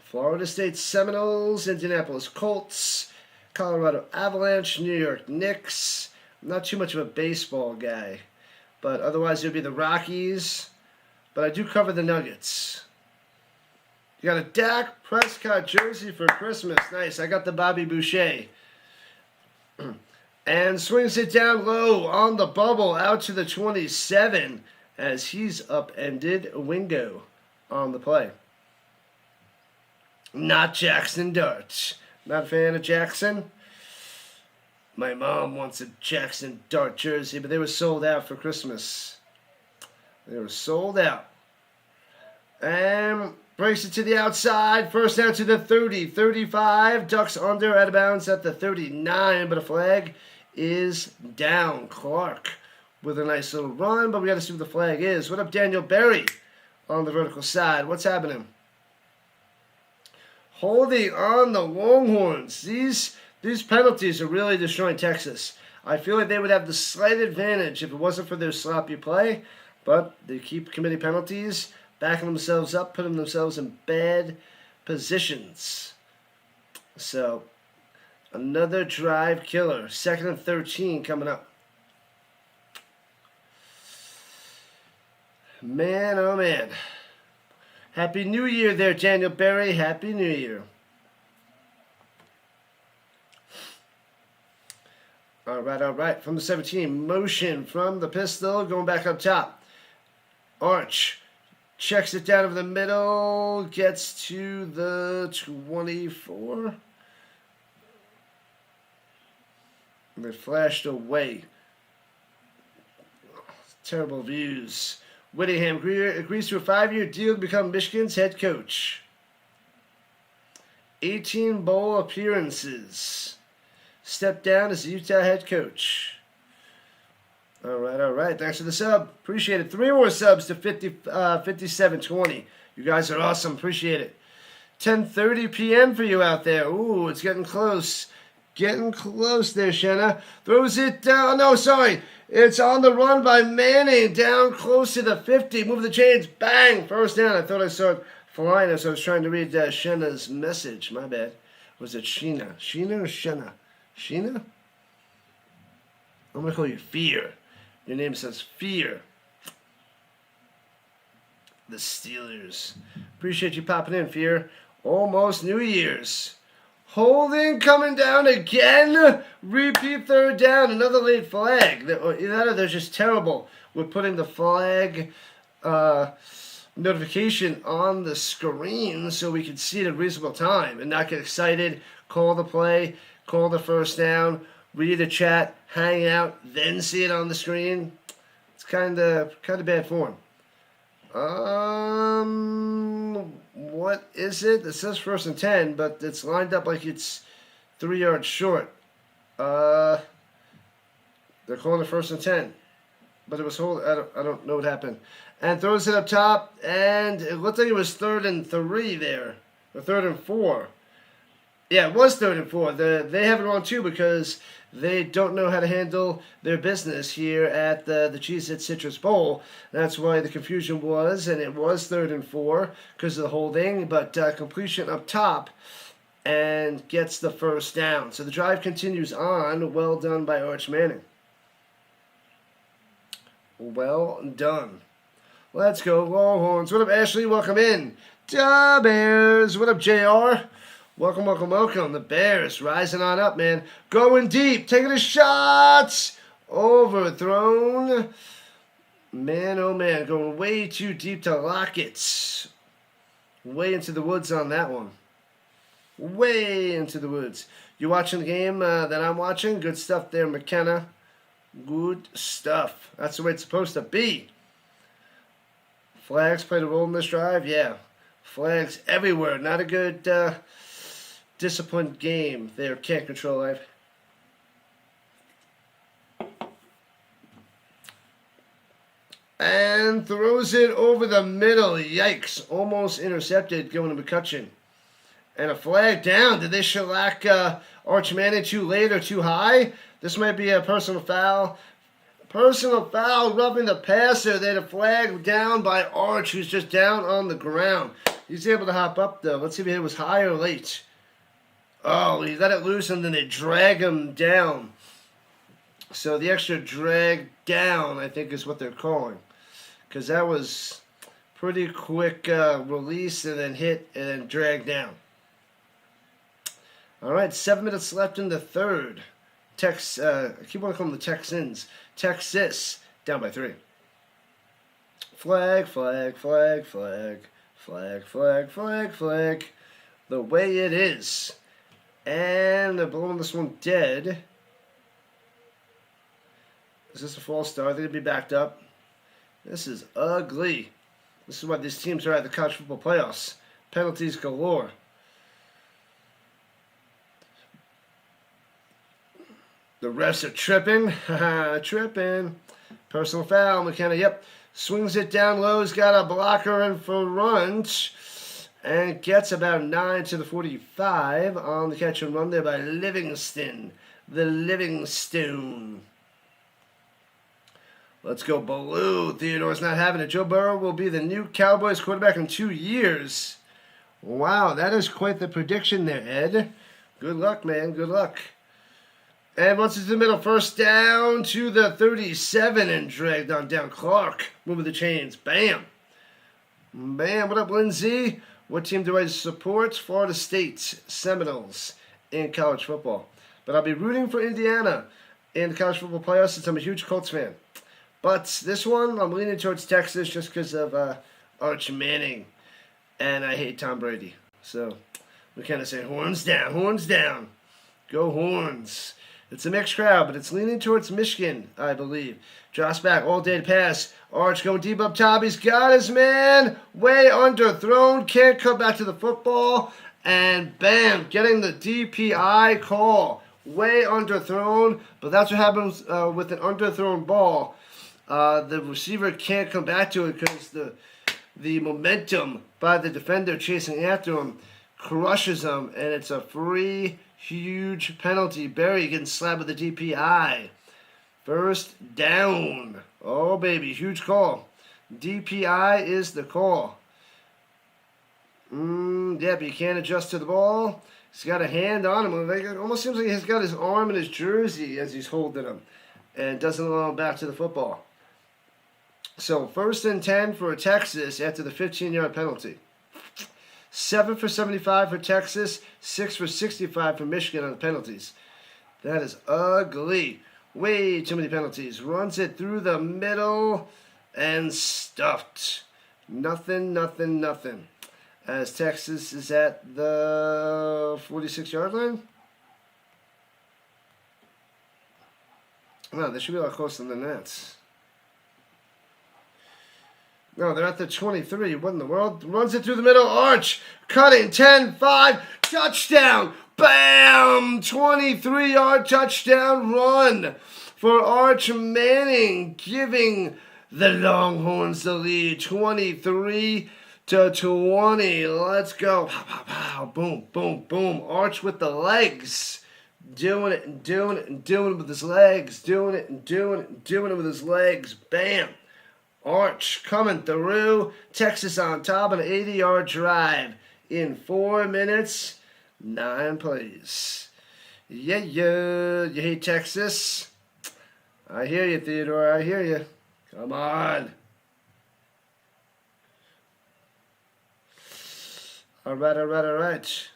Florida State Seminoles, Indianapolis Colts, Colorado Avalanche, New York Knicks. I'm not too much of a baseball guy, but otherwise it would be the Rockies. But I do cover the Nuggets. You got a Dak Prescott jersey for Christmas. Nice. I got the Bobby Boucher. And swings it down low on the bubble out to the 27 as he's upended Wingo on the play. Not Jackson Dart. Not a fan of Jackson. My mom wants a Jackson Dart jersey, but they were sold out for Christmas. They were sold out. And breaks it to the outside. First down to the 30. 35. Ducks under, out of bounds at the 39, but a flag is down. Clark with a nice little run, but we got to see what the flag is. What up, Daniel Berry on the vertical side? What's happening? Holding on the Longhorns. These penalties are really destroying Texas. I feel like they would have the slight advantage if it wasn't for their sloppy play, but they keep committing penalties, backing themselves up, putting themselves in bad positions. So, another drive killer. 2nd and 13 coming up. Man, oh man. Happy New Year there, Daniel Berry. Happy New Year. All right. From the 17, motion from the pistol, going back up top. Arch checks it down over the middle, gets to the 24. They flashed away. Terrible views. Whittingham agrees to a 5-year deal to become Michigan's head coach. 18 bowl appearances. Stepped down as the Utah head coach. All right. Thanks for the sub. Appreciate it. 3 more subs to 57-20. You guys are awesome. Appreciate it. 10:30 p.m. for you out there. Ooh, it's getting close. Getting close there, Shenna. Throws it down. No, sorry. It's on the run by Manning. Down close to the 50. Move the chains. Bang. First down. I thought I saw it flying as I was trying to read Shenna's message. My bad. Was it Sheena? Sheena or Shenna? Sheena? I'm going to call you Fear. Your name says Fear. The Steelers. Appreciate you popping in, Fear. Almost New Year's. Holding coming down again. Repeat 3rd down. Another late flag. They're just terrible with putting the flag notification on the screen so we can see it at a reasonable time and not get excited, call the play, call the first down, read the chat, hang out, then see it on the screen. It's kind of bad form. What is it? It says 1st and 10, but it's lined up like it's 3 yards short. They're calling it 1st and 10, but it was hold. I don't know what happened. And throws it up top, and it looked like it was 3rd and 3 there, or 3rd and 4. Yeah, it was 3rd and 4. They have it wrong too because they don't know how to handle their business here at the Cheez-It Citrus Bowl. That's why the confusion was, and it was 3rd and 4 because of the holding, but completion up top and gets the first down. So the drive continues on. Well done by Arch Manning. Well done. Let's go Longhorns. What up, Ashley? Welcome in. Da Bears. What up, JR? Welcome. The Bears rising on up, man. Going deep. Taking the shots. Overthrown. Man, oh man. Going way too deep to Lockett. Way into the woods on that one. Way into the woods. You watching the game that I'm watching? Good stuff there, McKenna. Good stuff. That's the way it's supposed to be. Flags played a role in this drive? Yeah. Flags everywhere. Not a good disciplined game there. Can't control life. and throws it over the middle. Yikes. Almost intercepted, going to McCutcheon. And a flag down. Did they shellac Arch Manning too late or too high? This might be a personal foul. Personal foul, roughing the passer. They had a flag down by Arch, who's just down on the ground. He's able to hop up, though. Let's see if it was high or late. Oh, he let it loose, and then they drag him down. So the extra drag down, I think, is what they're calling. Because that was pretty quick release, and then hit, and then drag down. All right, 7 minutes left in the third. I keep on calling them the Texans. Texas, down by 3. Flag, flag, flag, flag. Flag, flag, flag, flag. The way it is. And they're blowing this one dead. Is this a false start? They're going to be backed up. This is ugly. This is why these teams are at the college football playoffs. Penalties galore. The refs are tripping. Tripping. Personal foul. McKenna, yep. Swings it down low. He's got a blocker in front. And gets about 9 to the 45 on the catch and run there by Livingston. The Livingstone. Let's go blue. Theodore's not having it. Joe Burrow will be the new Cowboys quarterback in 2 years. Wow, that is quite the prediction there, Ed. Good luck, man. Good luck. And once it's in the middle, first down to the 37 and dragged on down. Clark moving the chains. Bam. Bam. What up, Lindsay? What team do I support? Florida State Seminoles in college football. But I'll be rooting for Indiana in the college football playoffs since I'm a huge Colts fan. But this one, I'm leaning towards Texas just because of Arch Manning. And I hate Tom Brady. So we kind of say horns down, horns down. Go Horns. It's a mixed crowd, but it's leaning towards Michigan, I believe. Drops back, all day to pass. Arch going deep up top. He's got his man. Way underthrown. Can't come back to the football. And bam, getting the DPI call. Way underthrown. But that's what happens with an underthrown ball. The receiver can't come back to it because the momentum by the defender chasing after him crushes him. And it's a free huge penalty. Barry getting slapped with the DPI. First down. Oh, baby. Huge call. DPI is the call. Yep, he can't adjust to the ball. He's got a hand on him. It almost seems like he's got his arm in his jersey as he's holding him. And doesn't allow him back to the football. So, 1st and 10 for Texas after the 15-yard penalty. 7 for 75 for Texas, 6 for 65 for Michigan on the penalties. That is ugly. Way too many penalties. Runs it through the middle and stuffed. Nothing, nothing, nothing. As Texas is at the 46-yard line. No, they should be a lot closer than that. No, they're at the 23. What in the world? Runs it through the middle. Arch. Cutting. 10-5. Touchdown. Bam. 23-yard touchdown run for Arch Manning. Giving the Longhorns the lead. 23-20. Let's go. Pow, pow, pow. Boom, boom, boom. Arch with the legs. Doing it and doing it and doing it with his legs. Doing it and doing it and doing it with his legs. Bam. Arch coming through. Texas on top of an 80-yard drive in 4 minutes, 9 plays. Yeah. You hate Texas? I hear you, Theodore. I hear you. Come on. All right.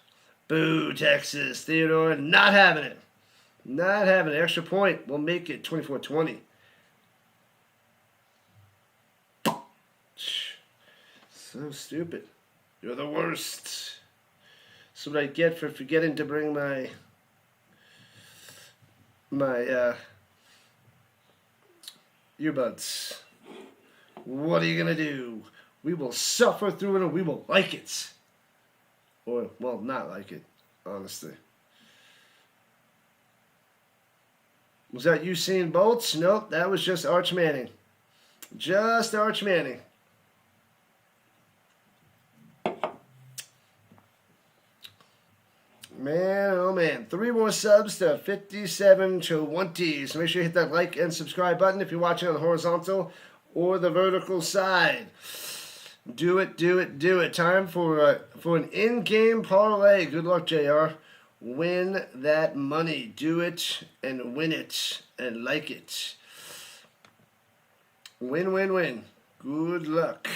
Boo, Texas. Theodore not having it. Not having it. Extra point. We'll make it 24-20. So stupid. You're the worst. That's what I get for forgetting to bring my earbuds. What are you going to do? We will suffer through it and we will like it. Or, well, not like it, honestly. Was that Usain Bolt? Nope, that was just Arch Manning. Just Arch Manning. Man, oh man. 3 more subs to 5720. So make sure you hit that like and subscribe button if you're watching on the horizontal or the vertical side. Do it, do it, do it. Time for an in-game parlay. Good luck, JR. Win that money. Do it and win it and like it. Win, win, win. Good luck.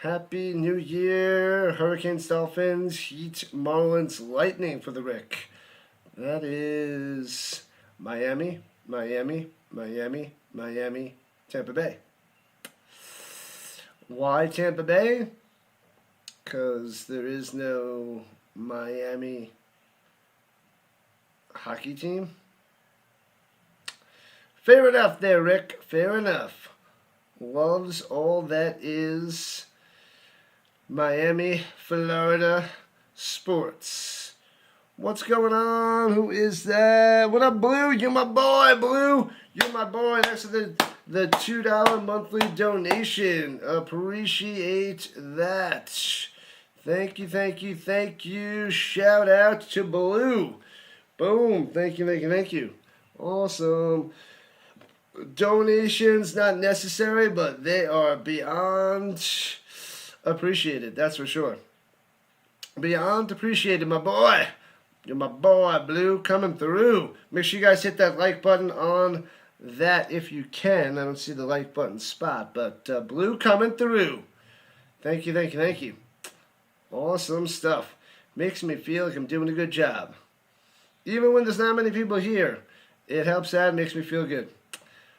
Happy New Year. Hurricanes, Dolphins, Heat, Marlins, Lightning for the Rick. That is Miami, Miami, Miami, Miami, Tampa Bay. Why Tampa Bay? Because there is no Miami hockey team. Fair enough there, Rick. Fair enough. Loves all that is Miami, Florida sports. What's going on? Who is that? What up, Blue? You're my boy, Blue. You're my boy. Next to the $2 monthly donation. Appreciate that. Thank you, thank you, thank you. Shout out to Blue. Boom. Thank you, thank you, thank you. Awesome. Donations not necessary, but they are beyond appreciated. That's for sure. Beyond appreciated, my boy. You're my boy, Blue, coming through. Make sure you guys hit that like button on that if you can. I don't see the like button spot, but Blue coming through. Thank you, thank you, thank you. Awesome stuff. Makes me feel like I'm doing a good job. Even when there's not many people here, it helps out, makes me feel good.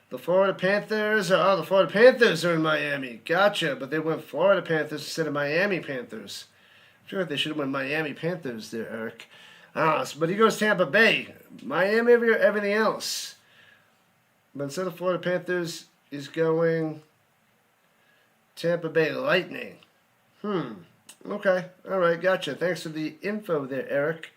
The Florida Panthers are in Miami. Gotcha, but they went Florida Panthers instead of Miami Panthers. I feel like they should have went Miami Panthers there, Eric. But he goes Tampa Bay. Miami over everything else. But instead of Florida Panthers, he's going Tampa Bay Lightning. Okay. All right, gotcha. Thanks for the info there, Eric.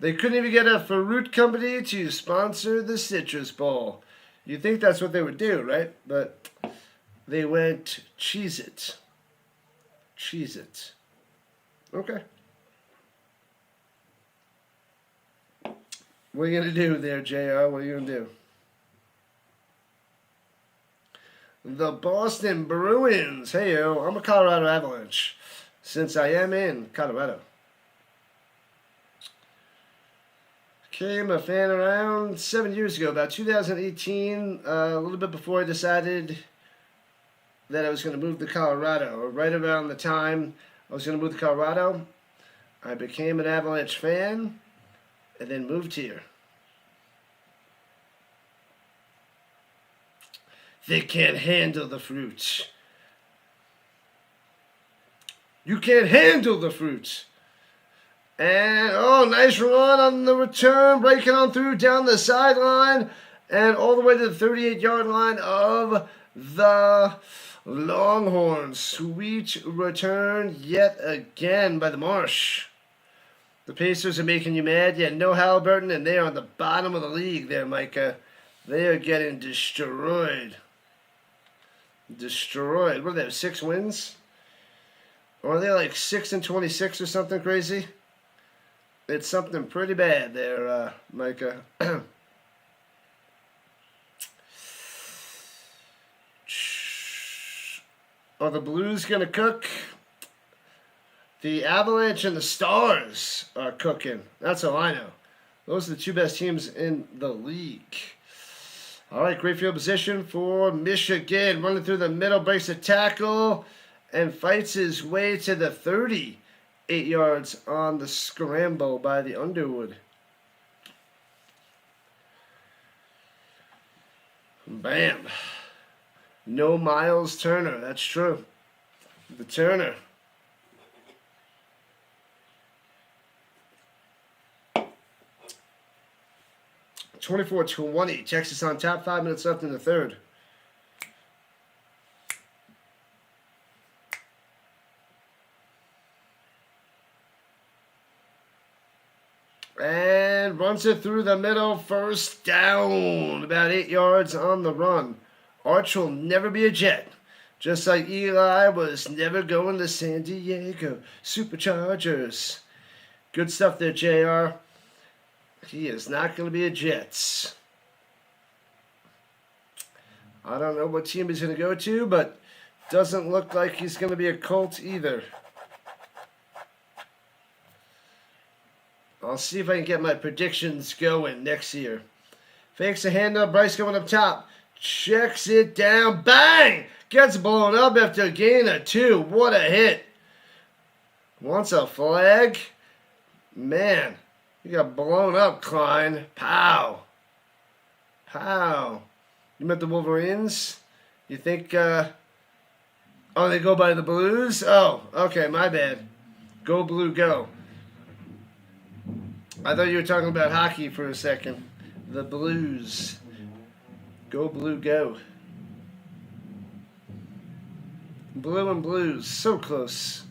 They couldn't even get a fruit company to sponsor the Citrus Bowl. You'd think that's what they would do, right? But they went Cheez-It. Cheez-It. Okay. What are you going to do there, JR? What are you going to do? The Boston Bruins. Hey-yo, I'm a Colorado Avalanche since I am in Colorado. Became a fan around 7 years ago, about 2018, a little bit before I decided that I was going to move to Colorado. Or right around the time I was going to move to Colorado, I became an Avalanche fan and then moved here. They can't handle the fruit. You can't handle the fruit. And, nice run on the return, breaking on through down the sideline and all the way to the 38-yard line of the Longhorns. Sweet return yet again by the Marsh. The Pacers are making you mad. Yeah, no Halliburton, and they are on the bottom of the league there, Micah. They are getting destroyed. Destroyed. What are they, 6 wins? Or are they like 6-26 or something crazy? It's something pretty bad there, Micah. Are the Blues going to cook? The Avalanche and the Stars are cooking. That's all I know. Those are the 2 best teams in the league. All right, great field position for Michigan. Running through the middle, breaks a tackle, and fights his way to the 30. 8 yards on the scramble by the Underwood. Bam. No Miles Turner. That's true. The Turner. (24-20). Texas on top. 5 minutes left in the third. And and runs it through the middle. First down. About 8 yards on the run. Arch will never be a Jet. Just like Eli was never going to San Diego Superchargers. Good stuff there, JR. He is not going to be a Jets. I don't know what team he's going to go to, but doesn't look like he's going to be a Colt either. I'll see if I can get my predictions going next year. Fakes a handoff. Bryce going up top. Checks it down. Bang! Gets blown up after a gain of 2. What a hit. Wants a flag. Man, you got blown up, Klein. Pow. Pow. You met the Wolverines? You think, oh, they go by the Blues? Oh, okay, my bad. Go Blue, go. I thought you were talking about hockey for a second. The Blues. Go Blue, go. Blue and Blues, so close.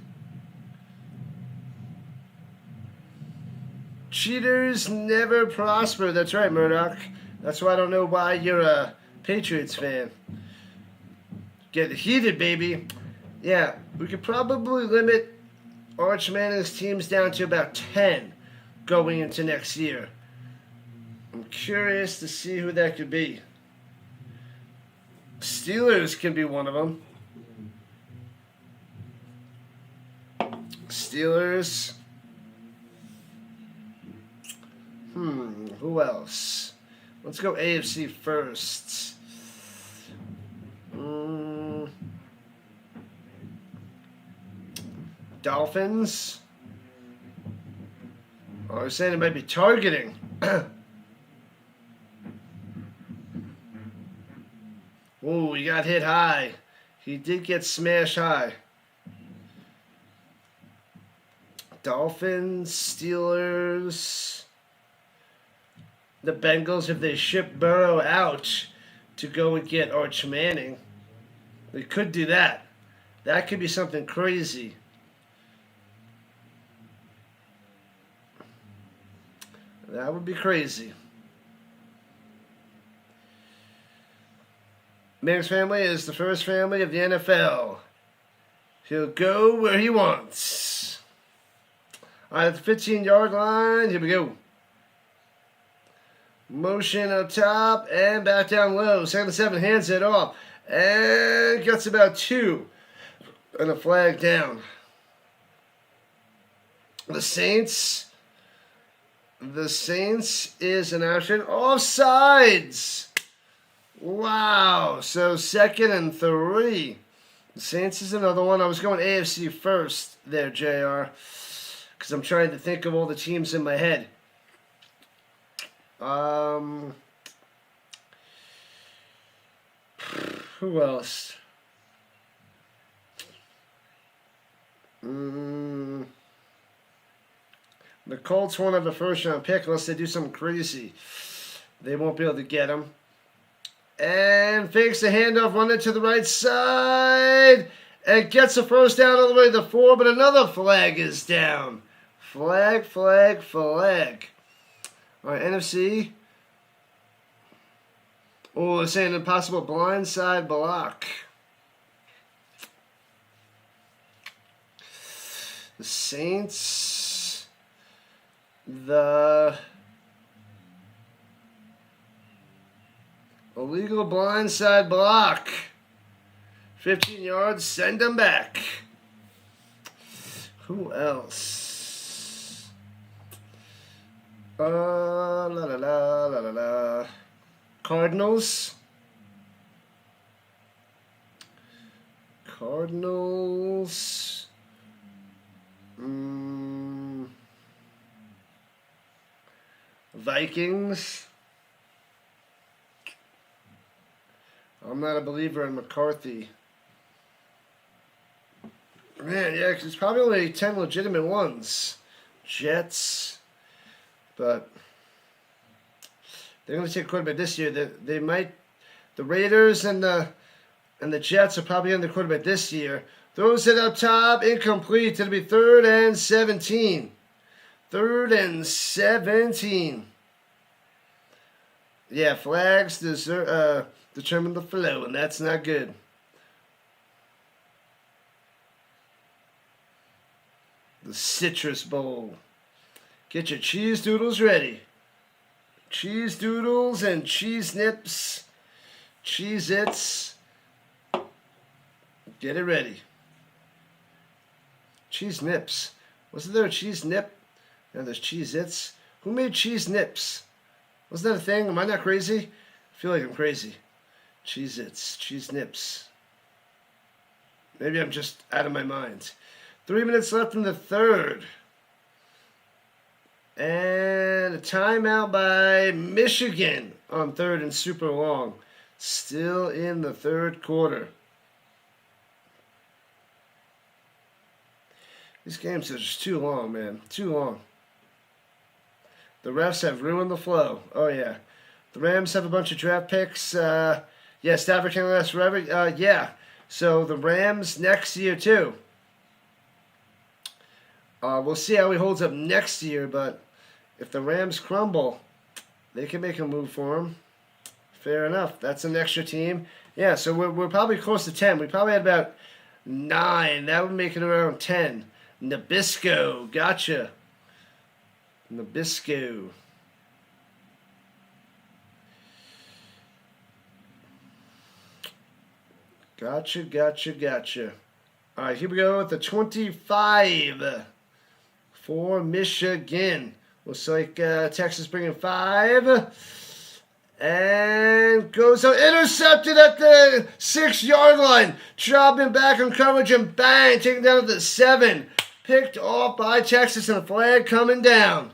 Cheaters never prosper. That's right, Murdoch. That's why I don't know why you're a Patriots fan. Get heated, baby. Yeah, we could probably limit Archman and his teams down to about 10 going into next year. I'm curious to see who that could be. Steelers can be one of them. Steelers. Who else? Let's go AFC first. Dolphins. Oh, I was saying it might be targeting. Oh, he got hit high. He did get smashed high. Dolphins, Steelers, the Bengals, if they ship Burrow out to go and get Arch Manning, they could do that. That could be something crazy. That would be crazy. Manning's family is the first family of the NFL. He'll go where he wants. All right, at the 15-yard line, here we go. Motion up top and back down low. 2nd and 7, hands it off. And gets about 2. And a flag down. The Saints is an option. Offsides. Wow. So 2nd and 3. The Saints is another one. I was going AFC first there, JR. Because I'm trying to think of all the teams in my head. Who else? The Colts won't have a first-round pick unless they do something crazy. They won't be able to get him. And fakes the handoff, running to the right side. And gets a first down all the way to the 4, but another flag is down. Flag, flag, flag. All right, NFC. Oh, they're saying impossible blindside block. The Saints. The illegal blindside block. 15 yards, send them back. Who else? La la la la la la. Cardinals. Vikings. I'm not a believer in McCarthy. Man, yeah, 'cause it's probably only 10 legitimate ones. Jets. But they're going to take a quarterback this year. They might. The Raiders and the Jets are probably on the quarterback this year. Throws it up top, incomplete. It'll be 3rd and 17. 3rd and 17. Yeah, flags determine the flow, and that's not good. The Citrus Bowl. Get your cheese doodles ready. Cheese doodles and cheese nips. Cheez-Its. Get it ready. Cheese nips. Wasn't there a cheese nip? Now there's Cheez-Its. Who made cheese nips? Wasn't that a thing? Am I not crazy? I feel like I'm crazy. Cheez-Its. Cheese nips. Maybe I'm just out of my mind. 3 minutes left in the 3rd. And a timeout by Michigan on 3rd and super long. Still in the 3rd quarter. These games are just too long, man. Too long. The refs have ruined the flow. Oh, yeah. The Rams have a bunch of draft picks. Yeah, Stafford can last forever. Yeah. So the Rams next year, too. We'll see how he holds up next year, but if the Rams crumble, they can make a move for him. Fair enough. That's an extra team. Yeah, so we're probably close to 10. We probably had about 9. That would make it around 10. Nabisco. Gotcha. Nabisco. Gotcha. All right, here we go with the 25 for Michigan. Looks like Texas bringing 5. And goes out. Intercepted at the 6-yard line. Dropping back on coverage and bang. Taken down to the 7. Picked off by Texas and a flag coming down.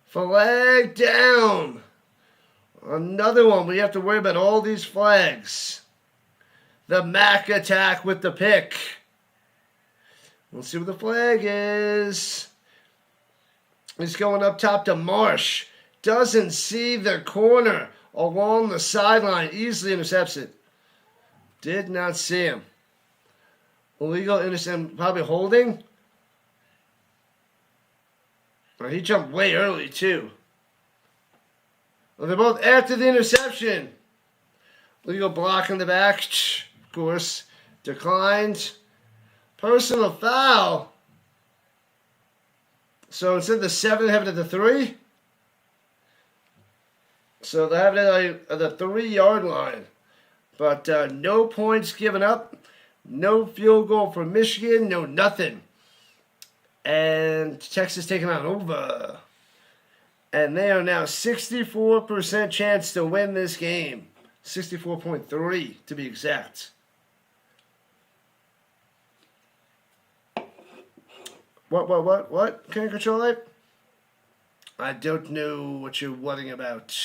Flag down. Another one. We have to worry about all these flags. The Mac attack with the pick. We'll see what the flag is. He's going up top to Marsh. Doesn't see the corner along the sideline. Easily intercepts it. Did not see him. Illegal intercept. Probably holding. Well, he jumped way early, too. Well, they're both after the interception. Legal block in the back. Of course. Declined. Personal foul. So instead of the 7, they have it at the 3. So they have it at the 3-yard line. But no points given up. No field goal for Michigan. No nothing. And Texas taking on over. And they are now 64% chance to win this game. 64.3 to be exact. What? Can you control it? I don't know what you're whatting about.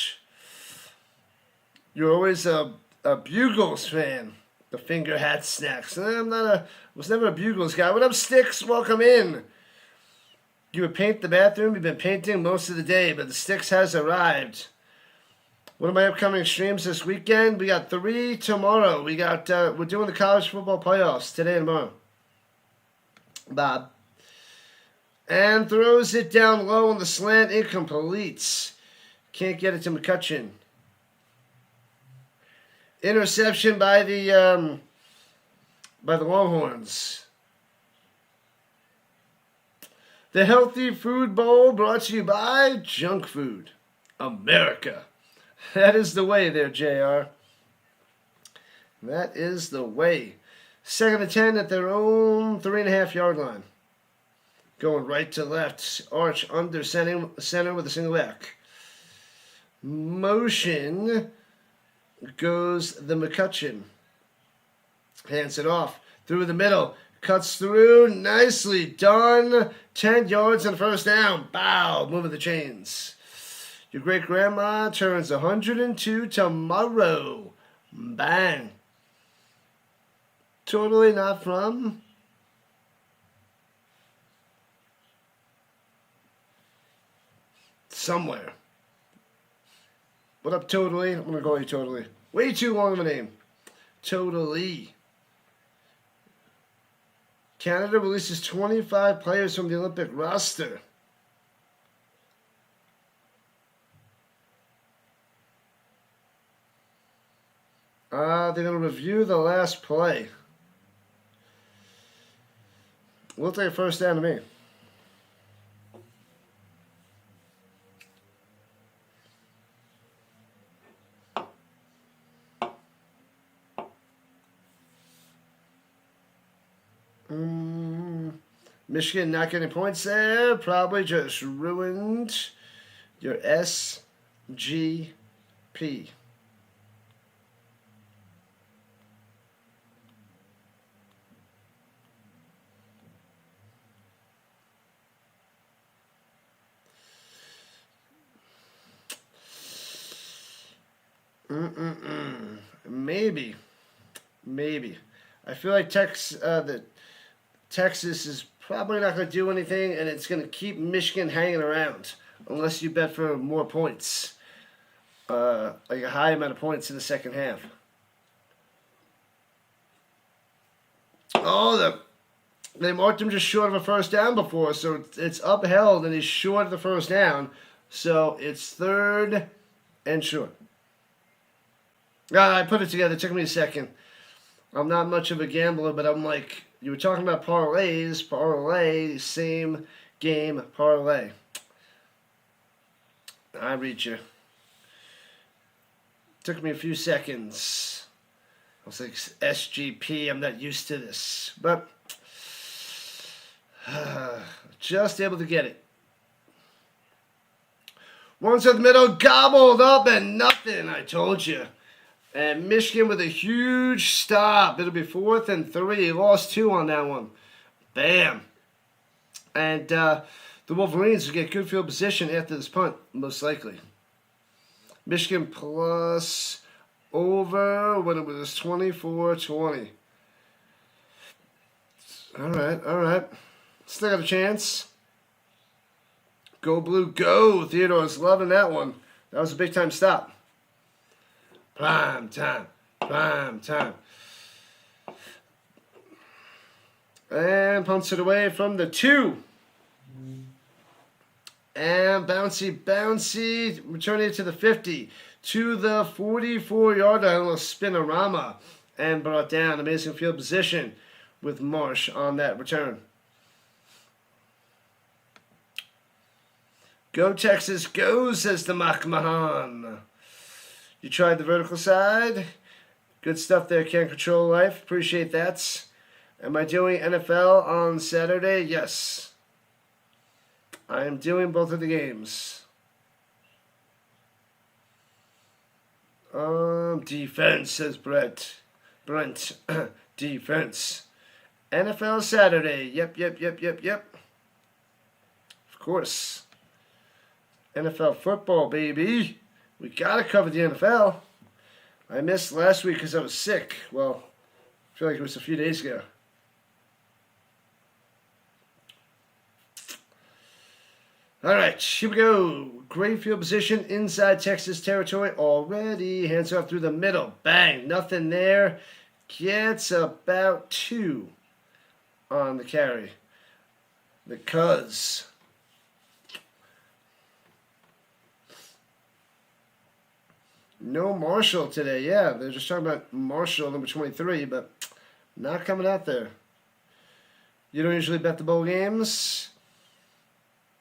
You're always a Bugles fan. The finger hat snacks. Was never a Bugles guy. What up, Sticks? Welcome in. You would paint the bathroom. You've been painting most of the day, but the Sticks has arrived. What are my upcoming streams this weekend? We got 3 tomorrow. We're doing the college football playoffs today and tomorrow. Bob. And throws it down low on the slant. Incompletes. Can't get it to McCutcheon. Interception by the Longhorns. The Healthy Food Bowl brought to you by Junk Food America. That is the way there, JR. That is the way. 2nd and 10 at their own 3.5-yard line. Going right to left. Arch under center with a single back. Motion goes the McCutcheon. Hands it off. Through the middle. Cuts through. Nicely done. 10 yards and first down. Bow. Moving the chains. Your great-grandma turns 102 tomorrow. Bang. Totally not from... somewhere. What up, Totally? I'm going to call you Totally. Way too long of a name. Totally. Canada releases 25 players from the Olympic roster. they're going to review the last play. Looks like a first down to me. Michigan not getting points there. Probably just ruined your SGP. Maybe. I feel like Texas is probably not going to do anything, and it's going to keep Michigan hanging around unless you bet for more points, like a high amount of points in the second half. Oh, they marked him just short of a first down before, so it's upheld, and he's short of the first down, so it's 3rd and short. I put it together. It took me a second. I'm not much of a gambler, but I'm like, you were talking about parlays. Parlay, same game parlay. I read you. Took me a few seconds. I was like, SGP, I'm not used to this. But just able to get it. One to the middle, gobbled up and nothing, I told you. And Michigan with a huge stop. It'll be 4th and 3. Lost 2 on that one. Bam. And the Wolverines will get good field position after this punt, most likely. Michigan plus over when it was 24-20. All right. Still got a chance. Go Blue, go. Theodore's loving that one. That was a big-time stop. Prime time. And punts it away from the 2. And bouncy, returning it to the 50. To the 44-yard line, a little spinorama. And brought down. Amazing field position with Marsh on that return. Go Texas, go, says the McMahon. You tried the vertical side. Good stuff there, Can't Control Life. Appreciate that. Am I doing NFL on Saturday? Yes. I am doing both of the games. Defense, says Brent. Defense. NFL Saturday. Yep. Of course. NFL football, baby. We got to cover the NFL. I missed last week because I was sick. Well, I feel like it was a few days ago. All right, here we go. Great field position inside Texas territory already. Hands off through the middle. Bang. Nothing there. Gets about 2 on the carry. Because no Marshall today. Yeah, they're just talking about Marshall, number 23, but not coming out there. You don't usually bet the bowl games?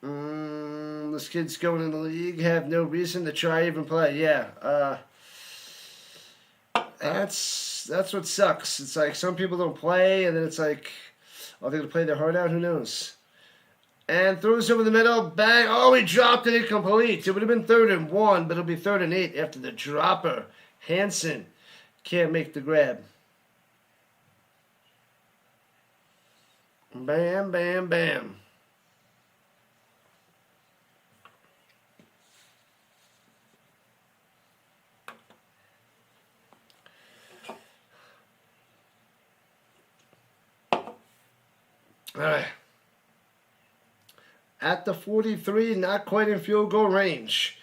This kid's going in the league, have no reason to try even play. Yeah, that's what sucks. It's like some people don't play, and then it's like, are they going to play their heart out? Who knows? And throws over the middle, bang. Oh, he dropped it incomplete. It would have been 3rd and 1, but it'll be 3rd and 8 after the dropper. Hansen can't make the grab. Bam. All right. At the 43, not quite in field goal range.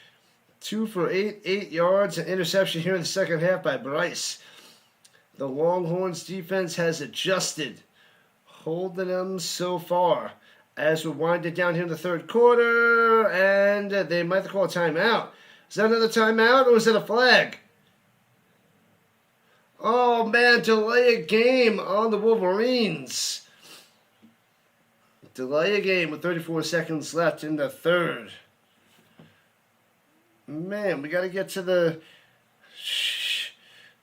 2 for 8 yards, an interception here in the second half by Bryce. The Longhorns defense has adjusted, holding them so far. As we wind it down here in the third quarter, and they might call a timeout. Is that another timeout, or is it a flag? Oh, man, delay a game on the Wolverines. Delay a game with 34 seconds left in the third. Man, we got to get to the...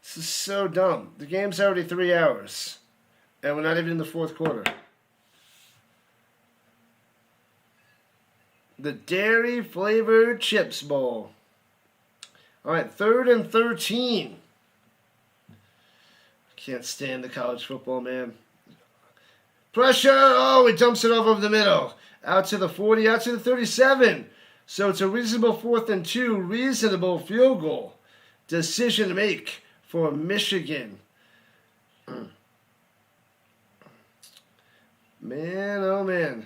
This is so dumb. The game's already 3 hours. And we're not even in the fourth quarter. The Dairy Flavored Chips Bowl. All right, 3rd and 13. Can't stand the college football, man. Pressure! Oh, he dumps it over the middle. Out to the 40, out to the 37. So it's a reasonable 4th and 2, reasonable field goal. Decision to make for Michigan. Man, oh man.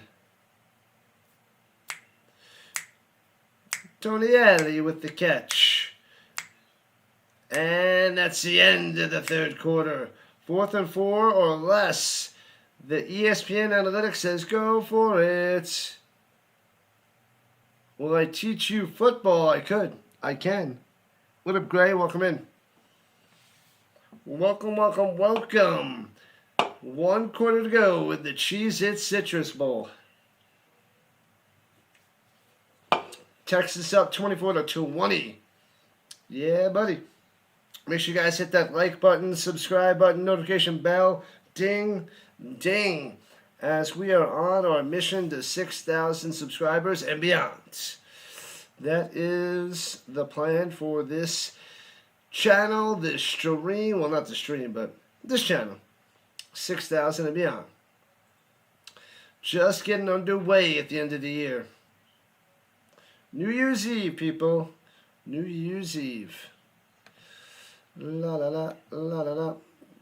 Tonielli with the catch. And that's the end of the third quarter. 4th and 4 or less. The ESPN Analytics says go for it. Will I teach you football? I could. I can. What up, Gray? Welcome in. Welcome, welcome, welcome. 1 quarter to go with the Cheez-It Citrus Bowl. Texas up 24-20. Yeah, buddy. Make sure you guys hit that like button, subscribe button, notification bell. Ding, ding. As we are on our mission to 6,000 subscribers and beyond. That is the plan for this channel, this stream. Well, not the stream, but this channel. 6,000 and beyond. Just getting underway at the end of the year. New Year's Eve, people. New Year's Eve. La la la, la la la.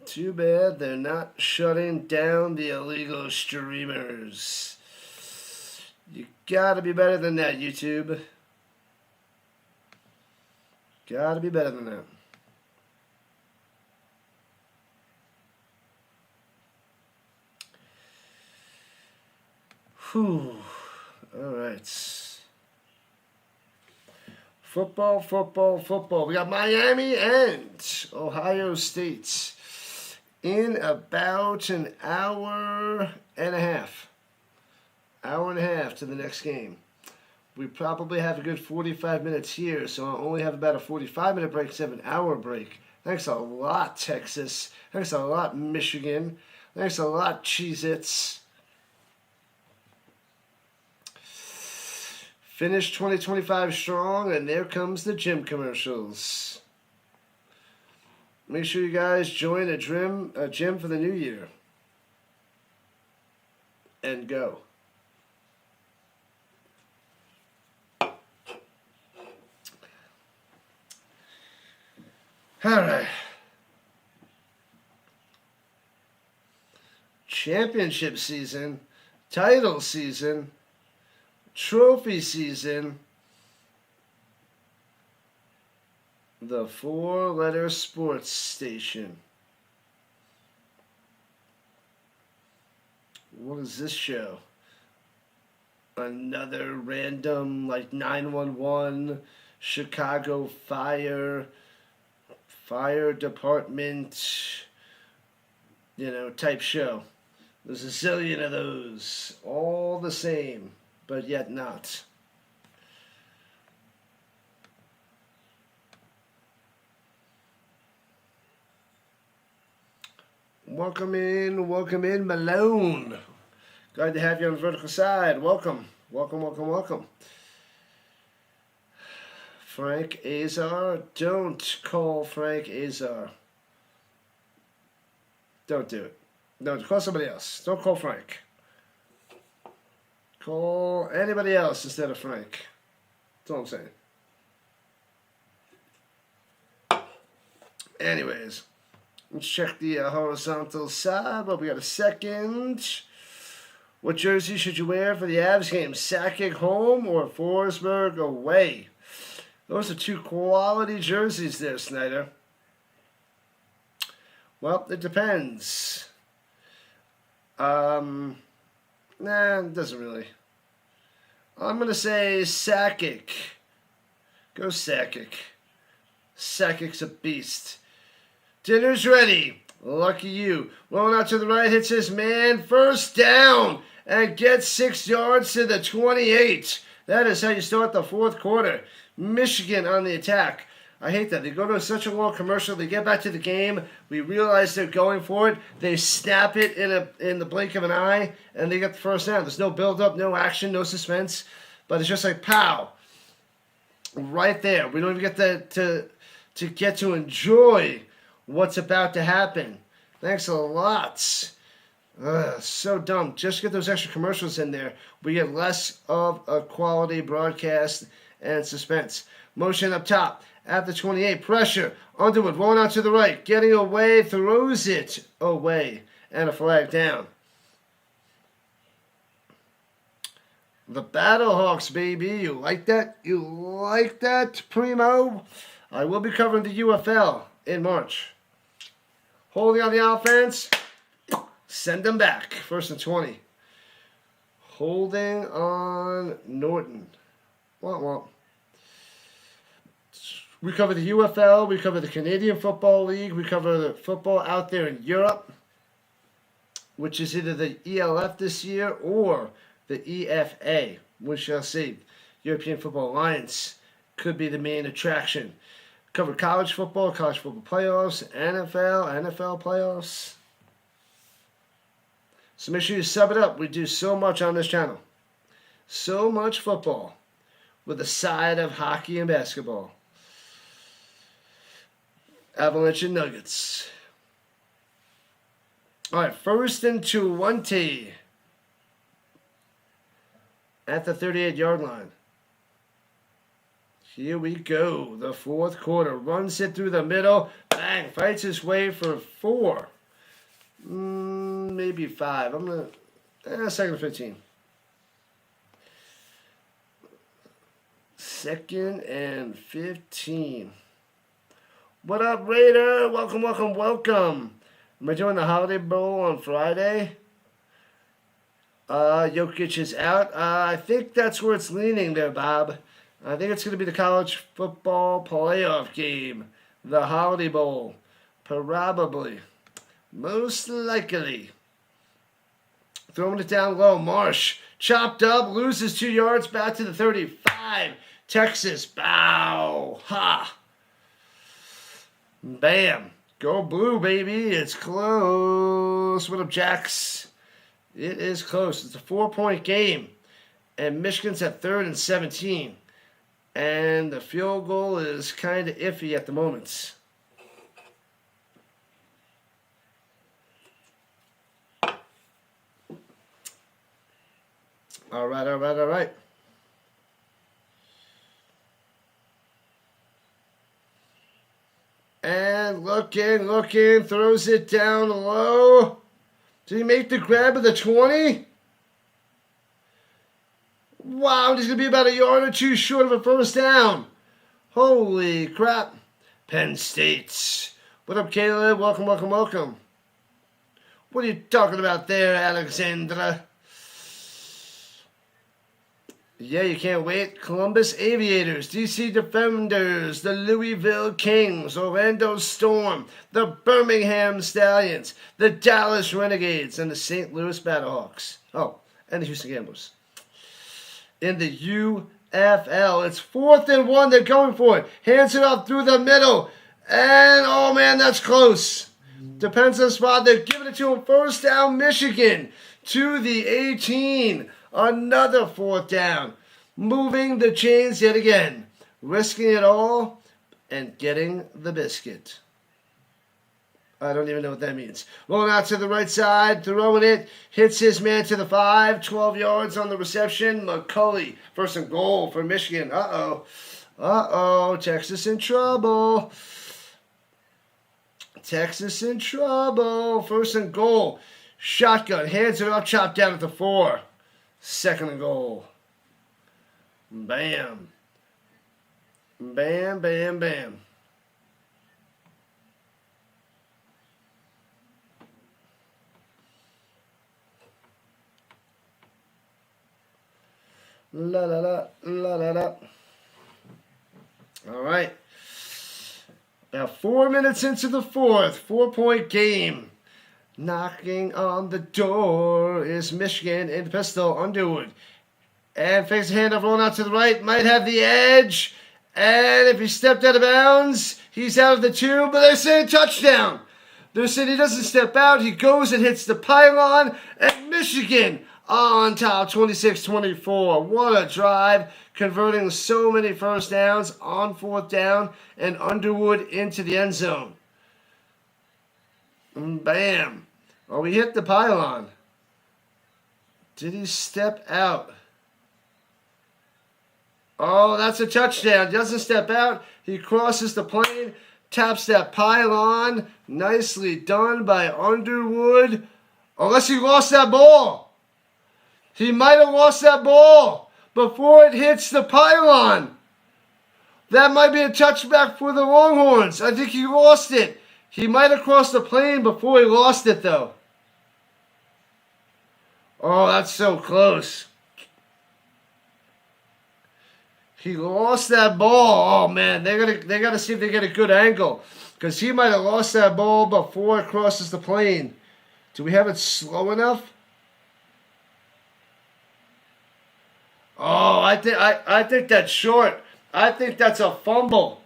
Too bad they're not shutting down the illegal streamers. You gotta be better than that, YouTube. Gotta be better than that. Whew. All right. Football, football, football. We got Miami and Ohio State in about an hour and a half. Hour and a half to the next game. We probably have a good 45 minutes here, so I'll only have about a 45-minute break instead of an hour break. Thanks a lot, Texas. Thanks a lot, Michigan. Thanks a lot, Cheez-Its. Finish 2025 strong, and there comes the gym commercials. Make sure you guys join a gym for the new year. And go. All right. Championship season, title season, trophy season, the 4-letter sports station. What is this show? Another random, like 911, Chicago fire department, type show. There's a zillion of those, all the same, but yet not. Welcome in, Malone. Glad to have you on the vertical side. Welcome. Frank Azar, don't call Frank Azar. Don't do it. No, call somebody else. Don't call Frank. Call anybody else instead of Frank. That's all I'm saying. Anyways, let's check the horizontal side. But we got a second. What jersey should you wear for the Avs game? Sakic home or Forsberg away? Those are two quality jerseys there, Snyder. Well, it depends. Nah, it doesn't really. I'm going to say Sakic. Go Sakic. Sakic's a beast. Dinner's ready. Lucky you. Rolling out to the right, hits his man. First down. And gets 6 yards to the 28. That is how you start the fourth quarter. Michigan on the attack. I hate that. They go to such a long commercial. They get back to the game. We realize they're going for it. They snap it in the blink of an eye, and they get the first down. There's no build-up, no action, no suspense. But it's just like, pow. Right there. We don't even get to get to enjoy what's about to happen. Thanks a lot. So dumb. Just get those extra commercials in there. We get less of a quality broadcast and suspense. Motion up top at the 28. Pressure. Underwood rolling out to the right. Getting away. Throws it away. And a flag down. The Battlehawks, baby. You like that? You like that, Primo? I will be covering the UFL in March. Holding on the offense. Send them back. First and 20. Holding on Norton. Well. We cover the UFL. We cover the Canadian Football League. We cover the football out there in Europe, which is either the ELF this year or the EFA. We shall see. European Football Alliance could be the main attraction. Cover college football playoffs, NFL playoffs. So make sure you sub it up. We do so much on this channel. So much football with a side of hockey and basketball. Avalanche and Nuggets. All right, first and 20 at the 38-yard line. Here we go. The fourth quarter. Runs it through the middle. Bang. Fights his way for 4. Maybe 5. I'm going to... second and 15. Second and 15. What up, Raider? Welcome. Am I doing the Holiday Bowl on Friday? Jokic is out. I think that's where it's leaning there, Bob. I think it's going to be the college football playoff game. The Holiday Bowl. Probably. Most likely. Throwing it down low. Marsh. Chopped up. Loses 2 yards. Back to the 35. Texas. Bow. Ha. Bam. Go blue, baby. It's close. What up, Jacks? It is close. It's a 4-point game. And Michigan's at 3rd and 17. And the field goal is kind of iffy at the moment. All right. And looking, throws it down low. Did he make the grab of the 20? Wow, he's going to be about a yard or two short of a first down. Holy crap. Penn State. What up, Caleb? Welcome. What are you talking about there, Alexandra? Yeah, you can't wait. Columbus Aviators, DC Defenders, the Louisville Kings, Orlando Storm, the Birmingham Stallions, the Dallas Renegades, and the St. Louis Battlehawks. Oh, and the Houston Gamblers. In the UFL, it's 4th and 1. They're going for it. Hands it up through the middle. And, oh man, that's close. Depends on the spot. They're giving it to him. First down, Michigan to the 18. Another 4th down. Moving the chains yet again. Risking it all and getting the biscuit. I don't even know what that means. Rolling out to the right side. Throwing it. Hits his man to the 5. 12 yards on the reception. McCulley. First and goal for Michigan. Uh-oh. Texas in trouble. First and goal. Shotgun. Hands it up. Chopped down at the 4. Second and goal. Bam. Bam. La. All right. About 4 minutes into the fourth, 4-point game. Knocking on the door is Michigan in the pistol, Underwood. And fakes a handoff, rolling out to the right, might have the edge. And if he stepped out of bounds, he's out of the 2, but they're saying touchdown. They're saying he doesn't step out, he goes and hits the pylon, and Michigan on top, 26-24. What a drive, converting so many first downs on 4th down, and Underwood into the end zone. Bam. Oh, he hit the pylon. Did he step out? Oh, that's a touchdown. Doesn't step out. He crosses the plane, taps that pylon. Nicely done by Underwood. Unless he lost that ball. He might have lost that ball before it hits the pylon. That might be a touchback for the Longhorns. I think he lost it. He might have crossed the plane before he lost it, though. Oh, that's so close. He lost that ball. Oh, man, they gotta see if they get a good angle. Because he might have lost that ball before it crosses the plane. Do we have it slow enough? Oh, I think that's short. I think that's a fumble.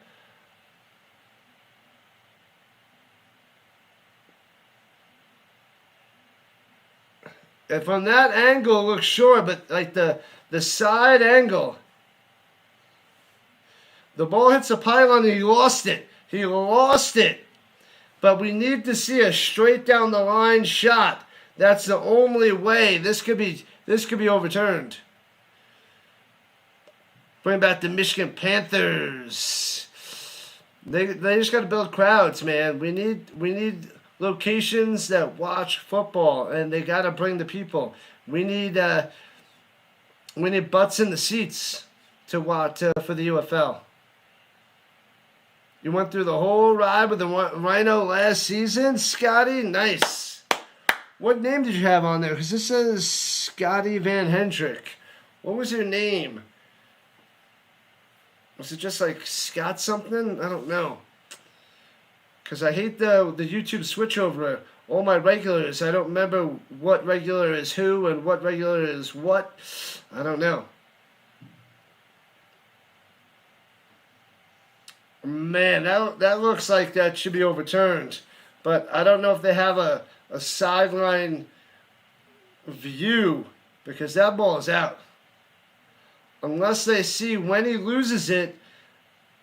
And from that angle, it looks short, but like the side angle, the ball hits the pylon and he lost it. He lost it. But we need to see a straight down the line shot. That's the only way this could be overturned. Bring back the Michigan Panthers. They just got to build crowds, man. We need locations that watch football, and they got to bring the people. We need butts in the seats to watch for the UFL. You went through the whole ride with the Rhino last season, Scotty. Nice. What name did you have on there? Because this says Scotty Van Hendrick. What was your name? Was it just like Scott something? I don't know. Because I hate the YouTube switchover. All my regulars, I don't remember what regular is who and what regular is what. I don't know. Man, that looks like that should be overturned. But I don't know if they have a sideline view because that ball is out. Unless they see when he loses it,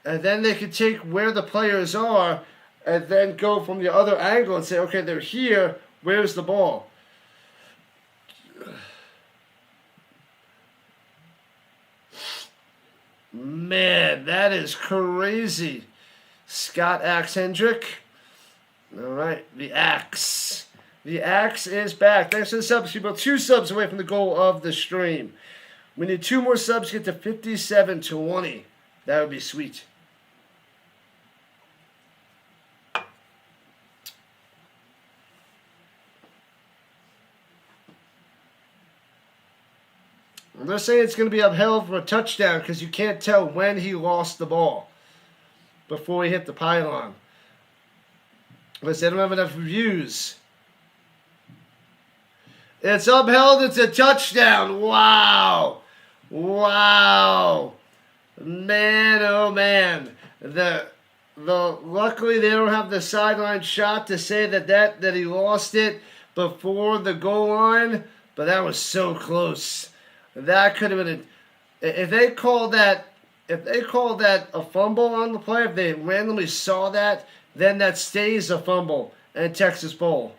and then they can take where the players are and then go from the other angle and say, okay, they're here, where's the ball? Man, that is crazy. Scott Axe Hendrick. All right, the Axe. The Axe is back. Thanks for the subs, people. 2 subs away from the goal of the stream. We need 2 more subs to get to 57-20. That would be sweet. They're saying it's going to be upheld for a touchdown because you can't tell when he lost the ball before he hit the pylon. Because they don't have enough views. It's upheld. It's a touchdown. Wow. Wow. Man, oh man. Luckily they don't have the sideline shot to say that he lost it before the goal line, but that was so close. That could have been if they called that a fumble on the play, if they randomly saw that, then that stays a fumble in Texas Bowl.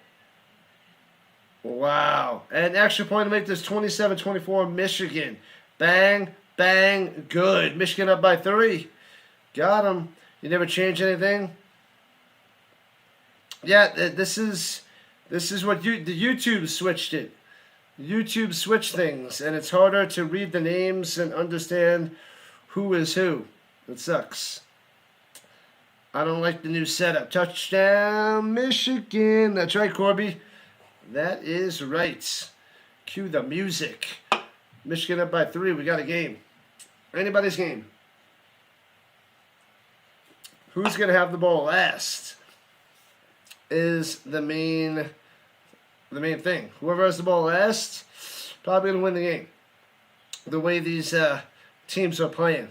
Wow. And extra point to make this 27-24 Michigan. Bang, bang, good. Michigan up by 3. Got him. You never change anything? Yeah, this is what the YouTube switched it. YouTube switched things, and it's harder to read the names and understand who is who. It sucks. I don't like the new setup. Touchdown, Michigan. That's right, Corby. That is right. Cue the music. Michigan up by 3. We got a game. Anybody's game. who's going to have the ball last is the main thing. Whoever has the ball last, probably going to win the game. The way these teams are playing.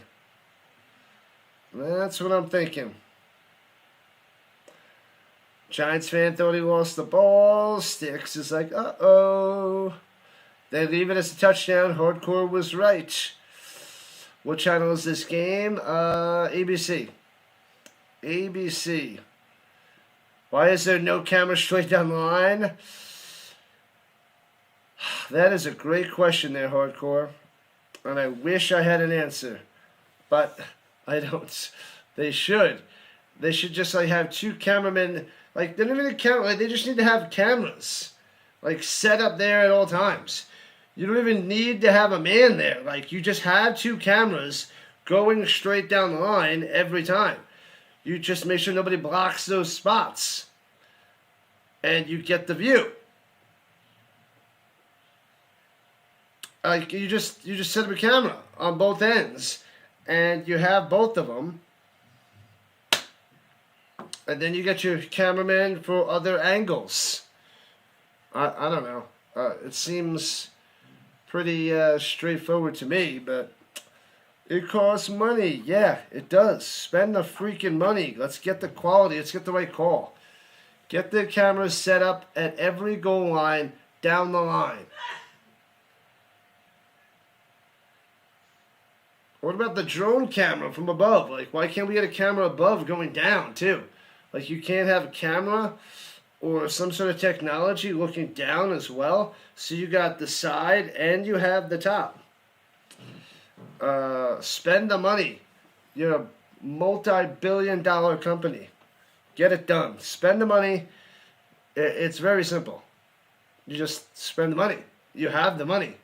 That's what I'm thinking. Giants fan thought he lost the ball. Sticks is like, uh-oh. They leave it as a touchdown. Hardcore was right. What channel is this game? ABC. ABC. Why is there no camera straight down the line? That is a great question there, Hardcore. And I wish I had an answer. But I don't. They should. They should just like have two cameramen. Like, they don't even need camera. Like, they just need to have cameras. Like, set up there at all times. You don't even need to have a man there. Like, you just have two cameras going straight down the line every time. You just make sure nobody blocks those spots. And you get the view. Like, you just set up a camera on both ends. And you have both of them. And then you get your cameraman for other angles. I don't know. It seems pretty straightforward to me, but it costs money. Yeah, it does. Spend the freaking money. Let's get the quality. Let's get the right call. Get the cameras set up at every goal line down the line. What about the drone camera from above? Like, why can't we get a camera above going down, too? Like, you can't have a camera or some sort of technology looking down as well. So you got the side and you have the top. Spend the money. You're a multi-billion-dollar company. Get it done. Spend the money. It's very simple. You just spend the money. You have the money.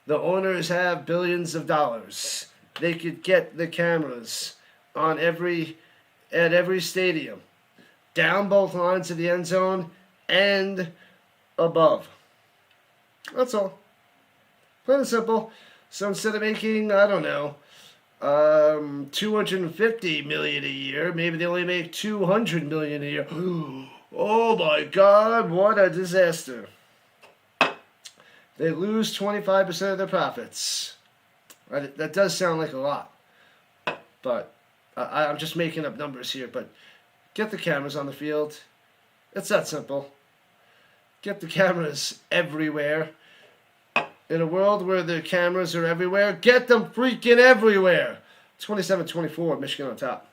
The owners have billions of dollars. They could get the cameras on at every stadium. Down both lines of the end zone and above. That's all. Plain and simple. So instead of making, I don't know, $250 million a year, maybe they only make $200 million a year. Oh my God, what a disaster. They lose 25% of their profits. That does sound like a lot. But I'm just making up numbers here, but get the cameras on the field. It's that simple. Get the cameras everywhere. In a world where the cameras are everywhere, get them freaking everywhere. 27-24, Michigan on top.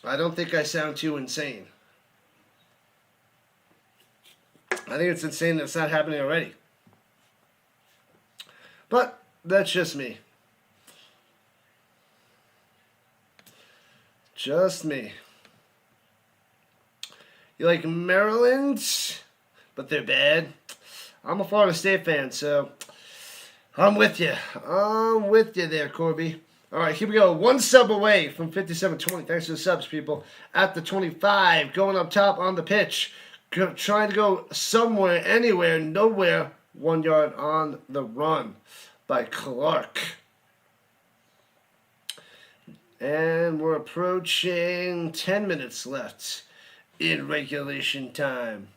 I don't think I sound too insane. I think it's insane that it's not happening already. But that's just me. Just me. You like Maryland, but they're bad. I'm a Florida State fan, so I'm with you. I'm with you there, Corby. All right, here we go. One sub away from 57-20. Thanks for the subs, people. At the 25, going up top on the pitch. Trying to go somewhere, anywhere, nowhere. 1 yard on the run by Clark. And we're approaching 10 minutes left in regulation time.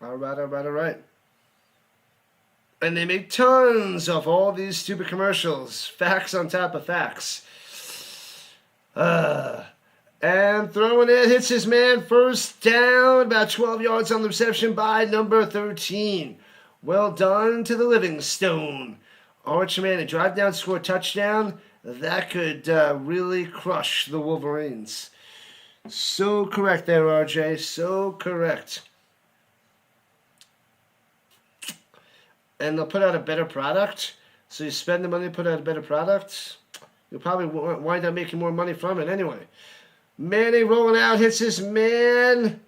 All right. And they make tons of all these stupid commercials. Facts on top of facts. And throwing it, hits his man. First down, about 12 yards on the reception by number 13. Well done to the Livingstone. Archman, a drive down, score touchdown. That could really crush the Wolverines. So correct there, RJ. So correct. And they'll put out a better product. So you spend the money to put out a better product. You'll probably wind up making more money from it anyway. Manning rolling out, hits his man.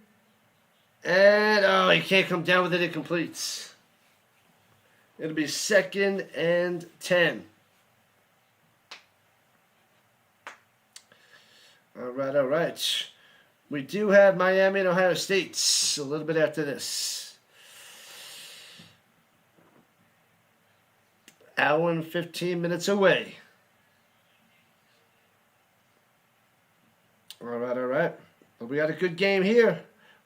And, he can't come down with it. It completes. It'll be 2nd and 10. All right. We do have Miami and Ohio State a little bit after this. Hour and 15 minutes away. All right. But we got a good game here.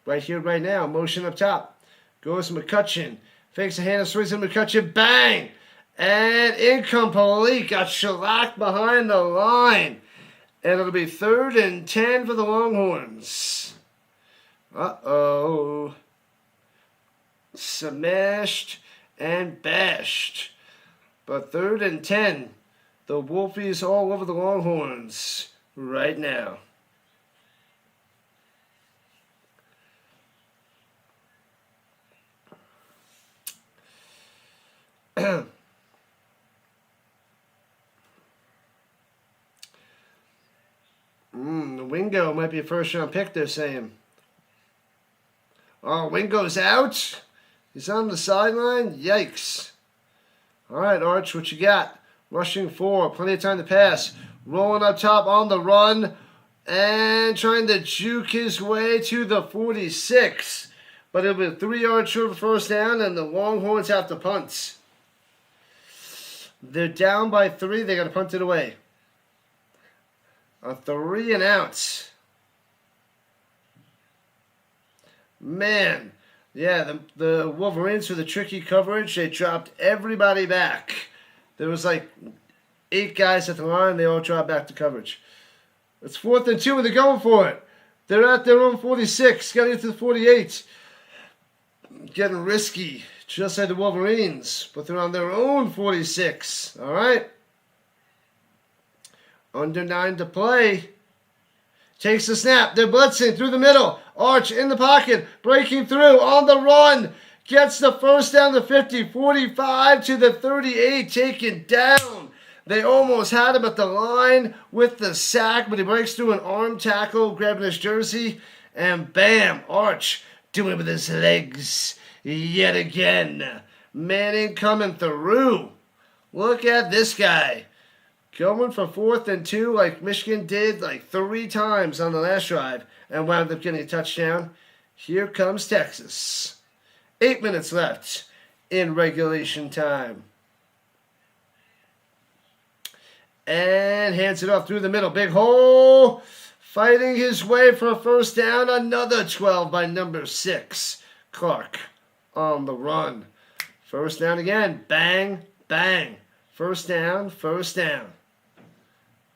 Right here, right now. Motion up top. Goes McCutcheon. Fakes a hand and swings in McCutcheon. Bang! And incomplete. Got shellacked behind the line. And it'll be 3rd and 10 for the Longhorns. Uh-oh. Smashed and bashed. But 3rd and 10. The Wolfies all over the Longhorns right now. Wingo might be a first-round pick, they're saying. Oh, Wingo's out? He's on the sideline? Yikes. All right, Arch, what you got? Rushing 4, plenty of time to pass. Rolling up top on the run. And trying to juke his way to the 46. But it'll be a 3-yard short of first down, and the Longhorns have to punt. They're down by 3. They got to punt it away. A 3 and out. Man. Yeah, the Wolverines with the tricky coverage, they dropped everybody back. There was like 8 guys at the line. They all dropped back to coverage. It's 4th and 2 and they're going for it. They're at their own 46. Got to get to the 48. Getting risky. Just like the Wolverines. But they're on their own 46. All right. Under 9 to play. Takes the snap. They're blitzing through the middle. Arch in the pocket. Breaking through on the run. Gets the first down to 50. 45 to the 38. Taken down. They almost had him at the line with the sack, but he breaks through an arm tackle, grabbing his jersey. And bam, Arch doing it with his legs yet again. Manning coming through. Look at this guy. Going for 4th and 2 like Michigan did like 3 times on the last drive and wound up getting a touchdown. Here comes Texas. 8 minutes left in regulation time. And hands it off through the middle. Big hole. Fighting his way for a first down. Another 12 by number 6. Clark on the run. First down again. Bang, bang. First down, first down.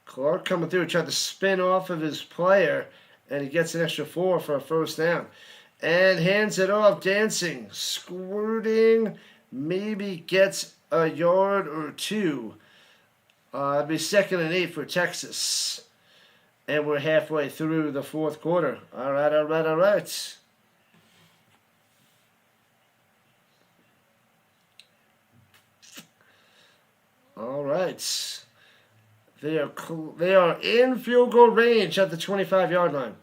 Clark coming through, tried to spin off of his player, and he gets an extra 4 for a first down. And hands it off, dancing, squirting, maybe gets a yard or 2. It'll be 2nd and 8 for Texas. And we're halfway through the 4th quarter. All right. All right. They are in field goal range at the 25-yard line.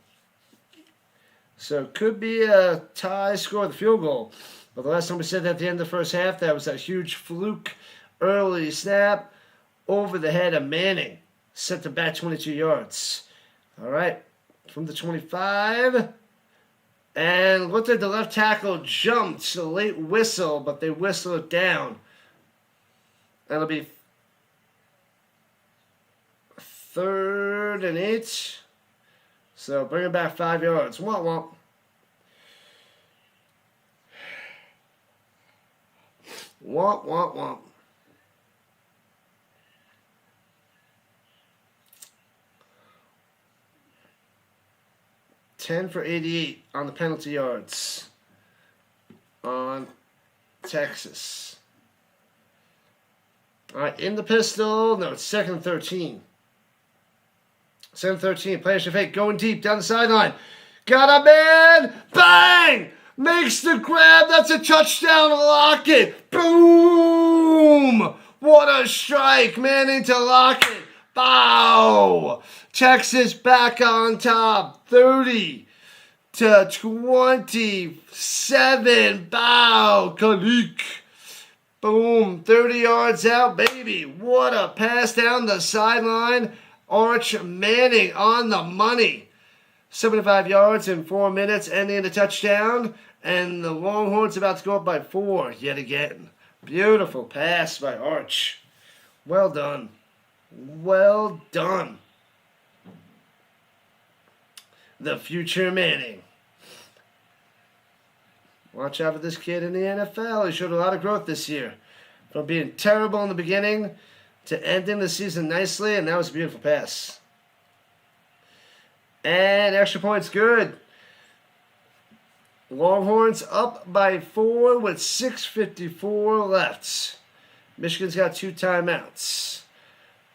So it could be a tie score of the field goal. But the last time we said that at the end of the first half, that was that huge fluke early snap over the head of Manning. Sent it back 22 yards. All right. From the 25. And looked like the left tackle jumped. A late whistle, but they whistle it down. That'll be 3rd and 8. So bring it back 5 yards. Womp womp. Womp womp womp. $10 for 88 on the penalty yards on Texas. All right, in the pistol. No, it's 2nd and 13. 2nd and 13. Players should fake. Going deep down the sideline. Got a man. Bang! Makes the grab. That's a touchdown. Lockett. Boom! What a strike. Manning to Lockett. Bow! Texas back on top. 30 to 27. Bow! Kalik. Boom. 30 yards out, baby. What a pass down the sideline. Arch Manning on the money. 75 yards in 4 minutes, ending in a touchdown. And the Longhorns about to go up by 4 yet again. Beautiful pass by Arch. Well done. Well done. The future Manning. Watch out for this kid in the NFL. He showed a lot of growth this year. From being terrible in the beginning to ending the season nicely, and that was a beautiful pass. And extra points good. Longhorns up by 4 with 6:54 left. Michigan's got 2 timeouts.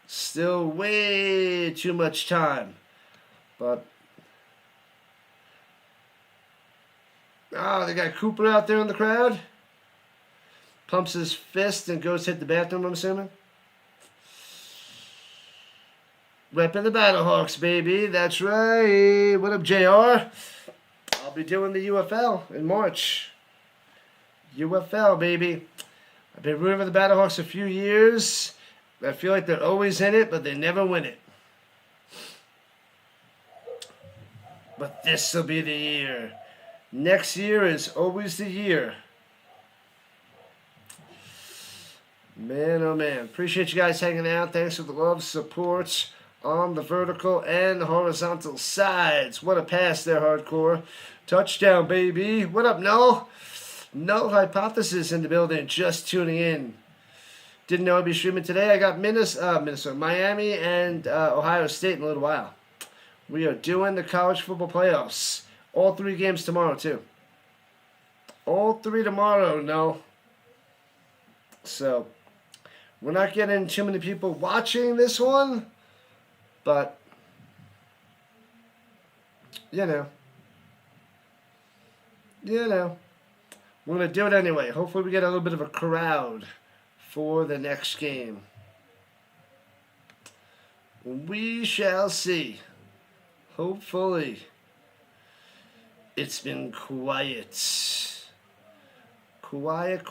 Still way too much time. But they got Cooper out there in the crowd. Pumps his fist and goes hit the bathroom, I'm assuming. Repping the Battlehawks, baby. That's right. What up, JR? I'll be doing the UFL in March. UFL, baby. I've been rooting for the Battlehawks a few years. I feel like they're always in it, but they never win it. But this will be the year. Next year is always the year. Man, oh man. Appreciate you guys hanging out. Thanks for the love, support on the vertical and the horizontal sides. What a pass there, Hardcore. Touchdown, baby. What up, Null? Null Hypothesis in the building, just tuning in. Didn't know I'd be streaming today. I got Minnesota, Miami, and Ohio State in a little while. We are doing the college football playoffs. All 3 games tomorrow, too. All 3 tomorrow, no. So, we're not getting too many people watching this one, but, you know. We're going to do it anyway. Hopefully we get a little bit of a crowd for the next game. We shall see. Hopefully. It's been quiet. Quiet.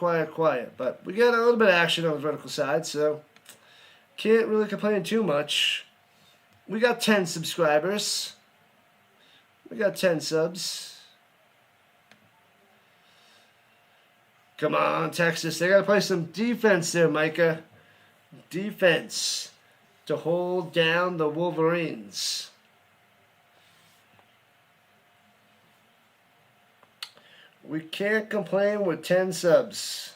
But we got a little bit of action on the vertical side, so can't really complain too much. We got 10 subscribers. We got 10 subs. Come on, Texas. They got to play some defense there, Micah. Defense to hold down the Wolverines. We can't complain with 10 subs.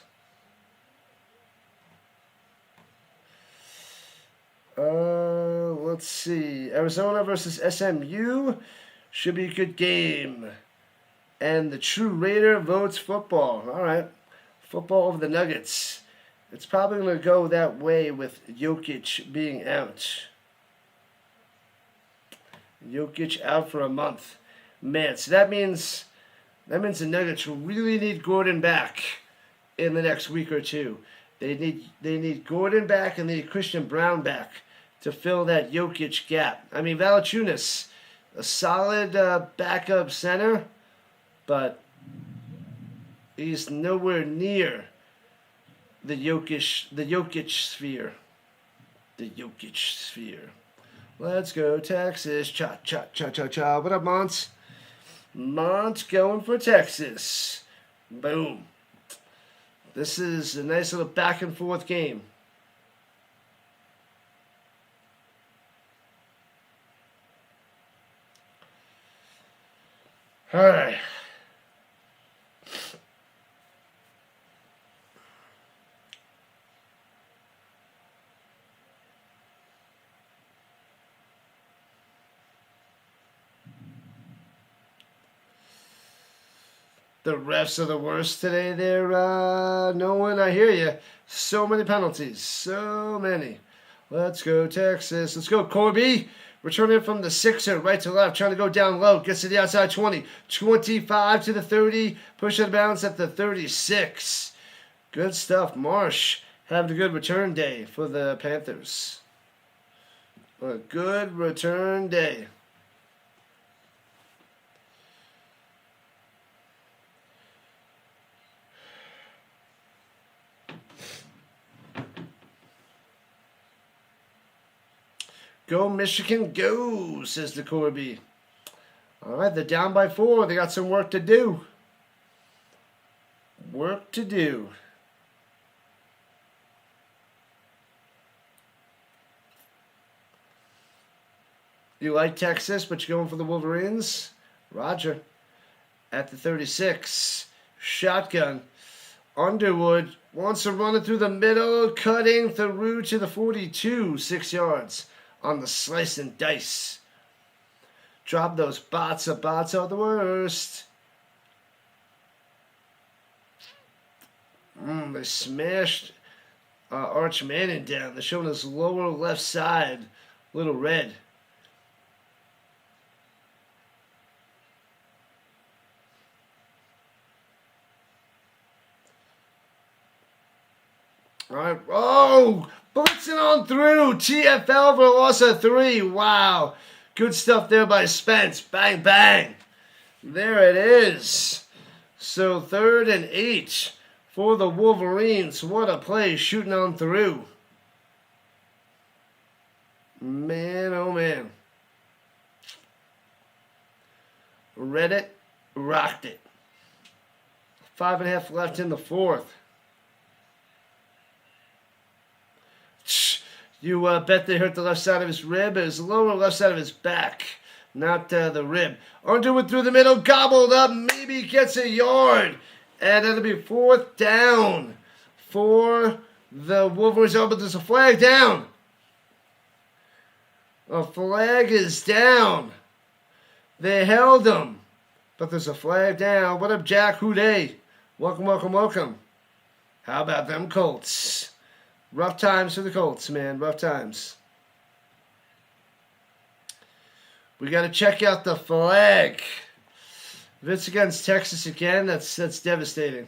Let's see. Arizona versus SMU should be a good game. And the true Raider votes football. All right. Football over the Nuggets. It's probably going to go that way with Jokic being out. Jokic out for a month. Man, so that means the Nuggets really need Gordon back in the next week or two. They need Gordon back and they need Christian Brown back to fill that Jokic gap. I mean, Valanciunas, a solid backup center, but he's nowhere near the Jokic sphere. The Jokic sphere. Let's go, Texas. Cha. What up, Mont? Mont going for Texas. Boom. This is a nice little back and forth game. All right. The refs are the worst today. They're no one. I hear you. So many penalties. So many. Let's go, Texas. Let's go, Corby. Returning from the sixer, right to left, trying to go down low. Gets to the outside 20. 25 to the 30. Push out of bounds at the 36. Good stuff. Marsh having a good return day for the Panthers. A good return day. Go, Michigan, go, says the Corby. All right, they're down by 4. They got some work to do. Work to do. You like Texas, but you're going for the Wolverines? Roger. At the 36. Shotgun. Underwood wants to run it through the middle, cutting through to the 42. 6 yards on the slice and dice. Drop those bots. Bots are the worst. They smashed Arch Manning down. They're showing his lower left side. Little red. All right. Oh, blitzing on through. TFL for loss of 3. Wow. Good stuff there by Spence. Bang, bang. There it is. So 3rd and 8 for the Wolverines. What a play shooting on through. Man, oh man. Read it, rocked it. 5.5 left in the 4th. You bet they hurt the left side of his rib. It was the lower left side of his back, not the rib. Underwood through the middle, gobbled up, maybe gets a yard. And it'll be 4th down for the Wolverines. Oh, but there's a flag down. A flag is down. They held him, but there's a flag down. What up, Jack Houday? Welcome, welcome, welcome. How about them Colts? Rough times for the Colts, man. Rough times. We got to check out the flag. If it's against Texas again, that's devastating.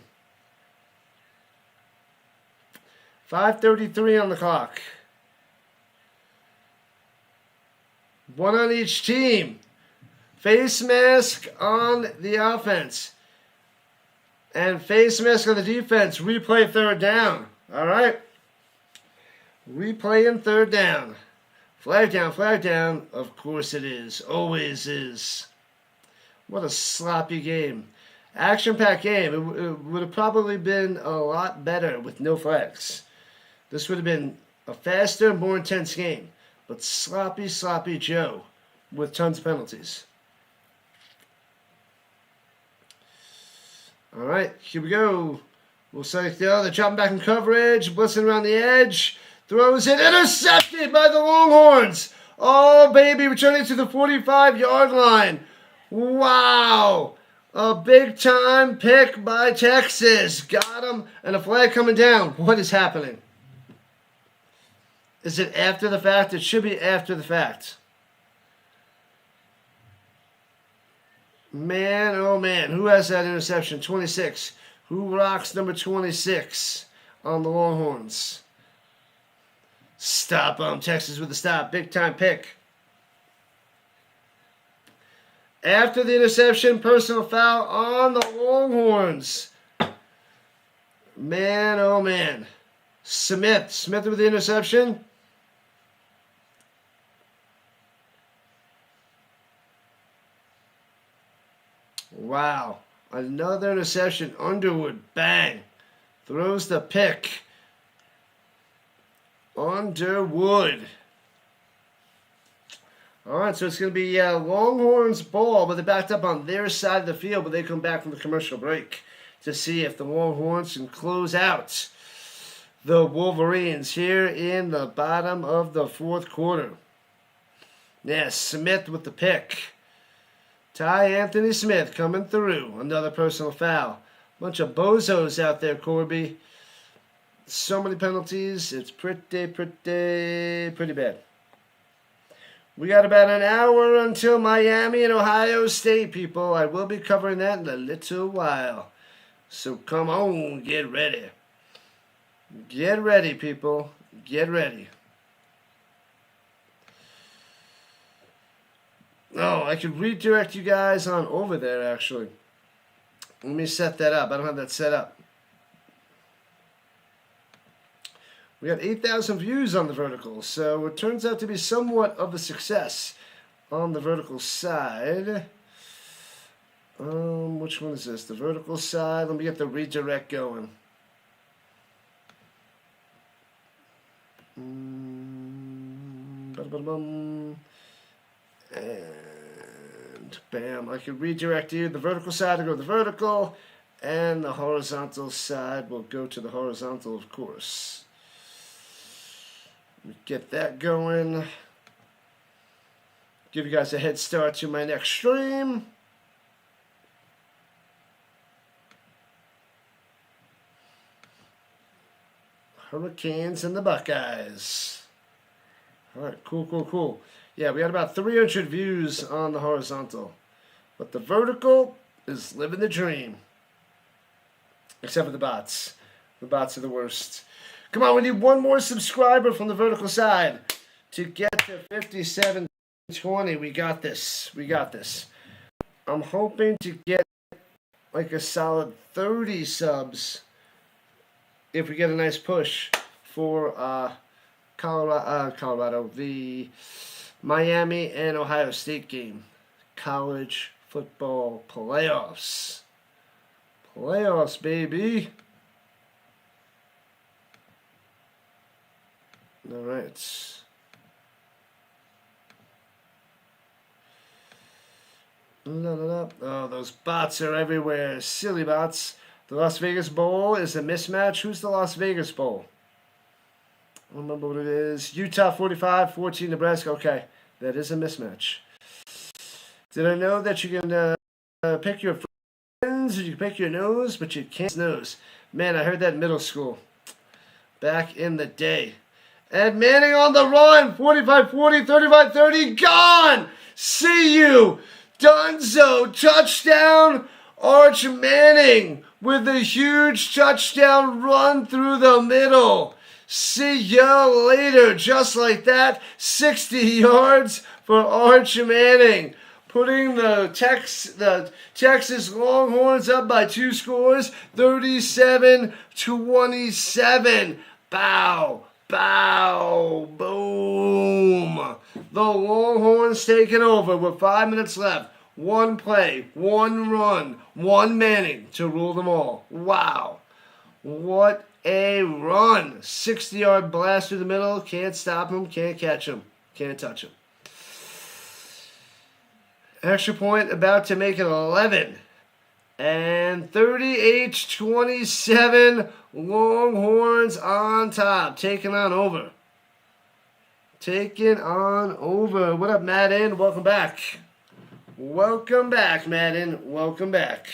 5:33 on the clock. 1 on each team. Face mask on the offense. And face mask on the defense. Replay 3rd down. All right. Replaying 3rd down. Flag down, flag down. Of course it is. Always is. What a sloppy game. Action-packed game. It would have probably been a lot better with no flags. This would have been a faster, more intense game. But sloppy, sloppy Joe with tons of penalties. All right, here we go. We'll select the other. Dropping back in coverage. Blitzing around the edge. Throws it. Intercepted by the Longhorns. Oh, baby. Returning to the 45-yard line. Wow. A big-time pick by Texas. Got him. And a flag coming down. What is happening? Is it after the fact? It should be after the fact. Man, oh man. Who has that interception? 26. Who rocks number 26 on the Longhorns? Stop them. Texas with a stop. Big-time pick. After the interception, personal foul on the Longhorns. Man, oh man. Smith with the interception. Wow. Another interception. Underwood. Bang. Throws the pick. Underwood. All right, so it's going to be Longhorns ball, but they're backed up on their side of the field, but they come back from the commercial break to see if the Longhorns can close out the Wolverines here in the bottom of the 4th quarter. Yeah, Smith with the pick. Ty Anthony Smith coming through. Another personal foul. Bunch of bozos out there, Corby. So many penalties. It's pretty bad. We got about an hour until Miami and Ohio State, people. I will be covering that in a little while. So come on, get ready. Get ready, people. Get ready. Oh, I could redirect you guys on over there, actually. Let me set that up. I don't have that set up. We got 8,000 views on the vertical, so it turns out to be somewhat of a success on the vertical side. Which one is this? The vertical side. Let me get the redirect going. And bam, I can redirect you. The vertical side will go to the vertical, and the horizontal side will go to the horizontal, of course. Let me get that going. Give you guys a head start to my next stream. Hurricanes and the Buckeyes. All right, cool. Yeah, we had about 300 views on the horizontal. But the vertical is living the dream. Except for the bots. The bots are the worst. Come on, we need one more subscriber from the vertical side to get to 5720. We got this. I'm hoping to get like a solid 30 subs if we get a nice push for Colorado, the Miami and Ohio State game. College football playoffs. Playoffs, baby. All right. Oh, those bots are everywhere. Silly bots. The Las Vegas Bowl is a mismatch. Who's the Las Vegas Bowl? I don't remember what it is. Utah 45, 14 Nebraska. Okay, that is a mismatch. Did I know that you can pick your friends, or you can pick your nose, but you can't nose? Man, I heard that in middle school. Back in the day. Ed Manning on the run. 45-40, 35-30. Gone! See you! Dunzo. Touchdown. Arch Manning with a huge touchdown run through the middle. See ya later. Just like that, 60 yards for Arch Manning, putting the Texas Longhorns up by 2 scores, 37-27. Bow, boom. The Longhorns taking over with 5 minutes left. One play, one run, one Manning to rule them all. Wow. What a run. 60-yard blast through the middle. Can't stop him, can't catch him, can't touch him. Extra point about to make it 11. And 38-27. Longhorns on top. Taking on over. What up, Madden? Welcome back. Madden. Welcome back.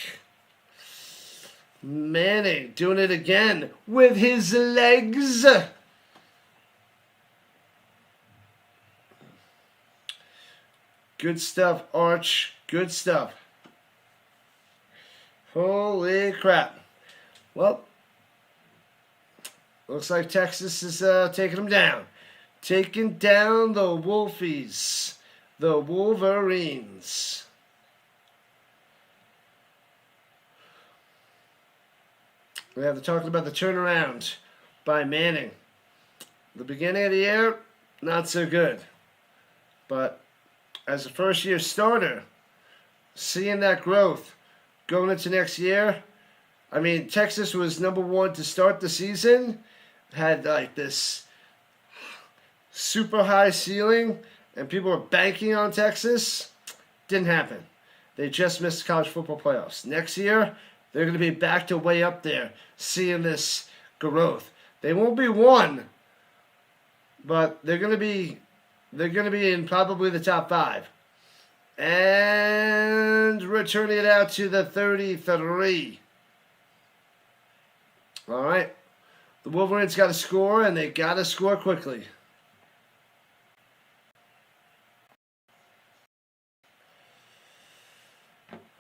Manning doing it again with his legs. Good stuff, Arch. Good stuff. Holy crap. Well, looks like Texas is taking them down. Taking down the Wolfies. The Wolverines. We have to talk about the turnaround by Manning. The beginning of the year, not so good. But as a first-year starter, seeing that growth going into next year, I mean, Texas was number 1 to start the season, had like this super high ceiling, and people were banking on Texas. Didn't happen. They just missed the college football playoffs. Next year, they're going to be back to way up there, seeing this growth. They won't be 1, but they're going to be in probably the top 5. And returning it out to the 33. All right. The Wolverines got to score, and they got to score quickly.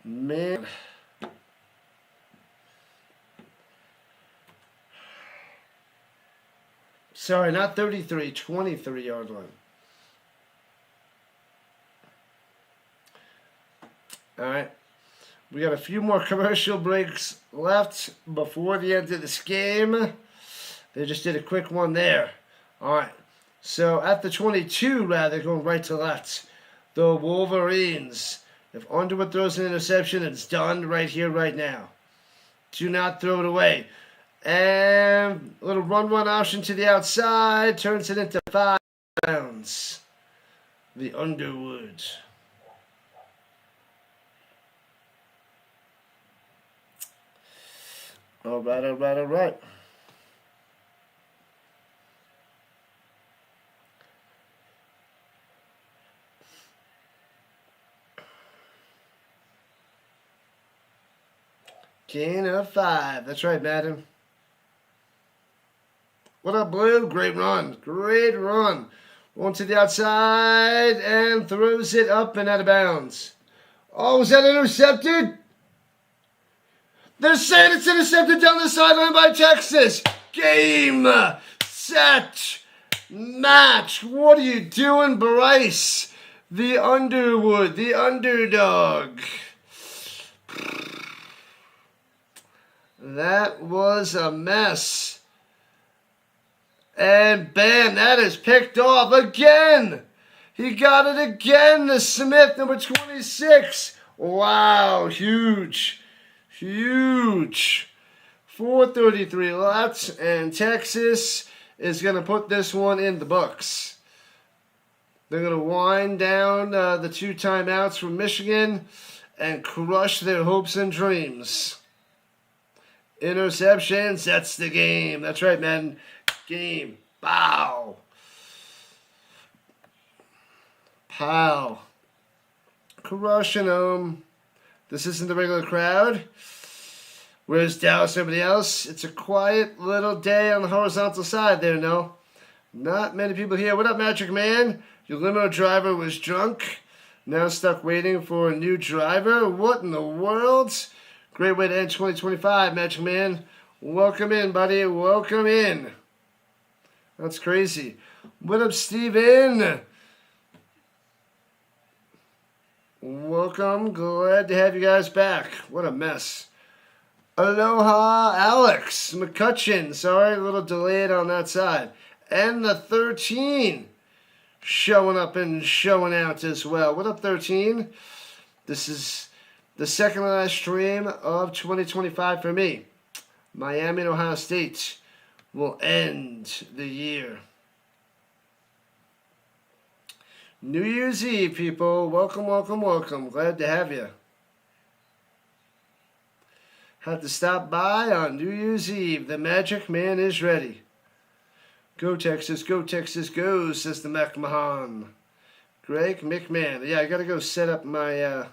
Man. Sorry, not 33, 23-yard line. All right. We got a few more commercial breaks left before the end of this game. They just did a quick one there. All right. So at the 22, rather, going right to left, the Wolverines If Underwood throws an interception, it's done right here, right now. Do not throw it away. And a little run option to the outside. Turns it into 5 pounds. The Underwood. All right. Gain of 5. That's right, Madden. What up, Blue? Great run. One to the outside and throws it up and out of bounds. Oh, was that intercepted? They're saying it's intercepted down the sideline by Texas. Game, set, match. What are you doing, Bryce? The Underwood, the underdog. That was a mess. And bam, that is picked off again. He got it again, the Smith, number 26. Wow, huge. 433 lots, and Texas is going to put this one in the books. They're going to wind down the 2 timeouts from Michigan and crush their hopes and dreams. Interceptions, that's the game. That's right, man. Game. Bow. Pow. Crushing them. This isn't the regular crowd. Where's Dallas and everybody else? It's a quiet little day on the horizontal side there, no? Not many people here. What up, Magic Man? Your limo driver was drunk. Now stuck waiting for a new driver. What in the world? Great way to end 2025, Magic Man. Welcome in, buddy. Welcome in. That's crazy. What up, Steven? Welcome. Glad to have you guys back. What a mess. Aloha, Alex McCutcheon. Sorry, a little delayed on that side. And the 13 showing up and showing out as well. What up, 13? This is the second to last stream of 2025 for me. Miami and Ohio State will end the year. New Year's Eve, people. Welcome. Glad to have you. Had to stop by on New Year's Eve. The Magic Man is ready. Go Texas, go, says the McMahon. Greg McMahon. Yeah, I got to go set up my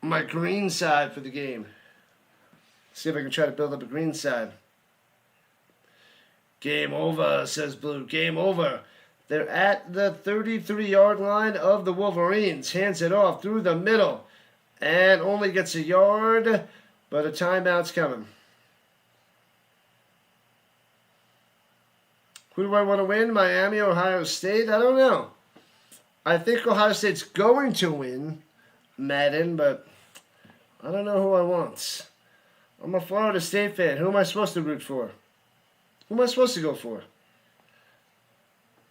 my green side for the game. See if I can try to build up a green side. Game over, says Blue. Game over. They're at the 33-yard line of the Wolverines. Hands it off through the middle. And only gets a yard, but a timeout's coming. Who do I want to win? Miami or Ohio State? I don't know. I think Ohio State's going to win, Madden, but I don't know who I want. I'm a Florida State fan. Who am I supposed to root for? Who am I supposed to go for?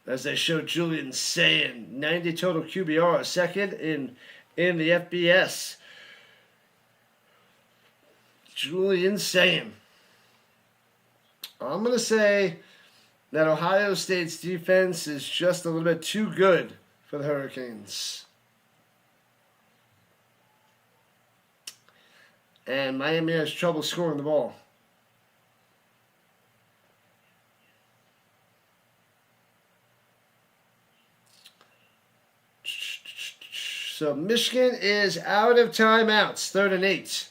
As they show Julian saying, 90 total QBR, second in the FBS. Julian saying. I'm going to say that Ohio State's defense is just a little bit too good for the Hurricanes. And Miami has trouble scoring the ball. So Michigan is out of timeouts. 3rd and 8.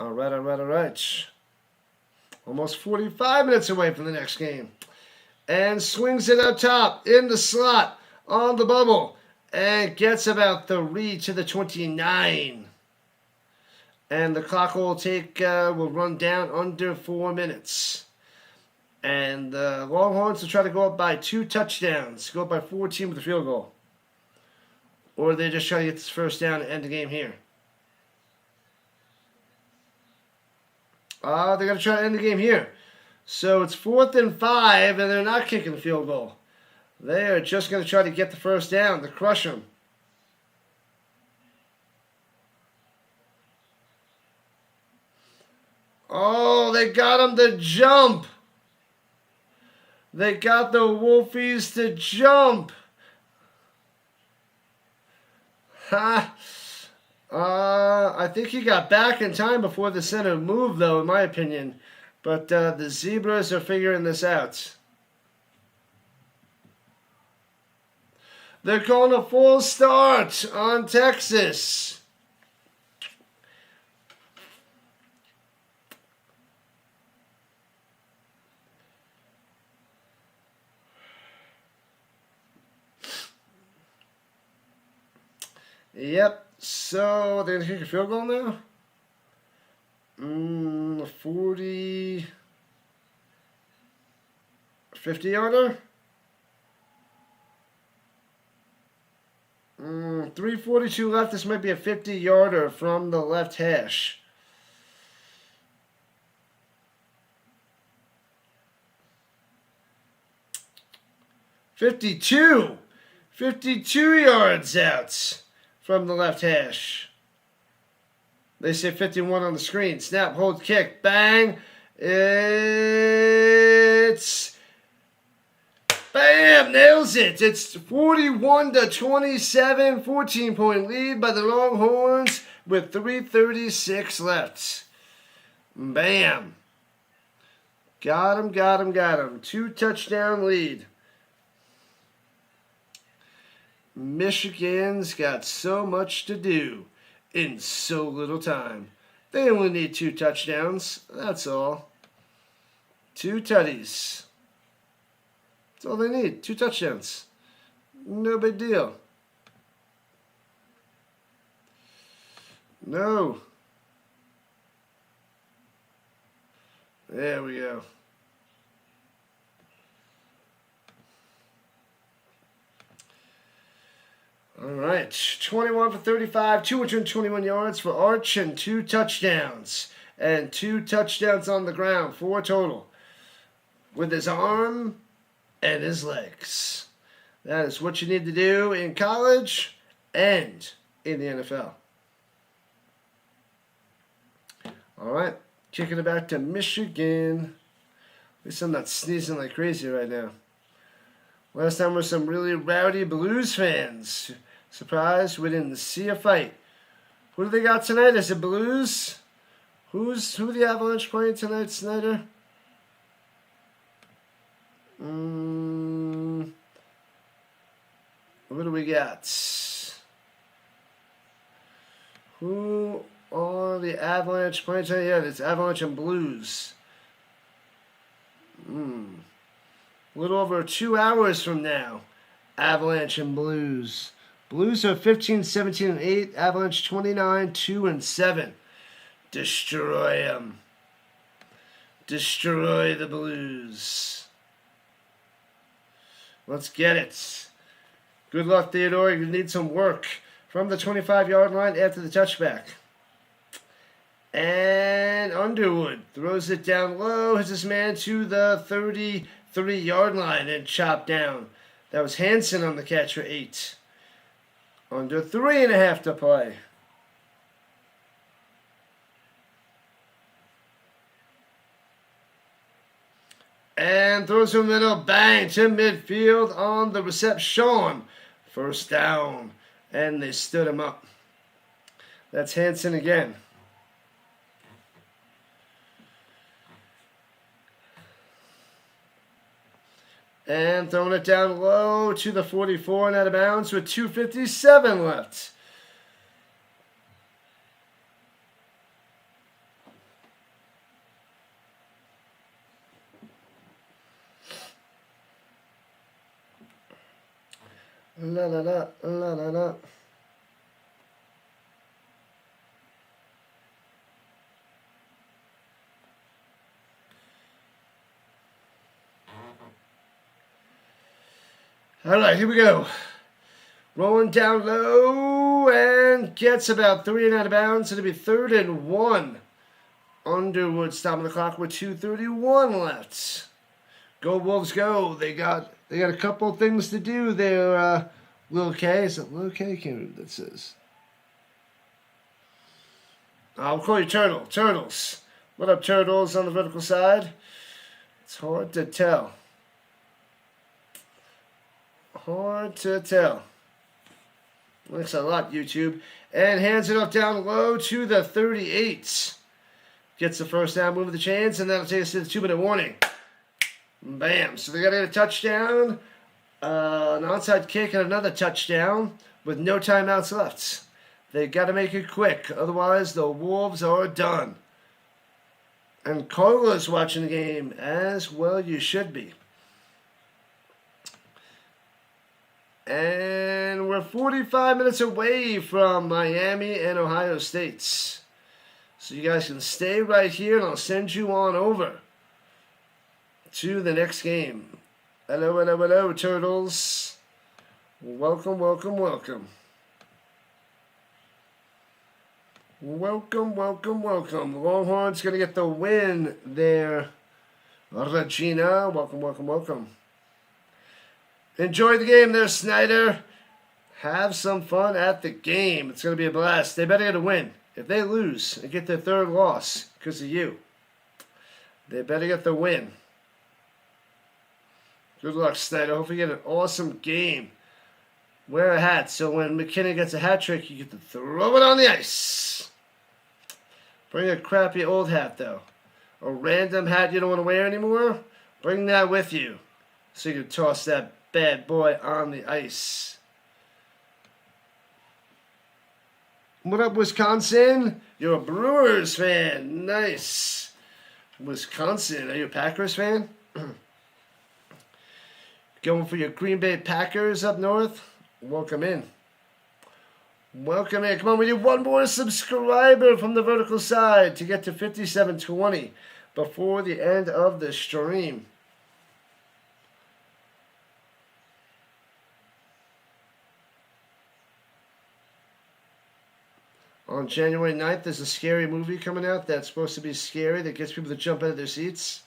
All right. Almost 45 minutes away from the next game. And swings it up top in the slot on the bubble. And gets about 3 to the 29. And the clock will run down under 4 minutes. And the Longhorns will try to go up by 2 touchdowns. Go up by 14 with a field goal. Or they just try to get this first down and end the game here. They're going to try to end the game here. So it's 4th and 5, and they're not kicking the field goal. They are just going to try to get the first down to crush them. Oh, they got him to jump. They got the Wolfies to jump. Ha. I think he got back in time before the center moved, though, in my opinion. But the Zebras are figuring this out. They're calling a full start on Texas. Yep, so they're going to kick a field goal now? 40, 50-yarder? 3:42 left. This might be a 50-yarder from the left hash. $52 yards out from the left hash. They say 51 on the screen. Snap, hold, kick, bang. It's bam, nails it. It's 41-27, 14-point lead by the Longhorns with 3:36 left. Bam. Got him. 2-touchdown lead. Michigan's got so much to do in so little time. They only need 2 touchdowns. That's all. 2 tutties. That's all they need. 2 touchdowns. No big deal. No. There we go. All right, 21 for 35, 221 yards for Arch and 2 touchdowns. And 2 touchdowns on the ground, 4 total. With his arm and his legs. That is what you need to do in college and in the NFL. All right, kicking it back to Michigan. At least I'm not sneezing like crazy right now. Last time was some really rowdy Blues fans. Surprised we didn't see a fight. Who do they got tonight? Is it Blues? Who the Avalanche playing tonight, Snyder? What do we got? Who are the Avalanche playing tonight? Yeah, it's Avalanche and Blues. A little over 2 hours from now. Avalanche and Blues. Blues are 15, 17, and 8. Avalanche 29, 2, and 7. Destroy them. Destroy the Blues. Let's get it. Good luck, Theodore. You need some work from the 25-yard line after the touchback. And Underwood throws it down low. Hits his man to the 33-yard line and chopped down. That was Hansen on the catch for 8. Under 3.5 to play. And throws from the middle, bang, to midfield on the reception. First down. And they stood him up. That's Hansen again. And throwing it down low to the 44 and out of bounds with 2:57 left. La la la la la la. All right, here we go. Rolling down low and gets about 3 and out of bounds. It'll be 3rd and 1 Underwood stopping the clock with 2:31 left. Go Wolves, go! They got a couple things to do there. Lil K, is it Lil K? I can't remember what that says. I'll call you Turtle. Turtles. What up, Turtles on the vertical side? It's hard to tell. Hard to tell. Thanks a lot, YouTube. And hands it up down low to the 38. Gets the first down, moving the chains, and that'll take us to the 2-minute warning. Bam. So they got to get a touchdown, an onside kick, and another touchdown with no timeouts left. They got to make it quick. Otherwise, the Wolves are done. And Carla's watching the game as well. You should be. And we're 45 minutes away from Miami and Ohio State. So you guys can stay right here, and I'll send you on over to the next game. Hello, hello, hello, Turtles. Welcome, welcome, welcome. Welcome, welcome, welcome. Longhorns going to get the win there. Regina, welcome, welcome, welcome. Enjoy the game there, Snyder. Have some fun at the game. It's going to be a blast. They better get a win. If they lose and get their third loss because of you, they better get the win. Good luck, Snyder. Hope you get an awesome game. Wear a hat so when McKinnon gets a hat trick, you get to throw it on the ice. Bring a crappy old hat, though. A random hat you don't want to wear anymore, bring that with you so you can toss that bad boy on the ice. What up, Wisconsin? You're a Brewers fan. Nice. Wisconsin. Are you a Packers fan? Going for your Green Bay Packers up north? Welcome in. Welcome in. Come on, we need one more subscriber from the vertical side to get to 5720 before the end of the stream. On January 9th, there's a scary movie coming out that's supposed to be scary that gets people to jump out of their seats.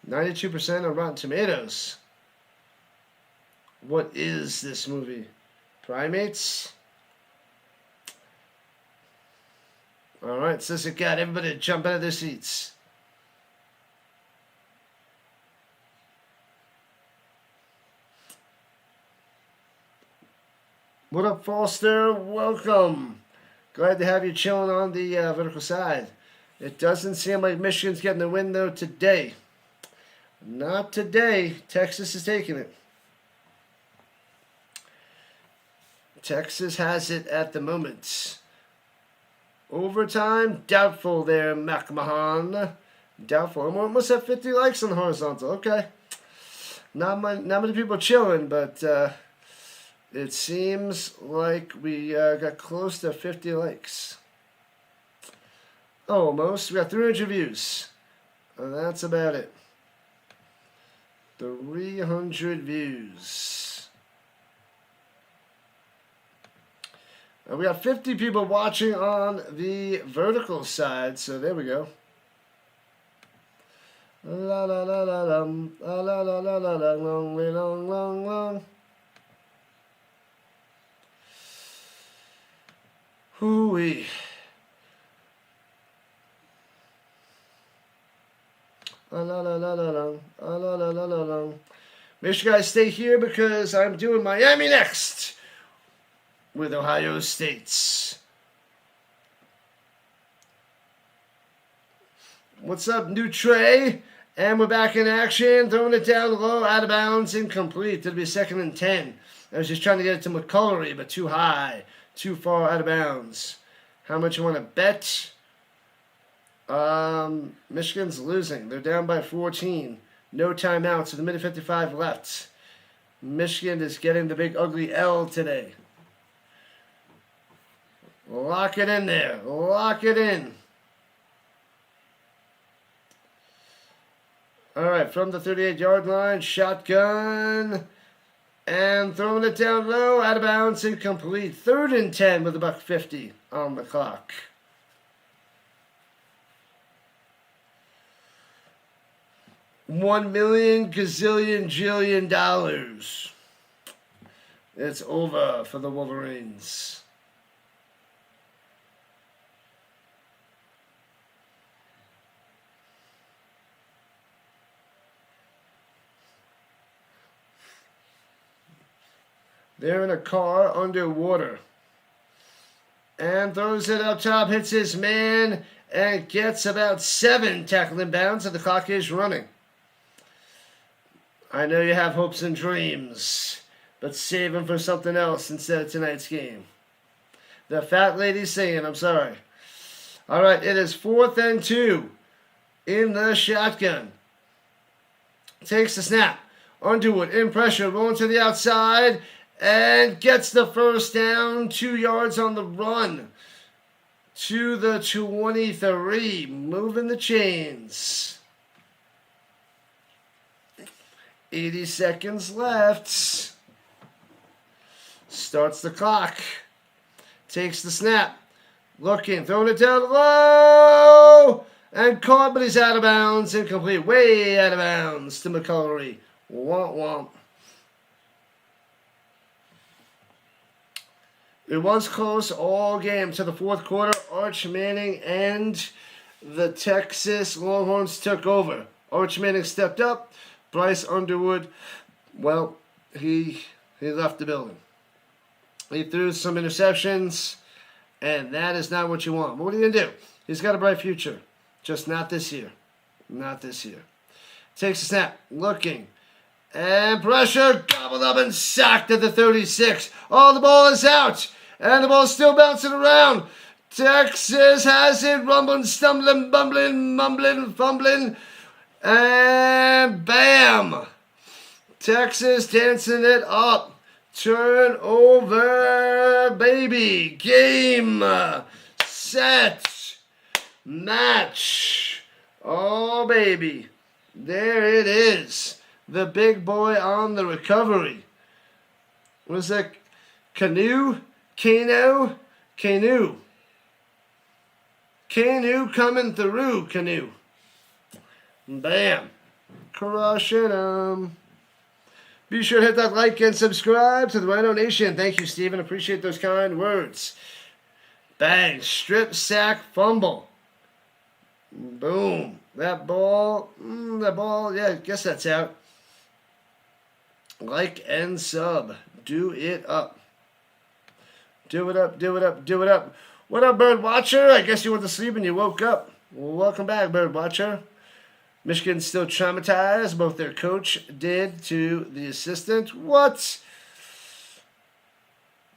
92% on Rotten Tomatoes. What is this movie? Primates? Alright, so it got everybody to jump out of their seats. What up, Foster? Welcome. Glad to have you chilling on the vertical side. It doesn't seem like Michigan's getting the win, though, today. Not today. Texas is taking it. Texas has it at the moment. Overtime, doubtful there, McMahon. Doubtful. Almost have 50 likes on the horizontal. Okay. Not many people chilling, but it seems like we got close to 50 likes. Almost. We got 300 views. And that's about it. 300 views. And we got 50 people watching on the vertical side, so there we go. La la la la la la la la la la long way long long long. Hooey. La la la la la la la la la la la. Make sure you guys stay here because I'm doing Miami next with Ohio State. What's up, new Trey? And we're back in action. Throwing it down low, out of bounds, incomplete. It'll be 2nd and 10. I was just trying to get it to McCullery, but too high, too far out of bounds. How much you want to bet? Michigan's losing. They're down by 14. No timeouts with a minute 55 left. Michigan is getting the big ugly L today. Lock it in there. Lock it in. All right, from the 38-yard line, shotgun, and throwing it down low, out of bounds, incomplete. 3rd and 10 with $1.50 on the clock. $1 million gazillion jillion dollars. It's over for the Wolverines. They're in a car underwater. And throws it up top, hits his man, and gets about 7 tackling bounds, and the clock is running. I know you have hopes and dreams, but save them for something else instead of tonight's game. The fat lady's singing, I'm sorry. All right, it is 4th and 2 in the shotgun. Takes the snap. Underwood in pressure, rolling to the outside, and gets the first down, 2 yards on the run to the 23, moving the chains. 80 seconds left. Starts the clock. Takes the snap. Looking, throwing it down low, and caught, but he's out of bounds. Incomplete, way out of bounds to McCullery. Womp womp. It was close all game to the 4th quarter. Arch Manning and the Texas Longhorns took over. Arch Manning stepped up. Bryce Underwood, well, he left the building. He threw some interceptions, and that is not what you want. But what are you going to do? He's got a bright future. Just not this year. Not this year. Takes a snap. Looking. And pressure. Gobbled up and sacked at the 36. Oh, the ball is out. And the ball's still bouncing around. Texas has it. Rumbling, stumbling, bumbling, mumbling, fumbling. And bam. Texas dancing it up. Turnover, baby. Game. Set. Match. Oh, baby. There it is. The big boy on the recovery. Was that Canoe? Canoe coming through, Canoe. Bam. Crushing them. Be sure to hit that like and subscribe to the Rhino Nation. Thank you, Steven. Appreciate those kind words. Bang. Strip, sack, fumble. Boom. That ball, yeah, I guess that's out. Like and sub. Do it up. Do it up, do it up, do it up. What up, Bird Watcher? I guess you went to sleep and you woke up. Well, welcome back, Bird Watcher. Michigan's still traumatized. Both their coach did to the assistant. What?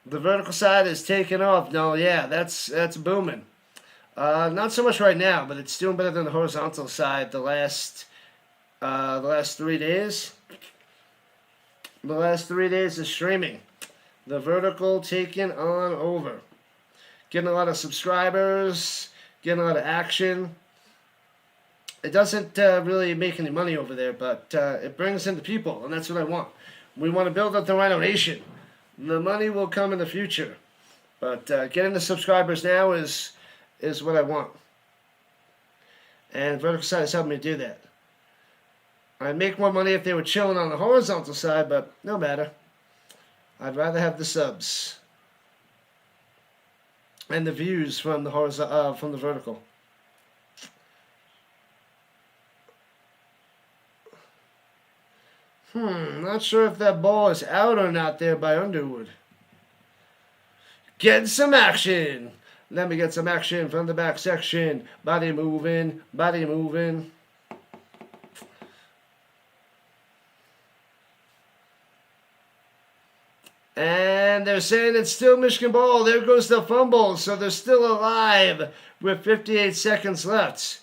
The vertical side is taking off. No, yeah, that's booming. Not so much right now, but it's doing better than the horizontal side the last 3 days. The last 3 days of streaming. The vertical taking on over. Getting a lot of subscribers. Getting a lot of action. It doesn't really make any money over there, but it brings in the people, and that's what I want. We want to build up the Rhino Nation. The money will come in the future. But getting the subscribers now is what I want. And vertical side is helping me do that. I'd make more money if they were chilling on the horizontal side, but no matter. I'd rather have the subs and the views from the from the vertical. Not sure if that ball is out or not there by Underwood. Get some action. Let me get some action from the back section. Body moving, body moving. And they're saying it's still Michigan ball. There goes the fumble. So they're still alive with 58 seconds left.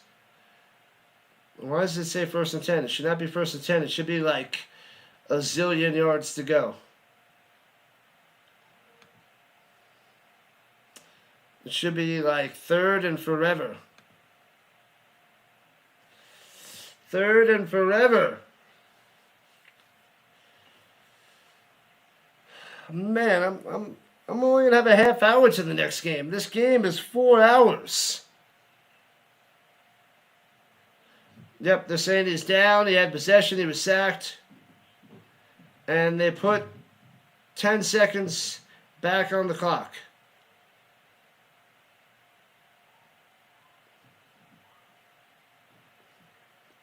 Why does it say 1st and 10? It should not be 1st and 10. It should be like a zillion yards to go. It should be like 3rd and forever. 3rd and forever. Man, I'm only gonna have a half hour to the next game. This game is 4 hours. Yep, they're saying he's down. He had possession. He was sacked. And they put 10 seconds back on the clock.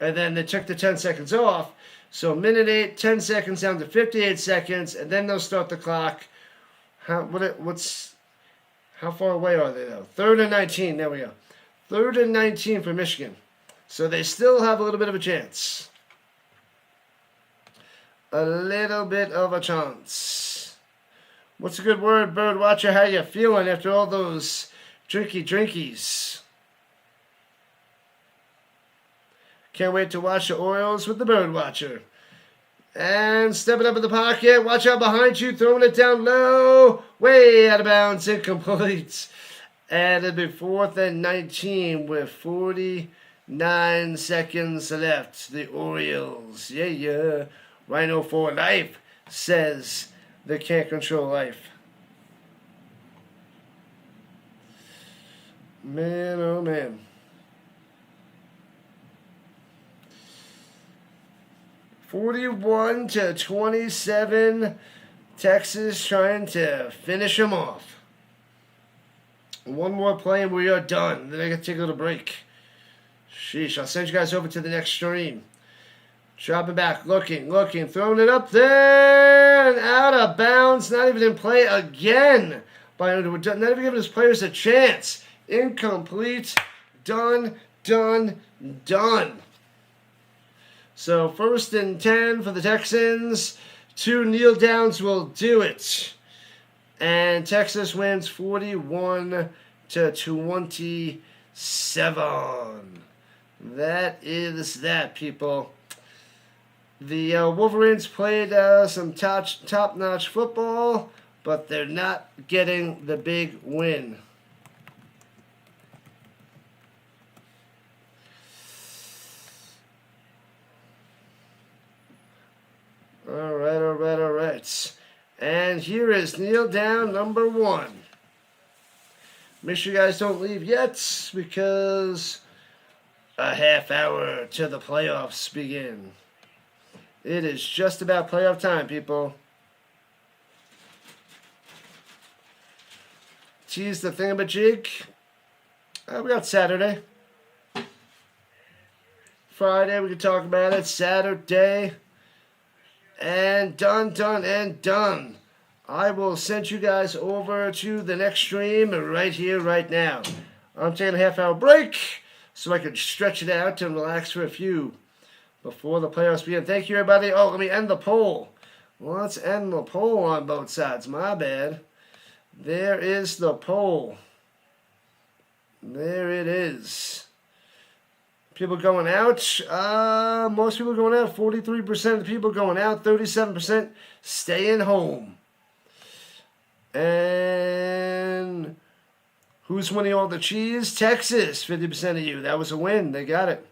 And then they took the 10 seconds off. So minute 8, 10 seconds down to 58 seconds, and then they'll start the clock. How far away are they though? 3rd and 19. There we go. 3rd and 19 for Michigan. So they still have a little bit of a chance. A little bit of a chance. What's a good word, bird watcher? How you feeling after all those drinkies? Can't wait to watch the Orioles with the bird watcher. And stepping up in the pocket. Watch out behind you. Throwing it down low. Way out of bounds. Incomplete. And it'll be 4th and 19 with 49 seconds left. The Orioles. Yeah. Rhino for life, says they can't control life. Man, oh man. (41-27), Texas trying to finish them off. One more play and we are done. Then I gotta take a little break. Sheesh, I'll send you guys over to the next stream. Dropping back, looking, throwing it up there, and out of bounds, not even in play again. Not even giving his players a chance. Incomplete, done. So 1st and 10 for the Texans. 2 kneel downs will do it. And Texas wins 41-27. That is that, people. The Wolverines played some top-notch football, but they're not getting the big win. All right. And here is kneel down number 1. Make sure you guys don't leave yet, because a half hour till the playoffs begin. It is just about playoff time, people. Tease the thingamajig. We got Saturday. Friday, we can talk about it. Saturday. And done. I will send you guys over to the next stream right here, right now. I'm taking a half-hour break so I can stretch it out and relax for a few before the playoffs begin. Thank you, everybody. Oh, let me end the poll. Let's end the poll on both sides. My bad. There is the poll. There it is. People going out. Most people going out. 43% of the people going out. 37% staying home. And who's winning all the cheese? Texas. 50% of you. That was a win. They got it.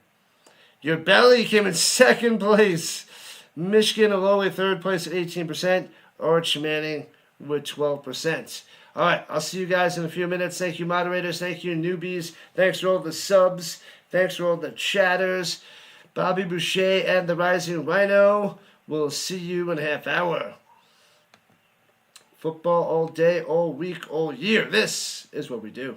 Your belly came in 2nd place. Michigan, a lowly 3rd place at 18%. Arch Manning with 12%. All right, I'll see you guys in a few minutes. Thank you, moderators. Thank you, newbies. Thanks for all the subs. Thanks for all the chatters. Bobby Boucher and the Rising Rhino. We'll see you in a half hour. Football all day, all week, all year. This is what we do.